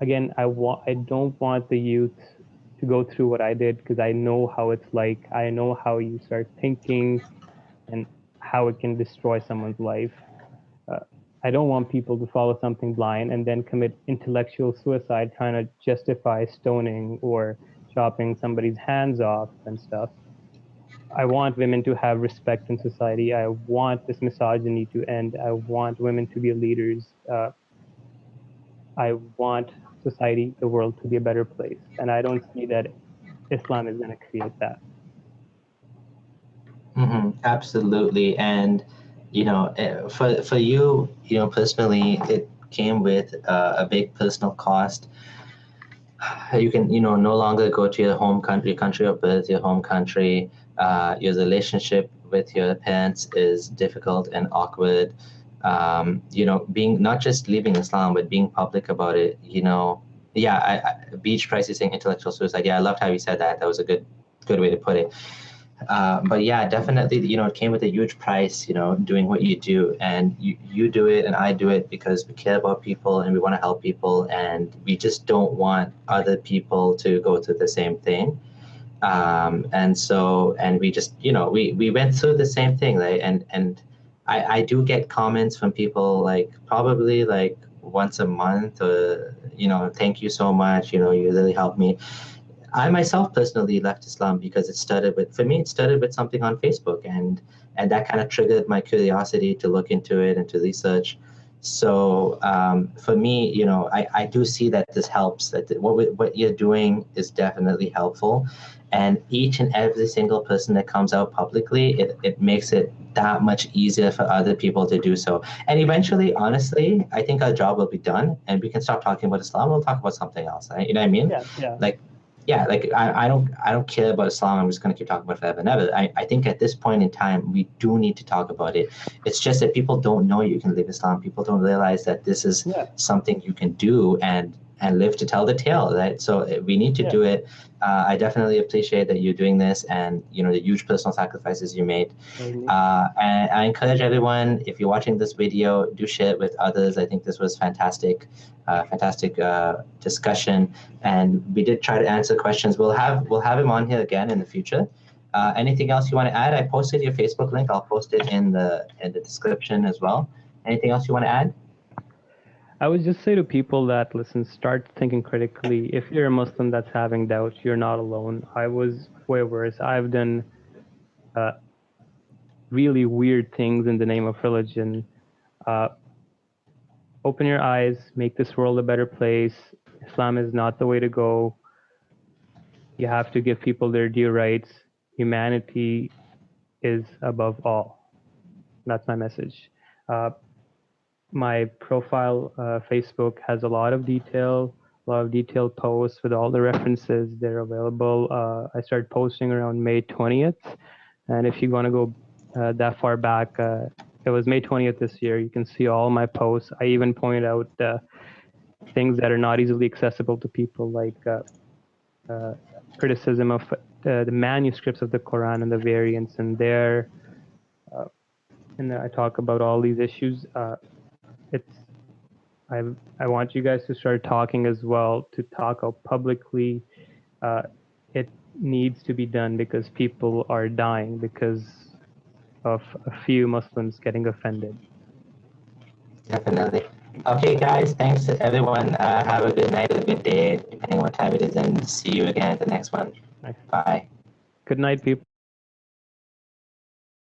Again, I don't want the youth to go through what I did because I know how it's like. I know how you start thinking and how it can destroy someone's life. I don't want people to follow something blind and then commit intellectual suicide trying to justify stoning or chopping somebody's hands off and stuff. I want women to have respect in society. I want this misogyny to end. I want women to be leaders. I want society, the world to be a better place. And I don't see that Islam is going to create that. Absolutely. And, for you, personally, it came with a big personal cost. You can, no longer go to your home country, country of birth, your home country. Your relationship with your parents is difficult and awkward. Being not just leaving Islam, but being public about it. Beach Price is saying intellectual suicide. Yeah, I loved how you said that. That was a good way to put it. But yeah, definitely, it came with a huge price, doing what you do. And you do it and I do it because we care about people and we want to help people. And we just don't want other people to go through the same thing. And we just, we went through the same thing, right? And I do get comments from people like probably like once a month, or, thank you so much, you really helped me. I myself personally left Islam because for me, it started with something on Facebook, and that kind of triggered my curiosity to look into it and to research. So for me, I do see that this helps, that what you're doing is definitely helpful. And each and every single person that comes out publicly, it makes it that much easier for other people to do so. And eventually, honestly, I think our job will be done and we can stop talking about Islam. We'll talk about something else, right? You know what I mean? Yeah. Like, yeah, like I don't care about Islam. I'm just going to keep talking about it forever and ever. I think at this point in time, we do need to talk about it. It's just that people don't know you can leave Islam. People don't realize that this is something you can do and live to tell the tale, right? So we need to do it. I definitely appreciate that you're doing this, and the huge personal sacrifices you made. And I encourage everyone, if you're watching this video, do share it with others. I think this was fantastic discussion, and we did try to answer questions. We'll have him on here again in the future. Anything else you want to add? I posted your Facebook link. I'll post it in the description as well. Anything else you want to add? I would just say to people that listen, start thinking critically. If you're a Muslim that's having doubts, you're not alone. I was way worse. I've done really weird things in the name of religion. Open your eyes, make this world a better place. Islam is not the way to go. You have to give people their due rights. Humanity is above all. That's my message. My profile, Facebook, has a lot of detailed posts with all the references. They're available. I started posting around May 20th. And if you want to go that far back, it was May 20th this year. You can see all my posts. I even point out things that are not easily accessible to people, like criticism of the manuscripts of the Quran and the variants in there. And I talk about all these issues. I want you guys to start talking as well, to talk out publicly. It needs to be done because people are dying because of a few Muslims getting offended. Definitely. Okay, guys, thanks to everyone. Have a good night, a good day, depending on what time it is, and see you again at the next one. Bye. Good night, people.